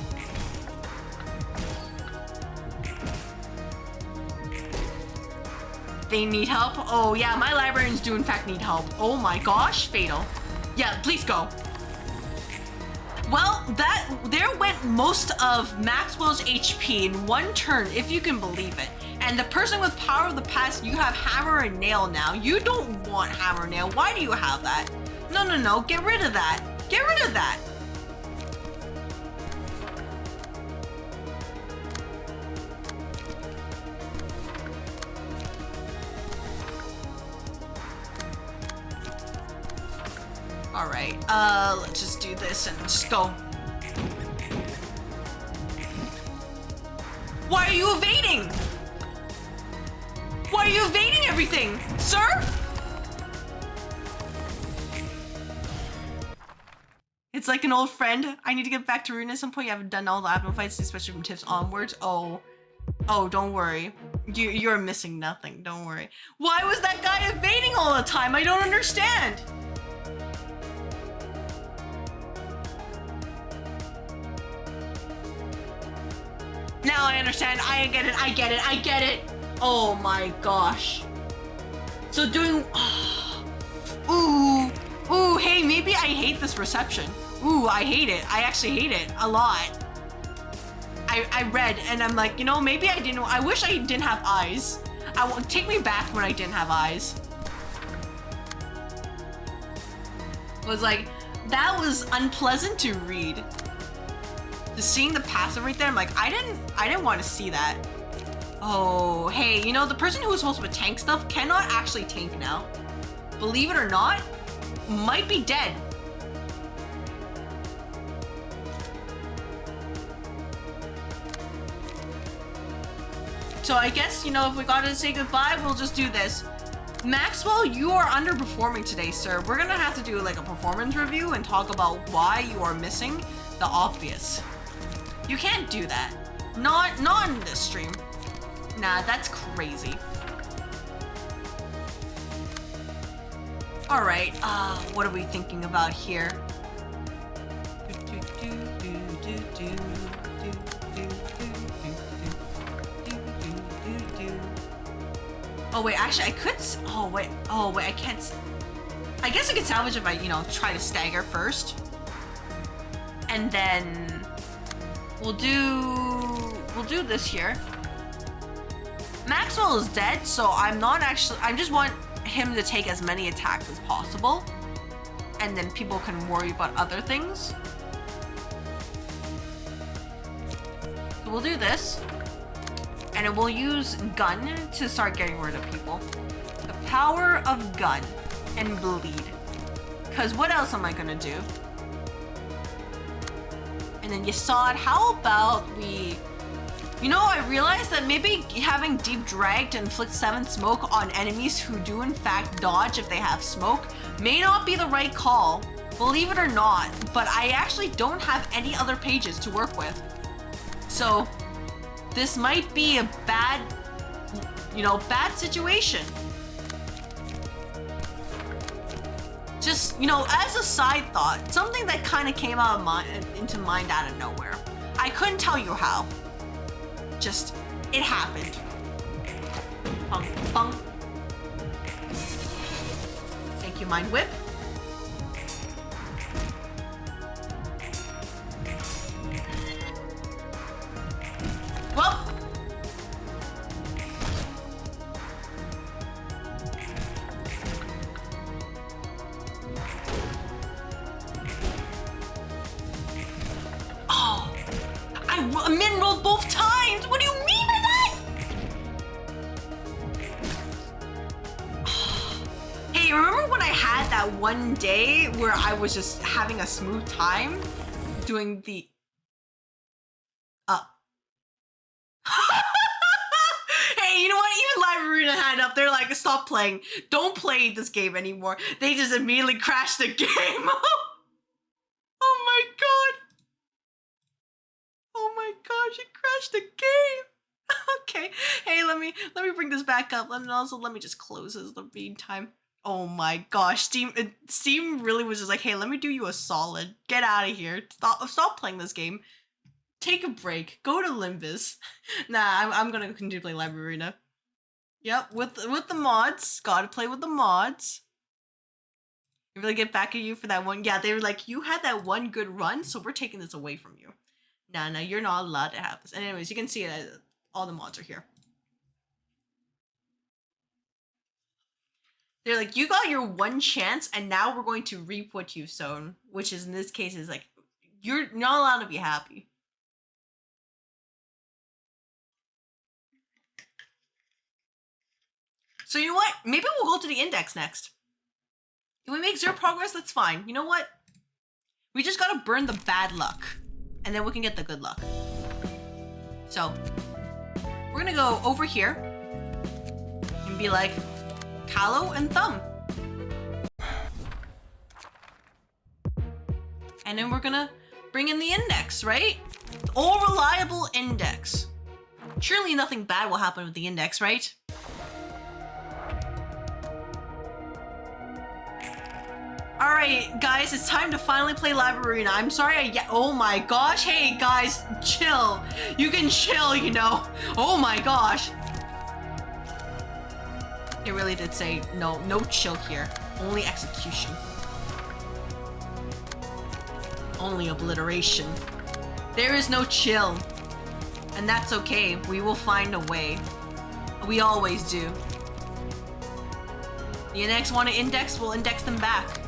They need help? Oh yeah, my librarians do in fact need help. Oh my gosh, fatal. Yeah, please go. Well, there went most of Maxwell's HP in one turn, if you can believe it. And the person with Power of the Past, you have Hammer and Nail now. You don't want Hammer and Nail. Why do you have that? No, no, no. Get rid of that. Get rid of that. Alright, let's just do this and just go. Why are you evading? Why are you evading everything, sir? It's like an old friend. I need to get back to Ruina at some point. You haven't done all the admin fights, especially from tips onwards. Oh, don't worry. You're missing nothing. Don't worry. Why was that guy evading all the time? I don't understand. Now I understand. I get it. I get it. I get it. Oh my gosh. So doing. Ooh. Hey, maybe I hate this reception. Ooh, I hate it. I actually hate it a lot. I read and I'm like, you know, maybe I didn't. I wish I didn't have eyes. Take me back when I didn't have eyes. It was like, that was unpleasant to read. Just seeing the passive right there, I'm like, I didn't want to see that. Oh, hey, you know, the person who was supposed to tank stuff cannot actually tank now. Believe it or not, might be dead. So I guess, you know, if we gotta say goodbye, we'll just do this. Maxwell, you are underperforming today, sir. We're gonna have to do like a performance review and talk about why you are missing the obvious. You can't do that. Not in this stream. Nah, that's crazy. All right, what are we thinking about here? Oh wait, actually I could, oh wait, I can't, I guess I could salvage if I, you know, try to stagger first. And then we'll do this here. Maxwell is dead, so I'm not actually, I just want him to take as many attacks as possible. And then people can worry about other things. So we'll do this. And it will use gun to start getting rid of people. The power of gun and bleed. Because what else am I gonna do? And then you saw it. How about we... You know, I realized that maybe having Deep Drag to inflict 7 smoke on enemies who do in fact dodge if they have smoke may not be the right call. Believe it or not, but I actually don't have any other pages to work with. So... this might be a bad, you know, bad situation. Just, you know, as a side thought, something that kind of came out of into mind out of nowhere. I couldn't tell you how. Just, it happened. Bung, bung. Thank you, Mind Whip. Well, oh, I min-rolled both times. What do you mean by that? Hey, remember when I had that one day where I was just having a smooth time doing the Hey, you know what? Even Library of Ruina had up. They're like, stop playing. Don't play this game anymore. They just immediately crashed the game. Oh my god. Oh my gosh, it crashed the game. Okay. Hey, let me bring this back up. And also let me just close this in the meantime. Oh my gosh, Steam really was just like, hey, let me do you a solid. Get out of here. Stop playing this game. Take a break. Go to Limbus. Nah, I'm gonna continue to play Library of Ruina. Yep, with the mods. Gotta play with the mods. You really get back at you for that one. Yeah, they were like, you had that one good run, so we're taking this away from you. Nah, you're not allowed to have this. And anyways, you can see that all the mods are here. They're like, you got your one chance, and now we're going to reap what you've sown. Which is, in this case, is like, you're not allowed to be happy. So you know what? Maybe we'll go to the index next. If we make 0 progress, that's fine. You know what? We just gotta burn the bad luck. And then we can get the good luck. So, we're gonna go over here. you'd be like, Callow and Thumb. And then we're gonna bring in the index, right? All reliable index. Surely nothing bad will happen with the index, right? All right, guys, it's time to finally play Library of Ruina. I'm sorry, oh my gosh. Hey, guys, chill. You can chill, you know. Oh my gosh. It really did say no chill here. Only execution. Only obliteration. There is no chill. And that's okay. We will find a way. We always do. The index want to index, we'll index them back.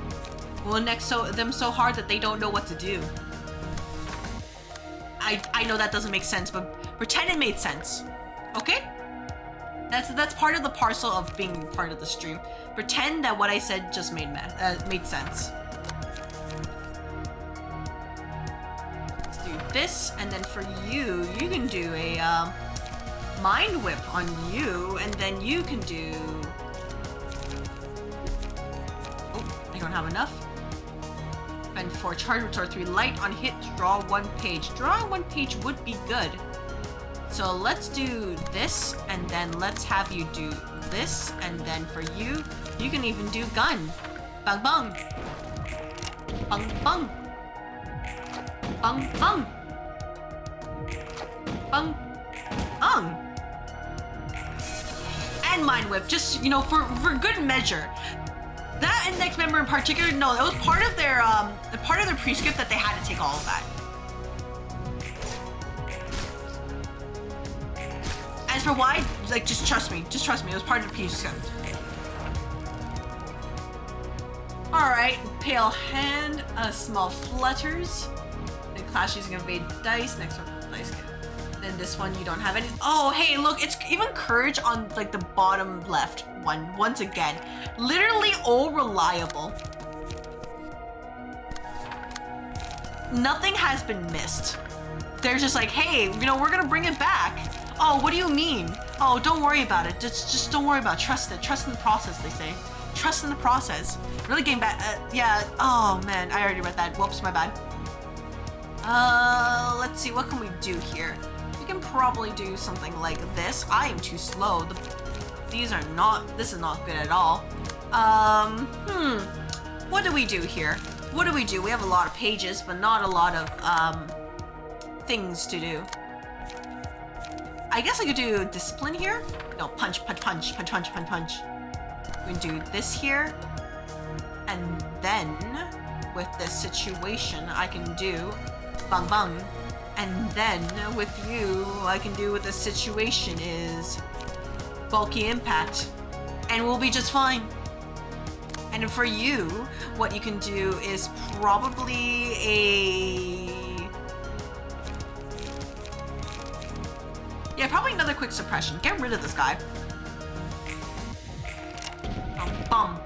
We'll index them so hard that they don't know what to do. I know that doesn't make sense, but pretend it made sense. Okay? That's part of the parcel of being part of the stream. Pretend that what I said just made sense. Let's do this, and then for you can do a mind whip on you, and then you can do. Oh, I don't have enough. And 4 charge, retort 3 light on hit, draw 1 page. Drawing 1 page would be good. So let's do this, and then let's have you do this, and then for you can even do gun. Bang bang. Bang bang. Bang bang. Bang bang. And mind whip, just, you know, for good measure. That index member in particular, no, that was part of their prescript that they had to take all of that. As for why, like, just trust me, it was part of the prescript. Alright, pale hand, small flutters. Then clash using evade dice, next one, dice. Then this one, you don't have any. Oh, hey, look, it's even courage on, like, the bottom left one, once again. Literally all reliable. Nothing has been missed. They're just like, hey, you know, we're gonna bring it back. Oh, what do you mean? Oh, don't worry about it. Just don't worry about it. Trust it. Trust in the process, they say. Trust in the process. Really getting back, yeah, oh man, I already read that. Whoops, my bad. Let's see, what can we do here? We can probably do something like this. I am too slow. These are not, this is not good at all. What do we do here? What do we do? We have a lot of pages, but not a lot of, things to do. I guess I could do discipline here. No, punch, punch, punch, punch, punch, punch, punch. We can do this here. And then, with this situation, I can do bang bang. And then, with you, I can do with this situation is bulky impact. And we'll be just fine. And for you, what you can do is probably yeah, probably another quick suppression. Get rid of this guy. Bum, bum.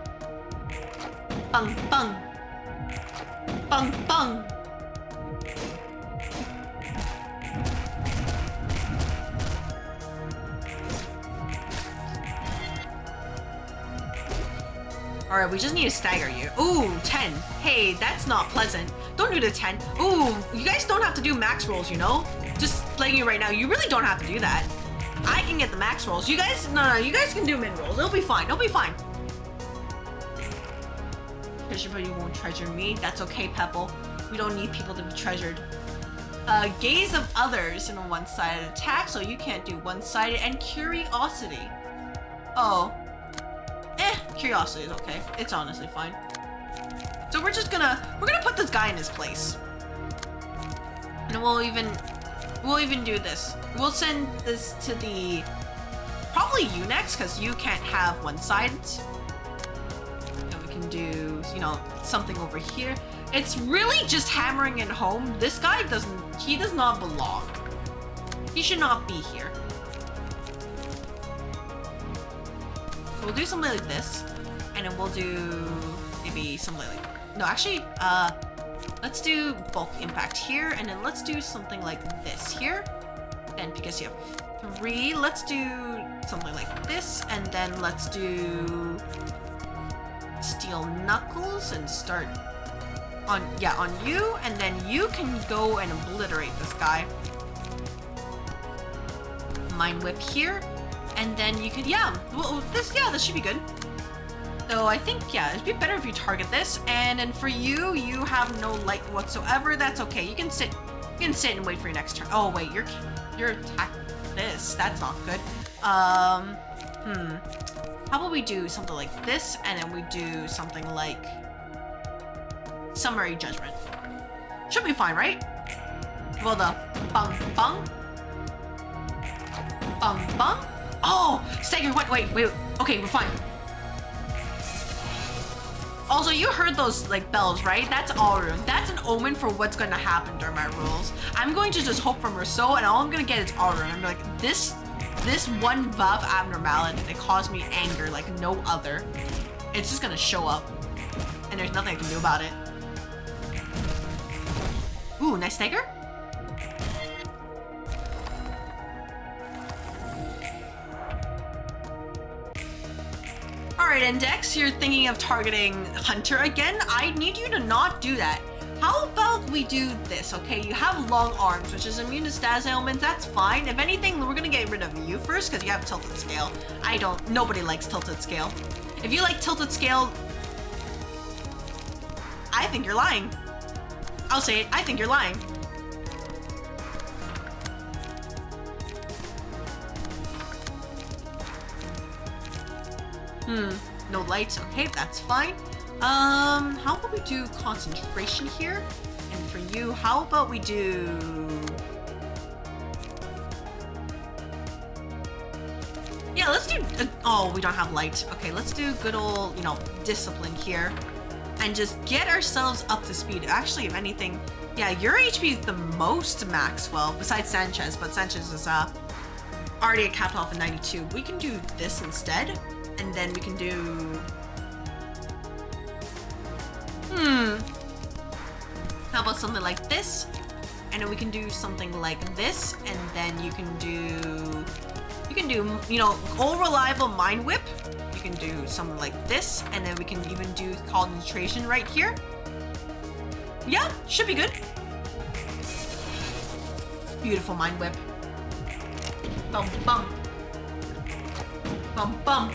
Bung, bung. Bung, bung. Alright, we just need to stagger you. Ooh, 10. Hey, that's not pleasant. Don't do the 10. Ooh, you guys don't have to do max rolls, you know? Just letting you right now, you really don't have to do that. I can get the max rolls. You guys, no, you guys can do min rolls. It'll be fine. It'll be fine. Treasure, but you won't treasure me. That's okay, Pepple. We don't need people to be treasured. Gaze of others in a one-sided attack, so you can't do one-sided. And curiosity. Oh. Curiosity is okay. It's honestly fine. So we're gonna put this guy in his place. And we'll even do this. We'll send this to the, probably you next, because you can't have one-sided. And we can do, you know, something over here. It's really just hammering it home. This guy does not belong. He should not be here. So we'll do something like this, and then we'll do maybe something like, no, actually, let's do bulk impact here, and then let's do something like this here. Then because you have 3. Let's do something like this, and then let's do steel knuckles and start on you, and then you can go and obliterate this guy. Mind whip here, and then you could this should be good. So I think it'd be better if you target this, and then for you have no light whatsoever. That's okay. You can sit and wait for your next turn. Oh wait, you're attack this. That's not good. How about we do something like this, and then we do something like Summary Judgment. Should be fine, right? Well, the bung bung. Bung bung. Oh, stagger, wait. Okay, we're fine. Also, you heard those like bells, right? That's Aurum. That's an omen for what's gonna happen during my rules. I'm going to just hope for Merceau, and all I'm gonna get is Aurum. I'm like, this one buff abnormality that caused me anger like no other. It's just gonna show up, and there's nothing I can do about it. Ooh, nice stagger. Alright, Index, you're thinking of targeting Hunter again. I need you to not do that. How about we do this, okay? You have long arms, which is immune to status ailments. That's fine. If anything, we're gonna get rid of you first because you have tilted scale. Nobody likes tilted scale. If you like tilted scale, I think you're lying. I'll say it, I think you're lying. No lights. Okay, that's fine. How about we do concentration here? And for you, how about we do... Yeah, let's do... oh, we don't have light. Okay, let's do good old, discipline here. And just get ourselves up to speed. Actually, if anything... Yeah, your HP is the most Maxwell, besides Sanchez. But Sanchez is already at capped off at 92. We can do this instead. And then we can do... How about something like this? And then we can do something like this. And then you can do, old reliable Mind Whip. You can do something like this. And then we can even do concentration right here. Yeah, should be good. Beautiful Mind Whip. Bum, bum. Bum, bum.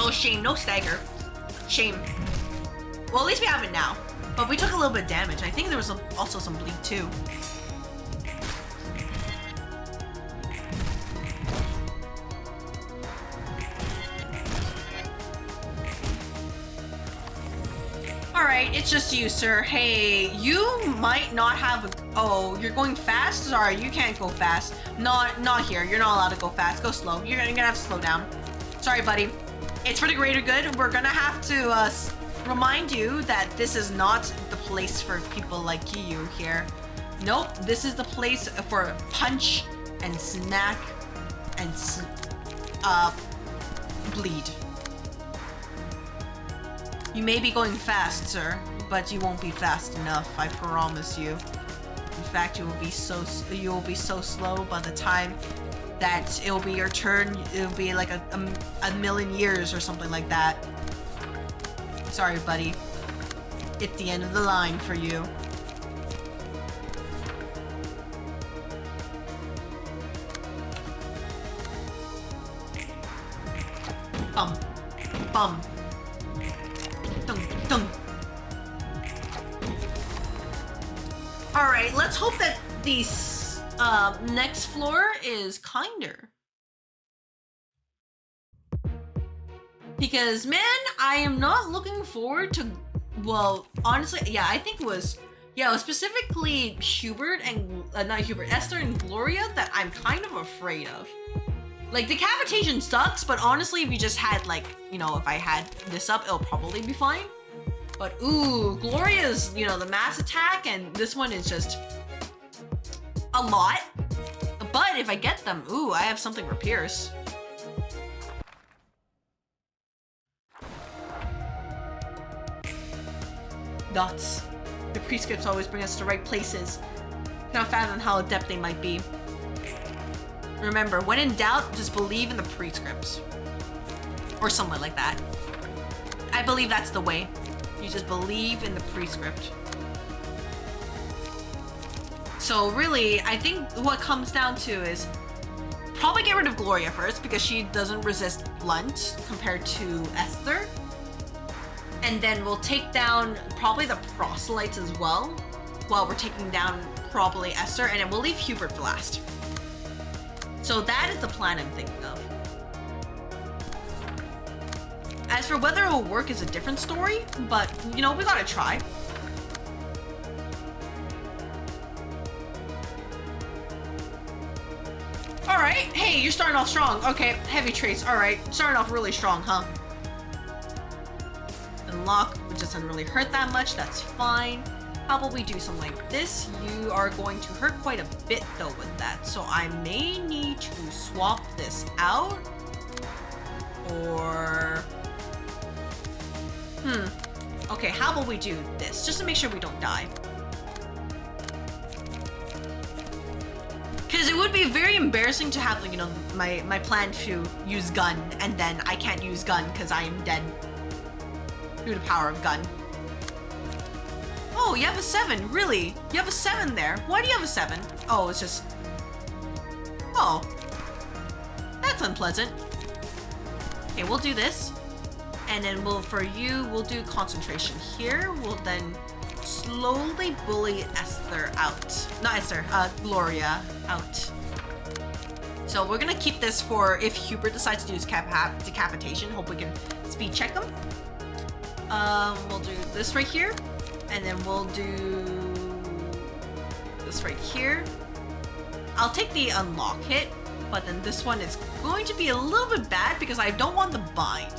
Oh, shame. No stagger. Shame. Well, at least we have it now. But we took a little bit of damage. I think there was also some bleed, too. Alright, it's just you, sir. Hey, you might not have a... Oh, you're going fast? Sorry, you can't go fast. Not here. You're not allowed to go fast. Go slow. You're gonna have to slow down. Sorry, buddy. It's for the greater good. We're gonna have to remind you that this is not the place for people like you here. Nope, this is the place for punch and snack and bleed. You may be going fast, sir, but you won't be fast enough. I promise you. In fact, you will be so slow by the time that it'll be your turn. It'll be like a million years or something like that. Sorry, buddy. It's the end of the line for you. Bum. Bum. Dun, dun. Alright, let's hope that the next floor is kinder. Because, man, I am not looking forward to... Well, honestly, yeah, I think it was specifically Hubert and... not Hubert, Esther and Gloria that I'm kind of afraid of. Like, decapitation sucks, but honestly, if you just had, like, if I had this up, it'll probably be fine. But, ooh, Gloria's, the mass attack, and this one is just a lot. But if I get them, ooh, I have something for Pierce. Dots. The prescripts always bring us to right places. Cannot fathom how adept they might be. Remember, when in doubt, just believe in the prescripts. Or something like that. I believe that's the way. You just believe in the prescript. So really, I think what comes down to is probably get rid of Gloria first because she doesn't resist blunt compared to Esther. And then we'll take down probably the proselytes as well while we're taking down probably Esther, and then we'll leave Hubert for last. So that is the plan I'm thinking of. As for whether it will work is a different story, but you know, we gotta try. Alright, hey, you're starting off strong. Okay, heavy trace, alright. Starting off really strong, huh? Unlock, which doesn't really hurt that much, that's fine. How about we do something like this? You are going to hurt quite a bit though with that, so I may need to swap this out. Or... Okay, how about we do this, just to make sure we don't die. Because it would be very embarrassing to have, you know, my plan to use gun, and then I can't use gun because I am dead. Through the power of gun. Oh, you have a 7, really? You have a 7 there. Why do you have a 7? Oh, it's just... Oh. That's unpleasant. Okay, we'll do this. And then for you, we'll do concentration here. We'll then slowly bully Esther out. Not Esther, Gloria out. So we're gonna keep this for if Hubert decides to do his decapitation. Hope we can speed check him. We'll do this right here. And then we'll do this right here. I'll take the unlock hit, but then this one is going to be a little bit bad because I don't want the bind.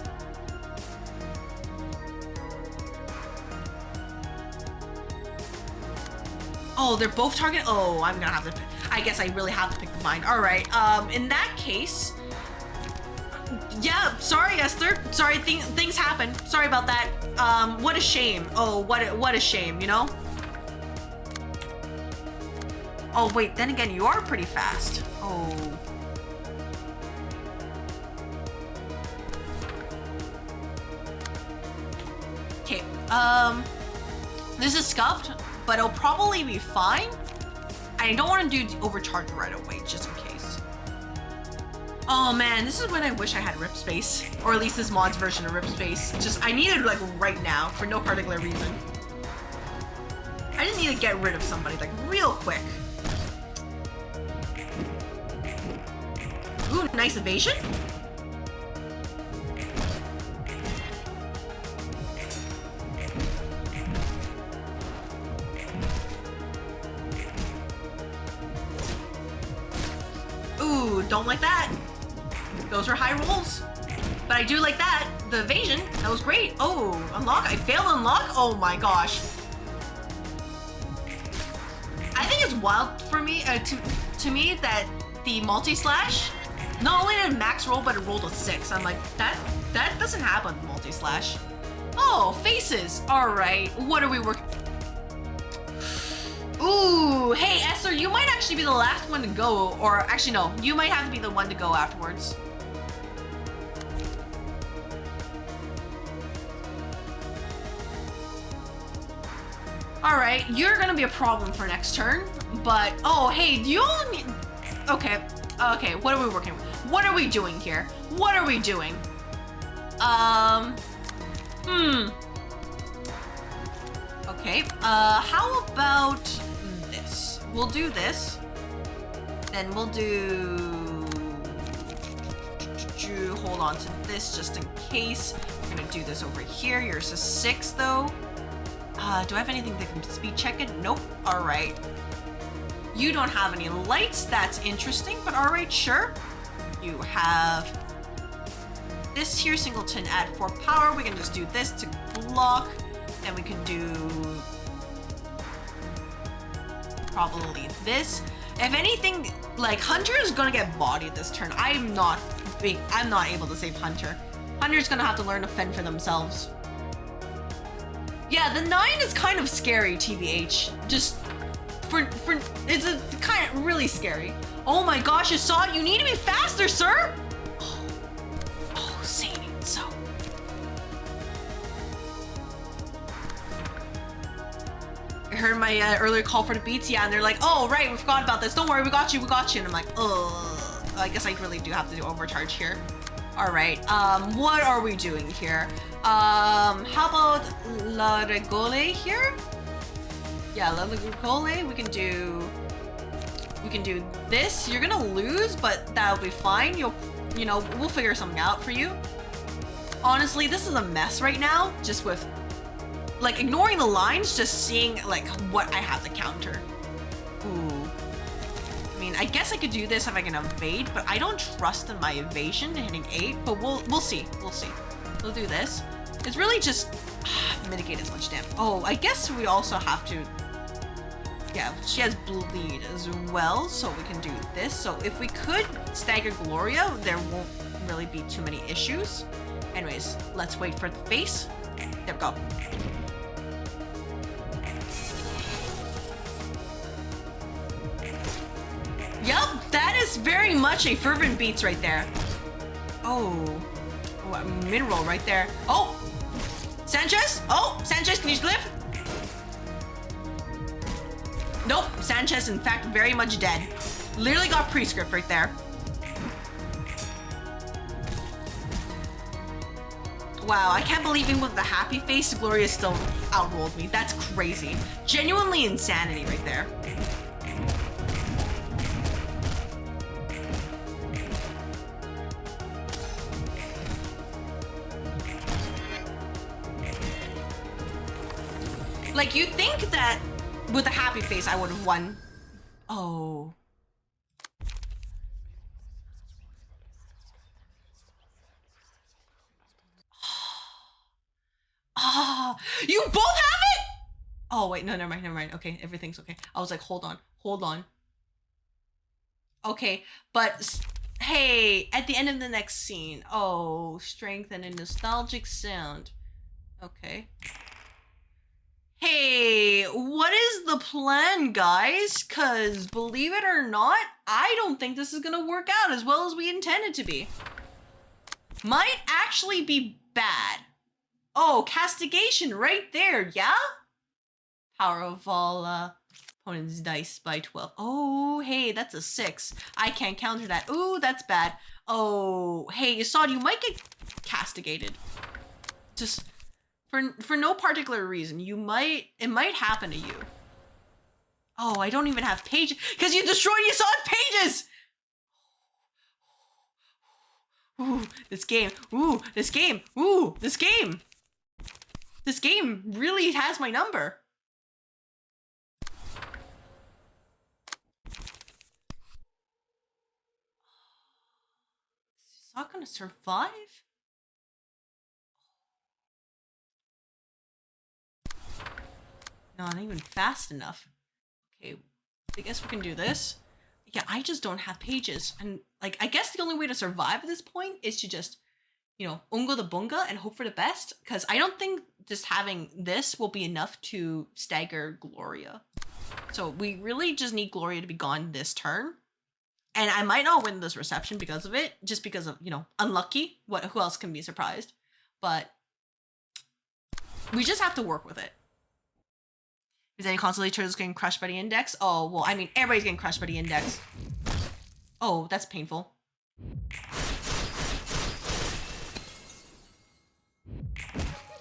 Oh, they're both target. Oh, I'm gonna have to. I guess I really have to pick the bind. All right. In that case, yeah. Sorry, Esther. Sorry, things happen. Sorry about that. What a shame. Oh, what a shame. You know. Oh wait. Then again, you are pretty fast. Oh. Okay. This is scuffed, but it'll probably be fine. I don't want to do the overcharge right away, just in case. Oh man, this is when I wish I had rip space, or at least this mod's version of rip space. Just, I need it like right now for no particular reason. I just need to get rid of somebody like real quick. Ooh, nice evasion. Ooh, don't like that. Those are high rolls. But I do like that. The evasion, that was great. Oh, unlock, I failed unlock? Oh my gosh. I think it's wild for me, to me that the multi-slash, not only did it max roll, but it rolled a 6. I'm like, that doesn't happen, multi-slash. Oh, faces. All right, what are we working? Ooh, hey Esther, you might actually be the last one to go, or actually no, you might have to be the one to go afterwards. All right, you're gonna be a problem for next turn, but oh hey, do you all need? Okay, what are we working with? What are we doing here? What are we doing? Okay, how about this? We'll do this. Then we'll do... Hold on to this just in case. We're gonna do this over here. Yours is 6 though. Do I have anything that can speed check it? Nope. All right. You don't have any lights. That's interesting, but all right, sure. You have this here, Singleton at 4 power. We can just do this to block. And we can do probably this. If anything, like Hunter is gonna get bodied this turn. I'm not able to save Hunter. Hunter's gonna have to learn to fend for themselves. Yeah, the 9 is kind of scary, TBH. Just it's a kind of really scary. Oh my gosh, Assad, you need to be faster, sir. Oh, saying so. I heard my earlier call for the beats, yeah, and they're like, oh, right, we forgot about this. Don't worry, we got you. And I'm like, oh, I guess I really do have to do overcharge here. All right, what are we doing here? How about La Regole here? Yeah, La Regole, we can do this. You're gonna lose, but that'll be fine. You know, we'll figure something out for you. Honestly, this is a mess right now, just with, like, ignoring the lines, just seeing, like, what I have to counter. Ooh. I mean, I guess I could do this if I can evade, but I don't trust in my evasion hitting 8, but we'll see. We'll do this. It's really just mitigate as much damage. Oh, I guess we also have to, yeah, she has bleed as well, so we can do this. So if we could stagger Gloria, there won't really be too many issues. Anyways, let's wait for the face. There we go. Yup, that is very much a fervent beats right there. Oh, mid-roll right there. Oh, Sanchez? Oh, Sanchez, can you live? Nope, Sanchez, in fact, very much dead. Literally got prescript right there. Wow, I can't believe even with the happy face, Gloria still outrolled me. That's crazy. Genuinely insanity right there. Like, you'd think that with a happy face, I would have won. Oh. Ah, you both have it? Oh, wait, no, never mind. Okay, everything's okay. I was like, hold on. Okay, but hey, at the end of the next scene, oh, strength and a nostalgic sound. Okay. Hey, what is the plan, guys? Cause believe it or not, I don't think this is gonna work out as well as we intended to be. Might actually be bad. Oh, castigation right there, yeah? Power of all opponent's dice by 12. Oh, hey, that's a 6. I can't counter that. Ooh, that's bad. Oh, hey, Assad, you might get castigated. Just for no particular reason. It might happen to you. Oh, I don't even have pages because you destroyed Assad's pages. Ooh, this game. Ooh, this game. Ooh, this game. This game really has my number. Is not gonna survive? No, not even fast enough. Okay, I guess we can do this. Yeah, I just don't have pages. And, like, I guess the only way to survive at this point is to just, you know, ungo the bunga and hope for the best. Because I don't think just having this will be enough to stagger Gloria. So we really just need Gloria to be gone this turn. And I might not win this reception because of it. Just because of, you know, unlucky. Who else can be surprised? But we just have to work with it. Is any consolation getting crushed by the index? Oh, well, I mean, everybody's getting crushed by the index. Oh, that's painful.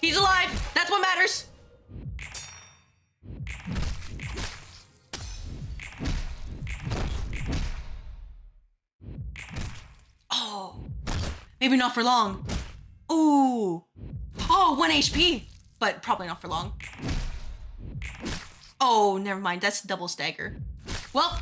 He's alive! That's what matters! Oh, maybe not for long. Ooh. Oh, 1 HP, but probably not for long. Oh, never mind. That's double stagger. Well.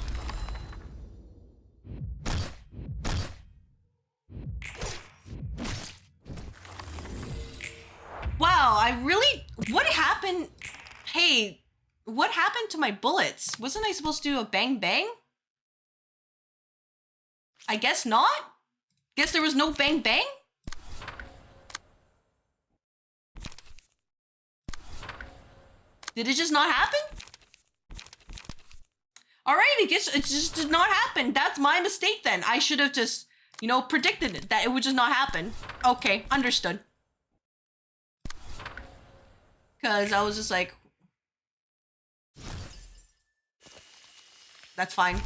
Wow, I really... What happened? Hey, what happened to my bullets? Wasn't I supposed to do a bang bang? I guess not? Guess there was no bang bang? Did it just not happen? All right, it just did not happen. That's my mistake then. I should have just, you know, predicted it, that it would just not happen. Okay, understood. Because I was just like, that's fine.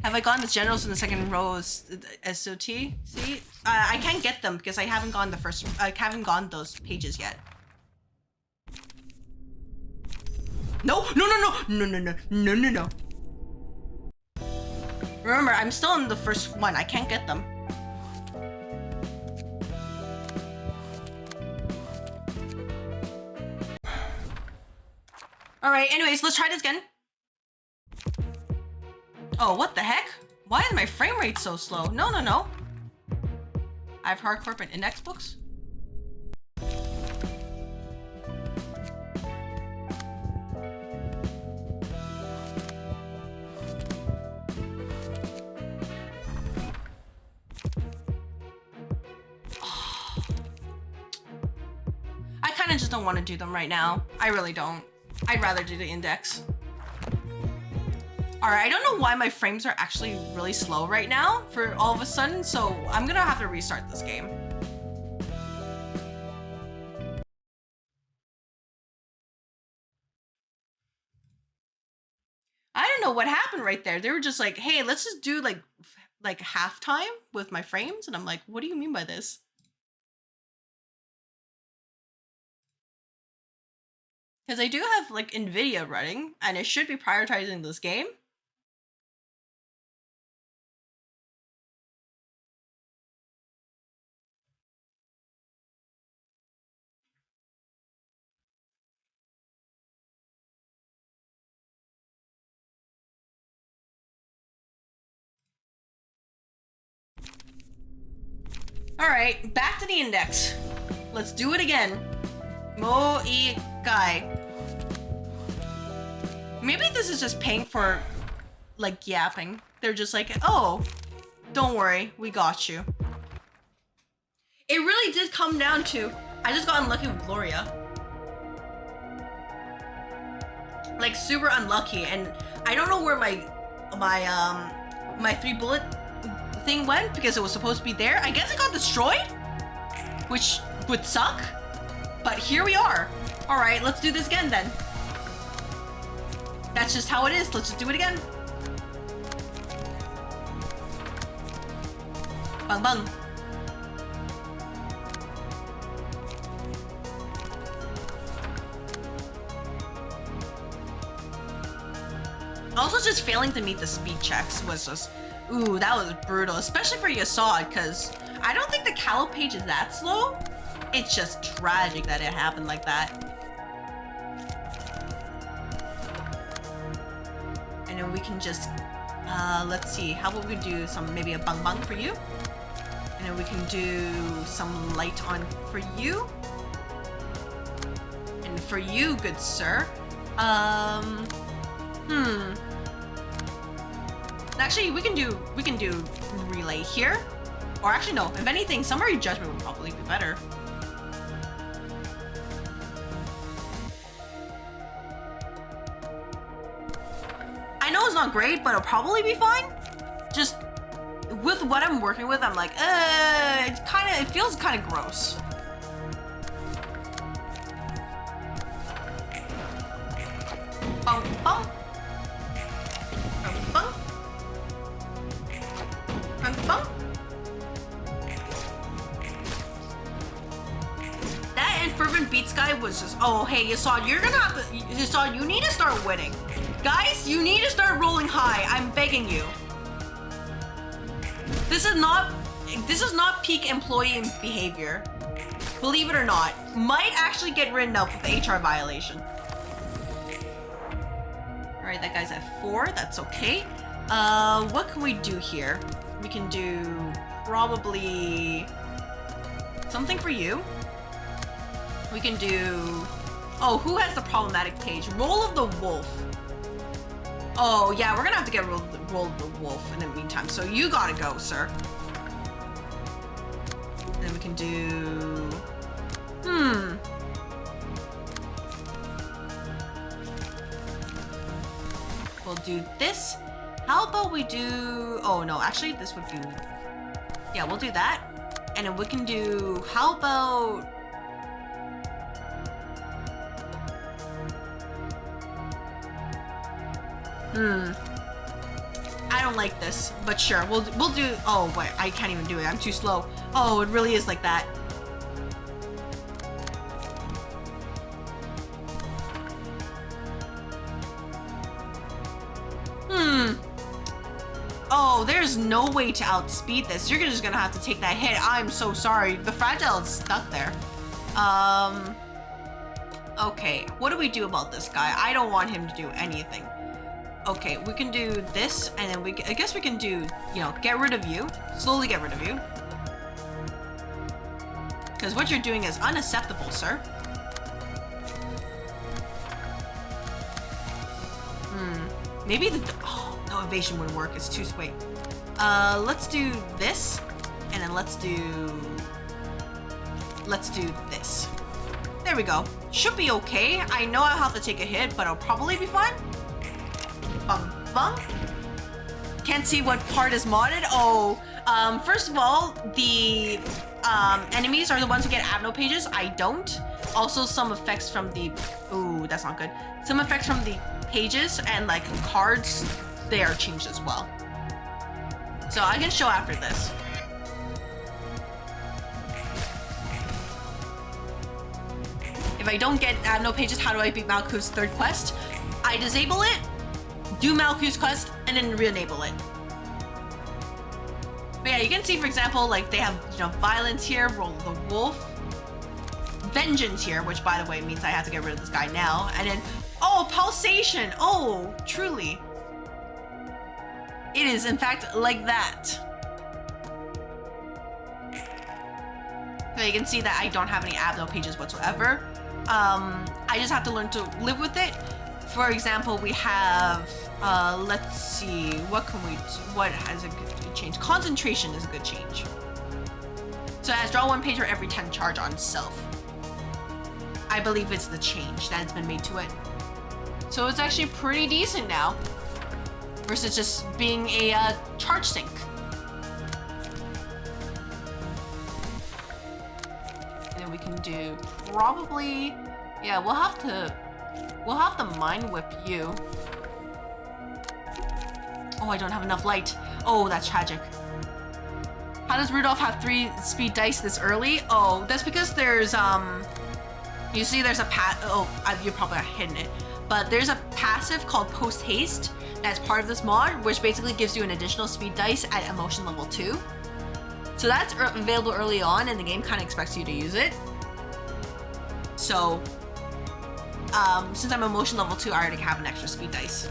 Have I gotten the generals in the second row SOT? See? I can't get them because I haven't gone I haven't gone those pages yet. No. Remember, I'm still in the first one. I can't get them. All right, anyways, let's try this again. Oh, what the heck? Why is my frame rate so slow? No. I have hardcore print index books. I kind of just don't want to do them right now. I really don't. I'd rather do the index. All right, I don't know why my frames are actually really slow right now for all of a sudden, so I'm gonna have to restart this game. I don't know what happened right there. They were just like, hey, let's just do like halftime with my frames. And I'm like, what do you mean by this? Because I do have like NVIDIA running and it should be prioritizing this game. All right, back to the index. Let's do it again. Mo-i-kai. Maybe this is just paying for, like, yapping. They're just like, oh, don't worry, we got you. It really did come down to, I just got unlucky with Gloria. Like, super unlucky, and I don't know where my 3-bullet thing went because it was supposed to be there. I guess it got destroyed, which would suck, but here we are. All right, let's do this again then. That's just how it is. Let's just do it again. Bang bang. Also, just failing to meet the speed checks was just, ooh, that was brutal, especially for Yasod, because I don't think the Callow page is that slow. It's just tragic that it happened like that. And then we can just, let's see, how about we do maybe a bang bang for you? And then we can do some light on for you. And for you, good sir. Actually, we can do relay here. Or actually no, if anything, summary judgment would probably be better. I know it's not great, but it'll probably be fine. Just with what I'm working with, I'm like, it feels kind of gross. Bum, bum. Bum, bum. Bum, bum. That and Fervent Beats guy was just, oh, hey, Yasod, you're gonna have to, Yasod, you need to start winning. Guys, you need to start rolling high. I'm begging you. This is not peak employee behavior. Believe it or not. Might actually get written up with the HR violation. All right, that guy's at 4. That's okay. What can we do here? We can do probably something for you. We can do, oh, who has the problematic page? Roll of the Wolf. Oh yeah, we're gonna have to get roll of the Wolf in the meantime. So you gotta go, sir. Then we can do, We'll do this. How about we do... Oh, no. Actually, this would be... Yeah, we'll do that. And then we can do... How about... I don't like this, but sure. We'll do... Oh, wait. I can't even do it. I'm too slow. Oh, it really is like that. Oh, there's no way to outspeed this. You're just gonna have to take that hit. I'm so sorry. The fragile is stuck there. Okay, what do we do about this guy? I don't want him to do anything. Okay, we can do this, and then I guess we can do, you know, get rid of you. Slowly get rid of you. Because what you're doing is unacceptable, sir. Maybe the... Oh, no, evasion wouldn't work. It's too sweet. Let's do this, and then let's do this. There we go. Should be okay. I know I'll have to take a hit, but I'll probably be fine. Bum, bum. Can't see what part is modded. Oh, first of all, the enemies are the ones who get abno pages. I don't. Also, some effects from the... Ooh, that's not good. Some effects from the pages and like cards, they are changed as well. So I can show after this. If I don't get no pages, how do I beat Malkuth's third quest? I disable it, do Malkuth's quest, and then re-enable it. But yeah, you can see, for example, like they have, you know, violence here, roll the wolf, vengeance here, which by the way means I have to get rid of this guy now, and then oh, pulsation. Oh, truly. It is in fact like that. So you can see that I don't have any abno pages whatsoever. I just have to learn to live with it. For example, we have, let's see, what can we do? What has a good change? Concentration is a good change. So it has draw one page for every 10 charge on self. I believe it's the change that has been made to it. So it's actually pretty decent now. Versus just being a charge sink. And then we can do probably, yeah, we'll have to mind whip you. Oh, I don't have enough light. Oh, that's tragic. How does Rudolph have 3 speed dice this early? Oh, that's because there's you see there's a you probably hidden it, but there's a passive called Post Haste that's part of this mod, which basically gives you an additional speed dice at emotion level 2. So that's available early on, and the game kind of expects you to use it. So, since I'm emotion level 2, I already have an extra speed dice.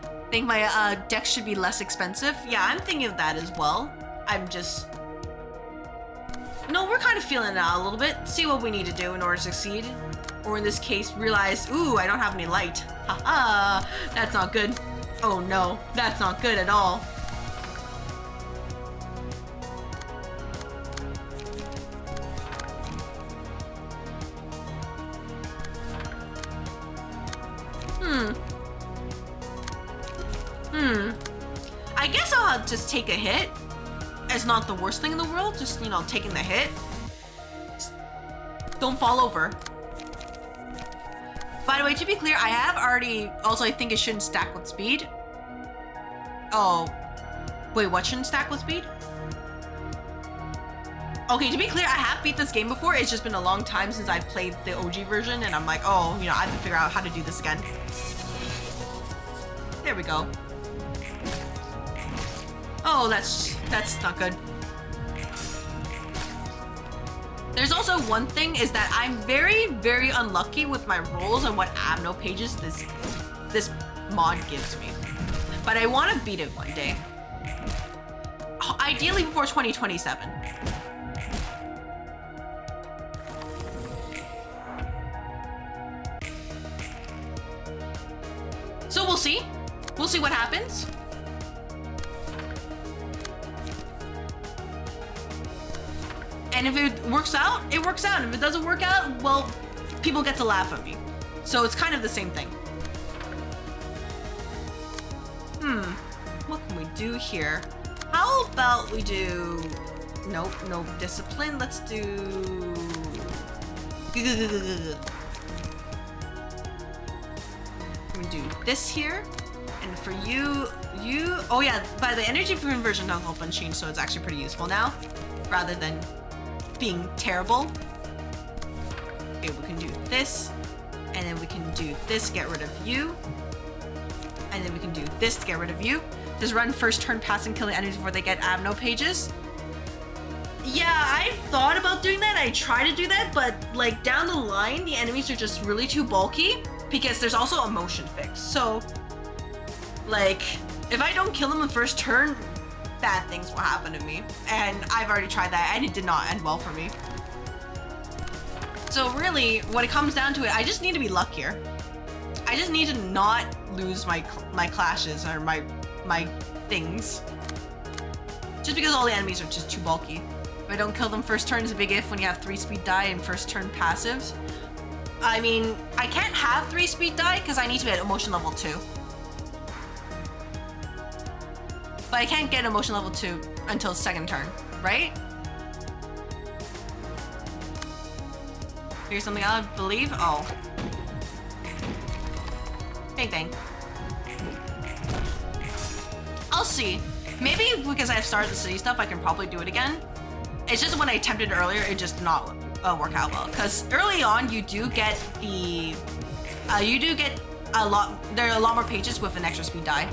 I think my deck should be less expensive. Yeah, I'm thinking of that as well. I'm just... No, we're kind of feeling it out a little bit. See what we need to do in order to succeed. Or in this case, realize, ooh, I don't have any light. Haha, that's not good. Oh no, that's not good at all. I guess I'll just take a hit. It's not the worst thing in the world, just, you know, taking the hit. Just don't fall over. By the way, to be clear, I have already... Also, I think it shouldn't stack with speed. Oh. Wait, what shouldn't stack with speed? Okay, to be clear, I have beat this game before. It's just been a long time since I've played the OG version, and I'm like, oh, you know, I have to figure out how to do this again. There we go. Oh, that's not good. There's also one thing is that I'm very, very unlucky with my rolls and what abno pages this mod gives me. But I want to beat it one day. Ideally before 2027. So we'll see. We'll see what happens. And if it works out, it works out. If it doesn't work out, well, people get to laugh at me. So it's kind of the same thing. What can we do here? How about we do... Nope, no discipline. Let's do... We do this here. And for you... Oh yeah, by the energy conversion doesn't help unchanged, so it's actually pretty useful now. Rather than being terrible. Okay, we can do this. And then we can do this, get rid of you. And then we can do this to get rid of you. Just run first turn passing killing enemies before they get Abno pages. Yeah, I thought about doing that. I try to do that, but like down the line, the enemies are just really too bulky because there's also a motion fix. So like if I don't kill them the first turn, bad things will happen to me. And I've already tried that and it did not end well for me. So really, when it comes down to it, I just need to be luckier. I just need to not lose my clashes or my things. Just because all the enemies are just too bulky. If I don't kill them first turn is a big if when you have 3-speed die and first turn passives. I mean, I can't have 3-speed die because I need to be at emotion level 2. But I can't get emotion level 2 until second turn, right? Here's something I believe. Oh. Bang bang. I'll see. Maybe because I've started the city stuff, I can probably do it again. It's just when I attempted earlier, it just did not work out well. Because early on, you do get the... there are a lot more pages with an extra speed die.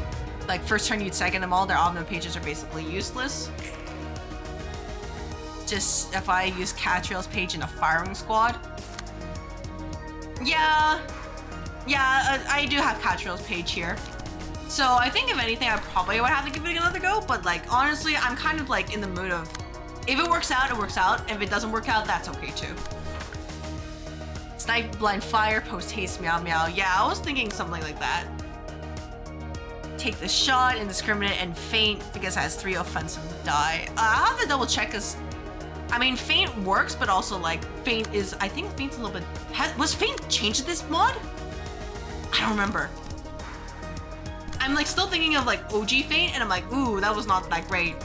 Like first turn, you'd second them all. Their Omno pages are basically useless. Just if I use Catriel's page in a firing squad. Yeah, I do have Catriel's page here. So I think if anything, I probably would have to give it another go. But like, honestly, I'm kind of like in the mood of, if it works out, it works out. If it doesn't work out, that's okay too. Snipe, blind fire, post haste, meow meow. Yeah, I was thinking something like that. Take the shot, indiscriminate, and feint because it has 3 offensive die. I'll have to double check because, I mean, feint works, but also like feint is, I think feint's a little bit, was feint changed to this mod? I don't remember. I'm like still thinking of like OG feint and I'm like, ooh, that was not that great.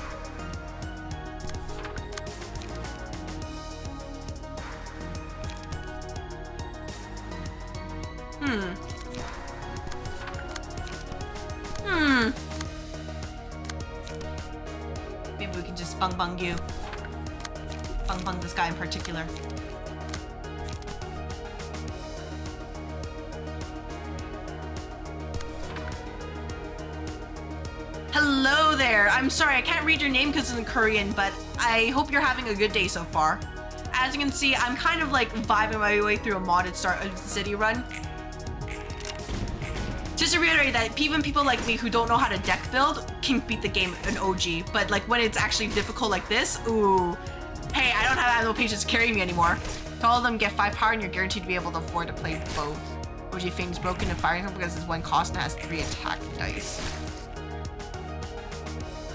Maybe we can just bung you. Bung this guy in particular. Hello there. I'm sorry, I can't read your name because it's in Korean, but I hope you're having a good day so far. As you can see, I'm kind of like vibing my way through a modded start of the city run. Just to reiterate that even people like me who don't know how to deck build can beat the game in OG, but like when it's actually difficult like this, ooh. Hey, I don't have animal pages to carry me anymore. To all of them get 5 power and you're guaranteed to be able to afford to play both. OG Feint is broken and firing because it's 1 cost and has 3 attack dice.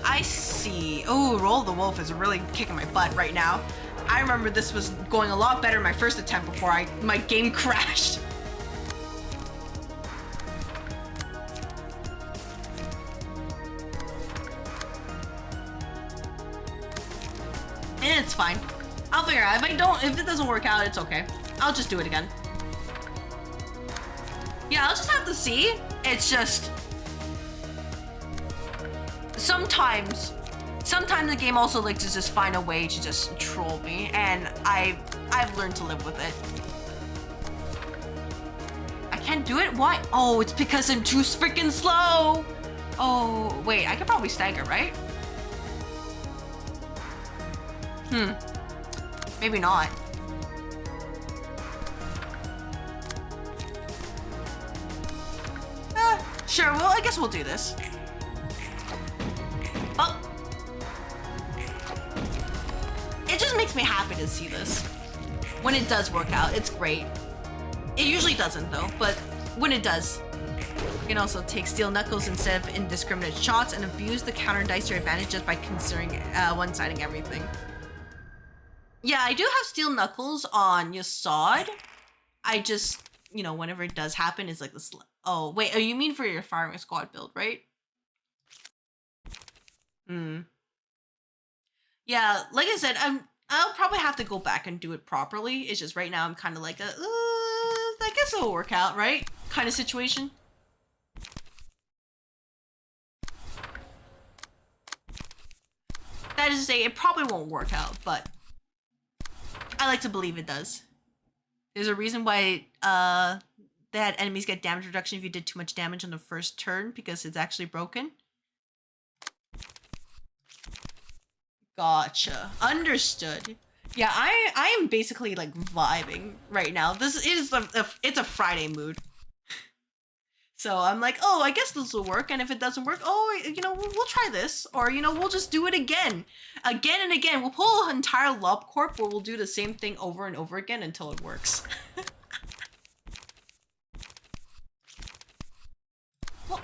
I see. Oh, Roll the Wolf is really kicking my butt right now. I remember this was going a lot better in my first attempt before my game crashed. And it's fine. I'll figure it out. If it doesn't work out, it's okay. I'll just do it again. Yeah, I'll just have to see. It's just... Sometimes the game also likes to just find a way to just troll me, and I've learned to live with it. I can't do it? Why? Oh, it's because I'm too freaking slow. Oh, wait, I could probably stagger, right? Maybe not. Sure, well, I guess we'll do this. Oh. It just makes me happy to see this. When it does work out, it's great. It usually doesn't though, but when it does. You can also take steel knuckles instead of indiscriminate shots and abuse the counter dice to your advantage just by considering one-siding everything. Yeah, I do have steel knuckles on Yasad. I just you know, whenever it does happen, it's like this. Oh, wait, oh, you mean for your firing squad build, right? Yeah, like I said, I'll probably have to go back and do it properly. It's just right now I'm kind of like I guess it'll work out, right? Kind of situation. That is to say, it probably won't work out, but I like to believe it does. There's a reason why that enemies get damage reduction if you did too much damage on the first turn, because it's actually broken. Gotcha. Understood. Yeah, I am basically like vibing right now. This is it's a Friday mood. So I'm like, oh, I guess this will work. And if it doesn't work, oh, you know, we'll try this. Or, you know, we'll just do it again. Again and again. We'll pull an entire LobCorp where we'll do the same thing over and over again until it works. Well,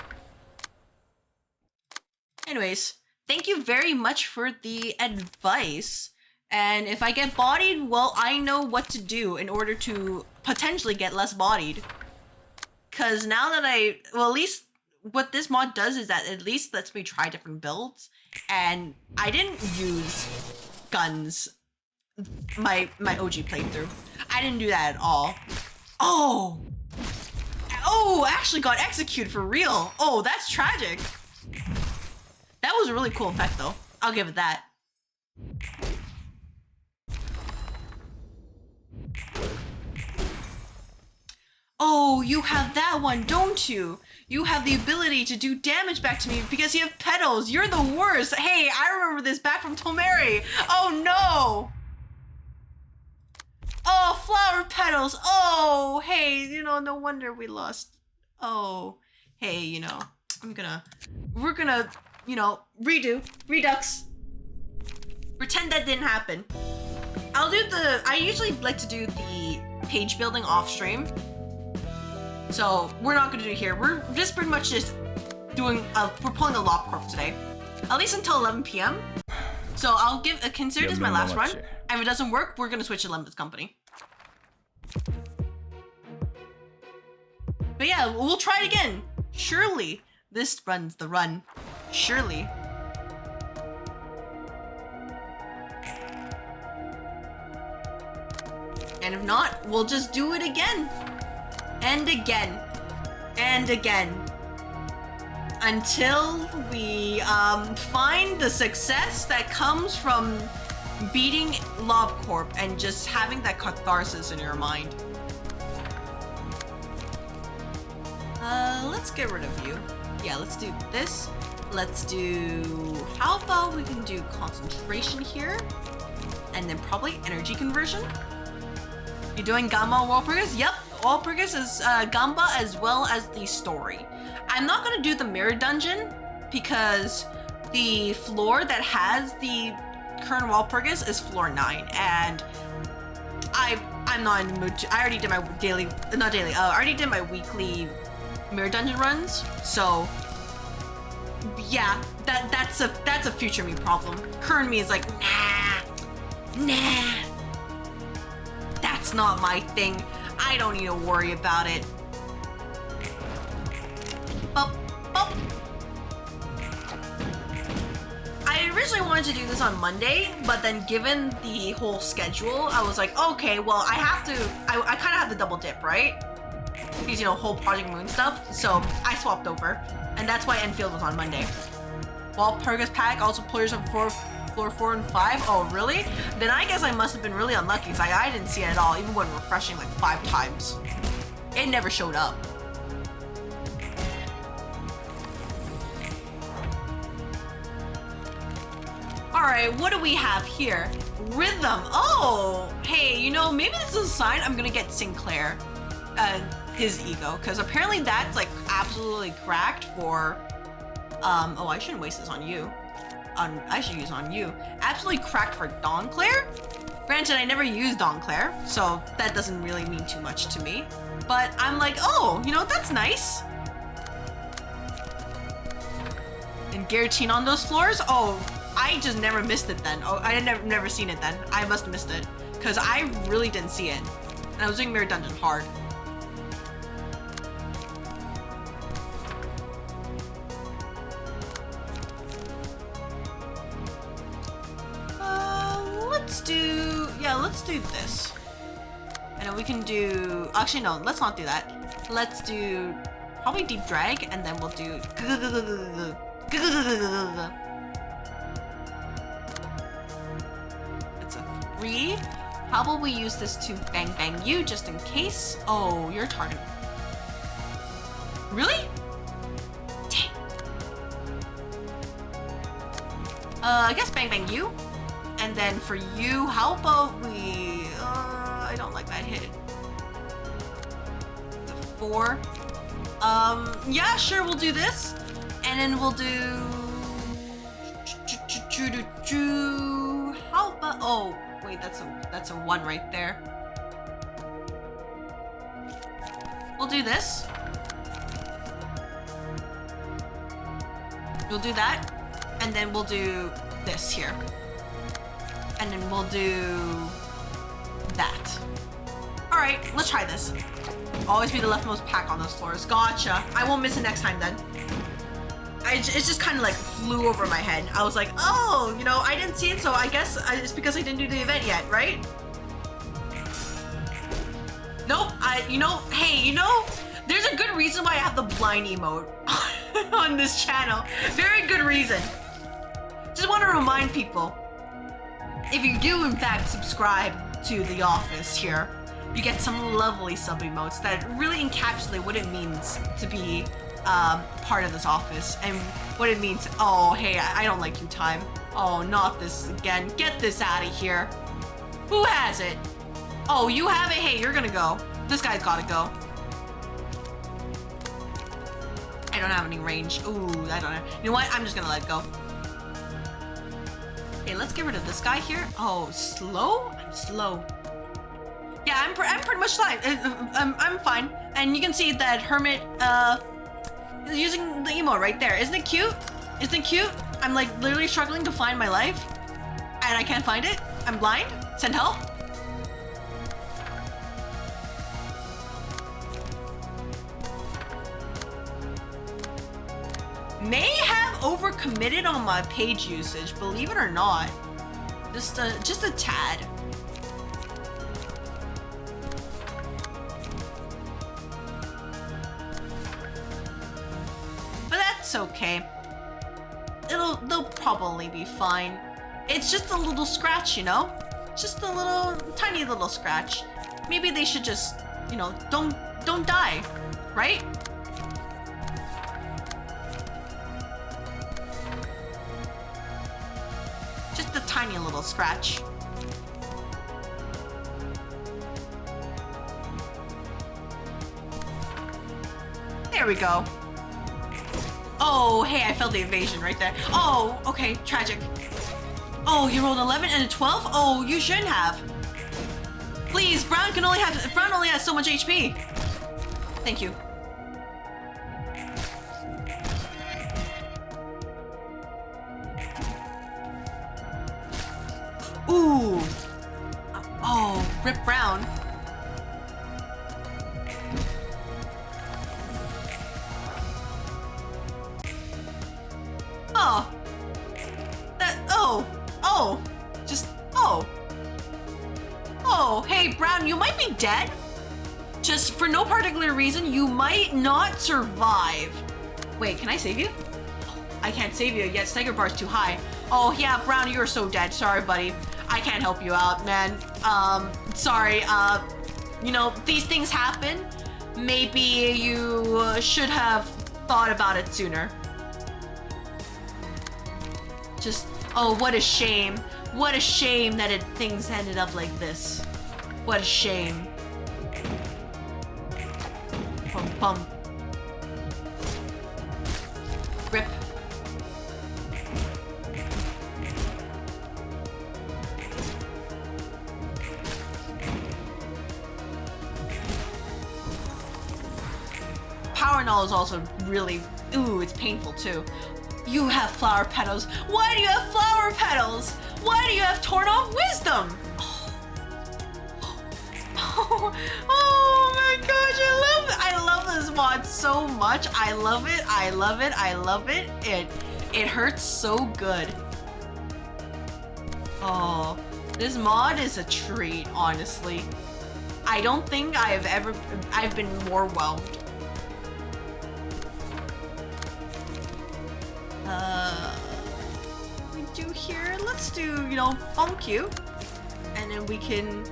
anyways, thank you very much for the advice. And if I get bodied, well, I know what to do in order to potentially get less bodied. Because now that well, at least what this mod does is that at least lets me try different builds. And I didn't use guns my OG playthrough. I didn't do that at all. Oh! Oh, actually got executed for real. Oh, that's tragic. That was a really cool effect though. I'll give it that. Oh, you have that one, don't you? You have the ability to do damage back to me because you have petals. You're the worst. Hey, I remember this back from Tomeri. Oh no. Oh, flower petals. Oh, hey, you know, no wonder we lost. Oh, hey, you know, we're gonna, you know, redux. Pretend that didn't happen. I usually like to do the page building off stream. So we're not gonna do it here. We're just pretty much just doing, we're pulling a LobCorp today. At least until 11 p.m. So I'll consider this my last run. And if it doesn't work, we're gonna switch to Lembas Company. But yeah, we'll try it again. Surely this runs the run. Surely. And if not, we'll just do it again. And again. And again. Until we find the success that comes from beating LobCorp and just having that catharsis in your mind. Let's get rid of you. Yeah, let's do this. Let's do... How about we can do concentration here? And then probably energy conversion. You're doing Gamba on Walpurgis? Yep, Walpurgis is Gamba as well as the story. I'm not gonna do the mirror dungeon because the floor that has the current Walpurgis is floor 9, and I'm not in the mood to, I already did my daily, not daily, I already did my weekly mirror dungeon runs, so yeah, that's a future me problem. Current me is like, nah, that's not my thing. I don't need to worry about it. I originally wanted to do this on Monday, but then given the whole schedule, I was like, okay, well, I kind of have to double dip, right? Because, you know, whole Project Moon stuff, so I swapped over, and that's why Enfield was on Monday. Walpurgis pack, also players on floor 4 and 5. Oh, really? Then I guess I must have been really unlucky, because I didn't see it at all, even when refreshing like 5 times. It never showed up. Alright, what do we have here? Rhythm. Oh, hey, you know, maybe this is a sign I'm gonna get Sinclair. His ego, because apparently that's like absolutely cracked for oh, I shouldn't waste this on you. I should use on you. Absolutely cracked for Dawn-Claire. Granted, I never used Dawn-Claire, so that doesn't really mean too much to me. But I'm like, oh, you know, that's nice. And guillotine on those floors? Oh, I just never missed it then. Oh, I had never seen it then. I must have missed it, because I really didn't see it. And I was doing Mirror Dungeon hard. let's do this. And then we can do, actually no, let's not do that. Let's do probably deep drag, and then we'll do it's a 3. How about we use this to bang bang you just in case? Oh, you're targeting. Really? Dang. I guess bang bang you. And then for you, how about we, I don't like that hit. It's a 4. Yeah, sure, we'll do this. And then we'll do, how about, oh, wait, that's a 1 right there. We'll do this. We'll do that. And then we'll do this here. And then we'll do that. All right, let's try this. Always be the leftmost pack on those floors. Gotcha. I won't miss it next time then. It just kind of like flew over my head. I was like, oh, you know, I didn't see it, so I guess it's because I didn't do the event yet, right? Nope. Hey, there's a good reason why I have the blind emote on this channel. Very good reason. Just want to remind people, if you do in fact subscribe to The Office here, you get some lovely sub emotes that really encapsulate what it means to be part of this office and what it means. Oh, hey, I don't like you, time. Oh, not this again. Get this out of here. Who has it? Oh, you have it? Hey, you're gonna go. This guy's gotta go. I don't have any range. Ooh, I don't know. You know what? I'm just gonna let it go. Okay, let's get rid of this guy here. Oh, slow? I'm slow. Yeah, I'm pretty much fine. I'm fine. And you can see that Hermit is using the emote right there. Isn't it cute? Isn't it cute? I'm like literally struggling to find my life and I can't find it. I'm blind. Send help. May have overcommitted on my page usage, believe it or not. Just a tad. But that's okay. They'll probably be fine. It's just a little scratch, you know? Just a little, tiny little scratch. Maybe they should just, you know, don't die, right? Just a tiny little scratch. There we go. Oh, hey, I felt the evasion right there. Oh, okay, tragic. Oh, you rolled 11 and a 12? Oh, you shouldn't have. Please, Brown only has so much HP. Thank you. Ooh. Oh, Rip Brown. Oh. Oh, hey, Brown, you might be dead. Just for no particular reason, you might not survive. Wait, can I save you? I can't save you yet. Stagger bar's too high. Oh, yeah, Brown, you're so dead. Sorry, buddy. I can't help you out, man. Sorry. You know, these things happen. Maybe you should have thought about it sooner. Just, oh, what a shame. What a shame that things ended up like this. What a shame. Bum bum. Rip. Power Null is also really, ooh, it's painful too. You have flower petals. Why do you have flower petals? Why do you have torn off wisdom? Oh my gosh, I love this mod so much. I love it. I love it. I love it. It hurts so good. Oh, This mod is a treat, honestly. I don't think I've been more whelmed. We do here, let's do, you know, funk you. And then we can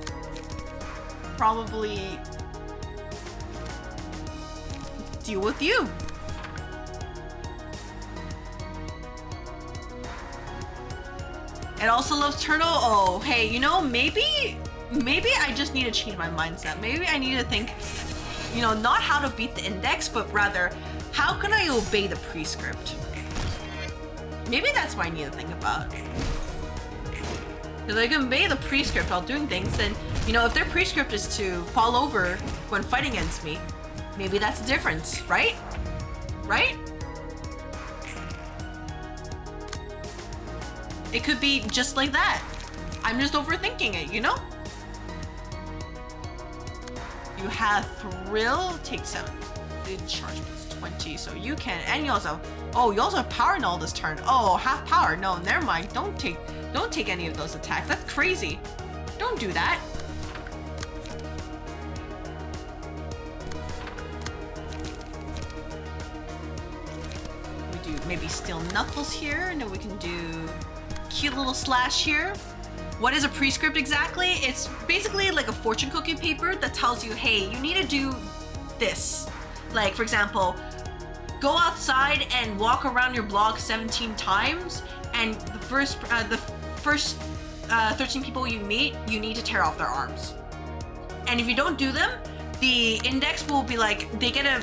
probably deal with you. It also loves turtle. Oh, hey, you know, maybe I just need to change my mindset. Maybe I need to think, you know, not how to beat the index, but rather, how can I obey the prescript? Maybe that's what I need to think about. Because I can obey the prescript while doing things, then, you know, if their prescript is to fall over when fighting against me, maybe that's the difference, right? Right? It could be just like that. I'm just overthinking it, you know? You have Thrill, take 7. The charge plus 20, so you can, and you also, oh, you also have power in all this turn. Oh, half power. No, never mind. Don't take any of those attacks. That's crazy. Don't do that. We do maybe Steel Knuckles here, and then we can do cute little slash here. What is a prescript exactly? It's basically like a fortune cookie paper that tells you, hey, you need to do this. Like, for example, go outside and walk around your block 17 times, and the first 13 people you meet, you need to tear off their arms. And if you don't do them, the index will be like, they get a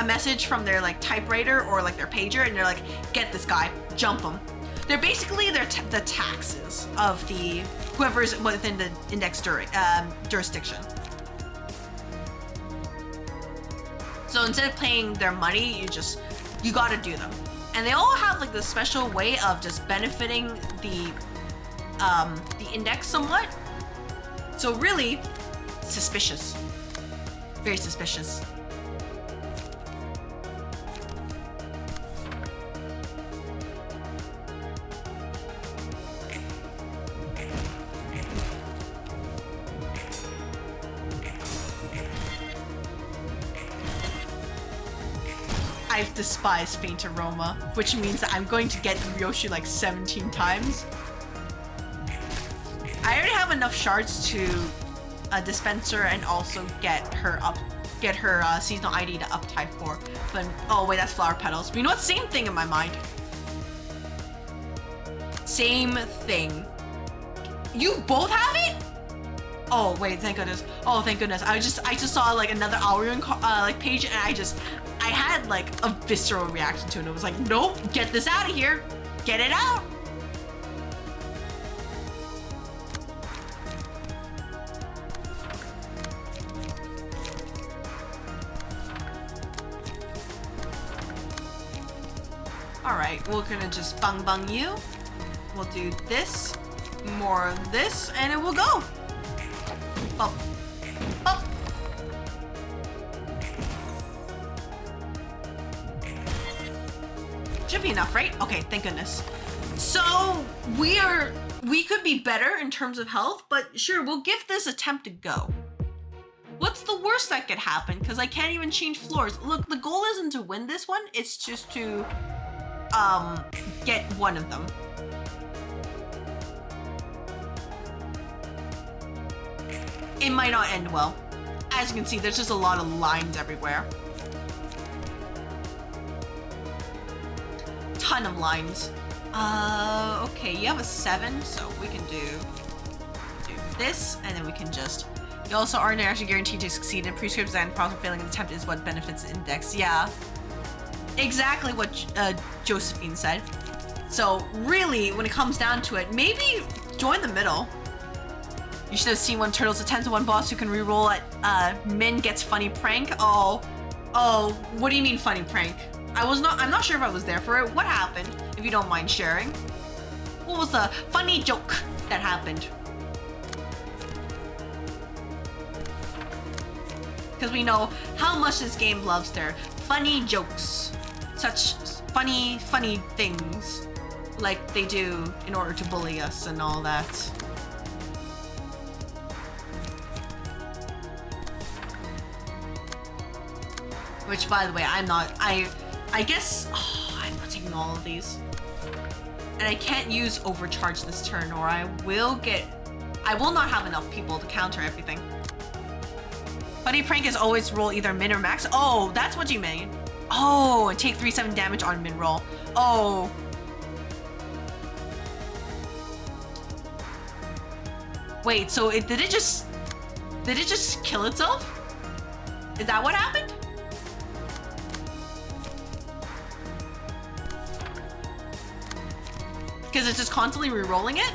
message from their like typewriter or like their pager, and they're like, get this guy, jump him. They're basically the taxes of the whoever's within the index jurisdiction. So instead of paying their money, you gotta do them. And they all have like this special way of just benefiting the index somewhat. So really, suspicious. Very suspicious. I despise Faint Aroma, which means that I'm going to get Ryoshi like 17 times. I already have enough shards to dispense her and also get her seasonal ID to up type 4. But oh wait, that's flower petals. But you know what? Same thing in my mind. Same thing. You both have it? Oh wait, thank goodness. Oh thank goodness. I just saw like another Aurion like page, and I had like a visceral reaction to it. It was like, nope, get this out of here. Get it out. All right, we're gonna just bang you. We'll do this, more of this, and it will go. Oh, oh. Should be enough, right? Okay, thank goodness. So we could be better in terms of health, but sure, we'll give this attempt a go. What's the worst that could happen? Because I can't even change floors. Look, the goal isn't to win this one, it's just to get one of them. It might not end well. As you can see, there's just a lot of lines everywhere. Ton of lines. Okay, you have a 7, so we can do this, and then we can just... You also aren't actually guaranteed to succeed in prescripts, and problem failing an attempt is what benefits the index. Yeah. Exactly what Josephine said. So really, when it comes down to it, maybe join the middle. You should have seen when Turtles attempt to one boss who can reroll at Min gets funny prank. Oh, what do you mean funny prank? I'm not sure if I was there for it. What happened, if you don't mind sharing? What was the funny joke that happened? Because we know how much this game loves their funny jokes. Such funny things. like they do in order to bully us and all that. Which, by the way, I'm not. I guess I'm not taking all of these, and I can't use overcharge this turn, or I will not have enough people to counter everything. Funny prank is always roll either min or max. Oh, that's what you mean. Oh, and take 3/7 damage on min roll. Oh. Wait, so did it just kill itself? Is that what happened? Because it's just constantly re-rolling it?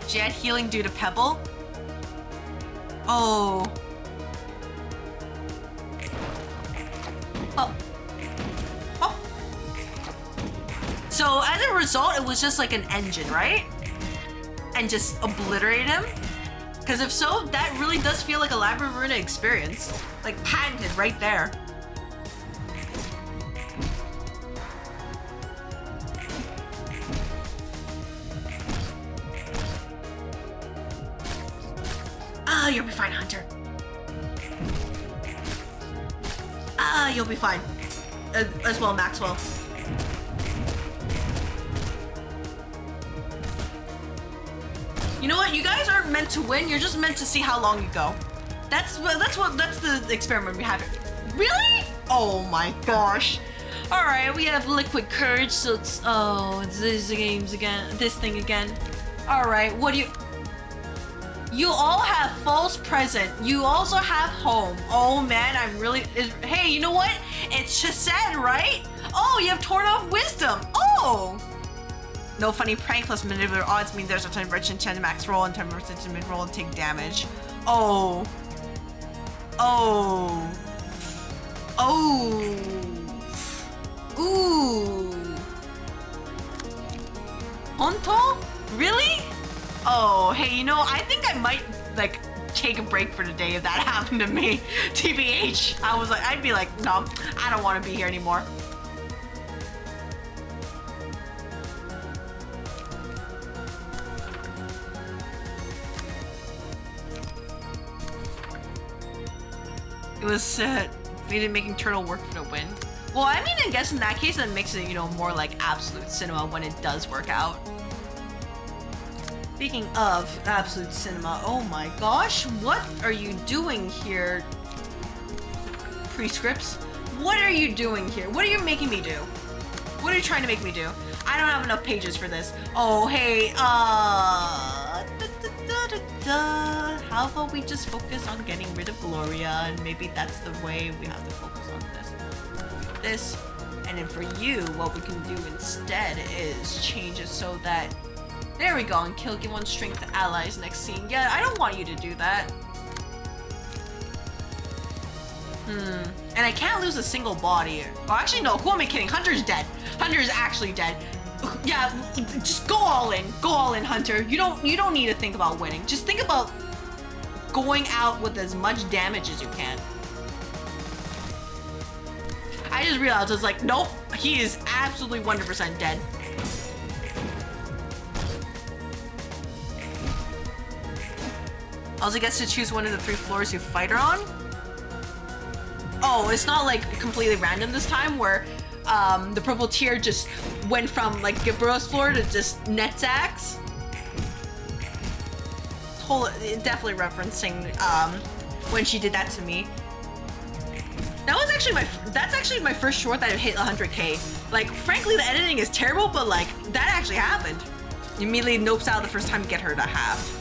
Jet healing due to Pebble? Oh. Oh. Oh. So as a result, it was just like an engine, right? And just obliterate him? Because if so, that really does feel like a Library of Ruina experience. Like patented right there. Ah, you'll be fine, Hunter. Ah, you'll be fine. As well, Maxwell. You know what? You guys aren't meant to win. You're just meant to see how long you go. That's the experiment we have here. Really? Oh my gosh. All right, we have liquid courage. So it's this games again. This thing again. All right. What do you? You all have false present. You also have home. Oh man, I'm really. Hey, you know what? It's Chesed, right? Oh, you have torn off wisdom. Oh. No funny prank plus manipulator odds mean there's a ton of rich and 10 max roll and 10% to mid roll and take damage. Oh. Oh. Oh. Ooh. Honto? Really? Oh, hey, you know, I think I might like take a break for today if that happened to me. TBH. I'd be like, no, I don't want to be here anymore. It was made it making Turtle work for the win. Well, I mean, I guess in that case, that makes it, you know, more like absolute cinema when it does work out. Speaking of absolute cinema, oh my gosh, what are you doing here, Prescripts? What are you doing here? What are you making me do? What are you trying to make me do? I don't have enough pages for this. Oh, hey, how about we just focus on getting rid of Gloria, and maybe that's the way we have to focus on this. And then for you, what we can do instead is change it so that, there we go, and give 1 strength to allies next scene. Yeah, I don't want you to do that. And I can't lose a single body. Oh, actually, no, who am I kidding? Hunter's dead. Hunter is actually dead. Yeah, just go all in. Go all in, Hunter. You don't need to think about winning. Just think about going out with as much damage as you can. I just realized, I was like, nope, he is absolutely 100% dead. Also gets to choose one of the 3 floors you fight her on. Oh, it's not like completely random this time where the purple tier just went from like Gibro's floor to just Netzack's. Definitely referencing when she did that to me. That's actually my first short that hit 100k. Like, frankly, the editing is terrible, but like that actually happened. You immediately nopes out the first time you get her to half.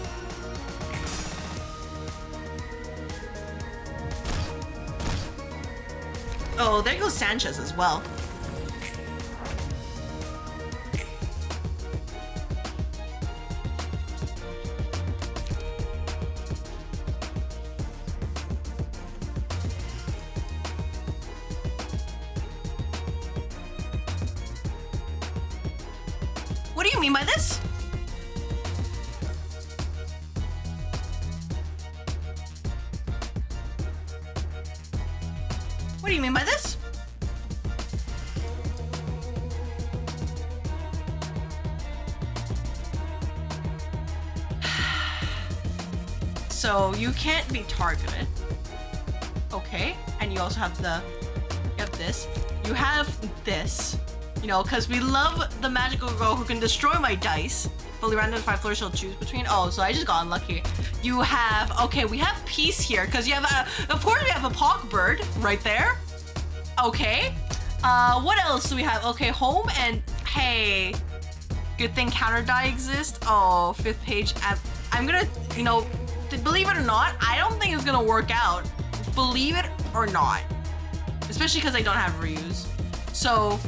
Oh, there goes Sanchez as well. What do you mean by this? What do you mean by this? So you can't be targeted. Okay, and you also have this. You have this, you know, because we love the magical girl who can destroy my dice. Fully random 5 flourish I'll choose between. Oh, so I just got unlucky. You have, okay, we have peace here because you have of course we have a pock bird right there. Okay, what else do we have? Okay, home and hey, good thing counter die exists. Oh, 5th page. I'm gonna, you know, believe it or not, I don't think it's gonna work out. Believe it or not, especially because I don't have reuse. So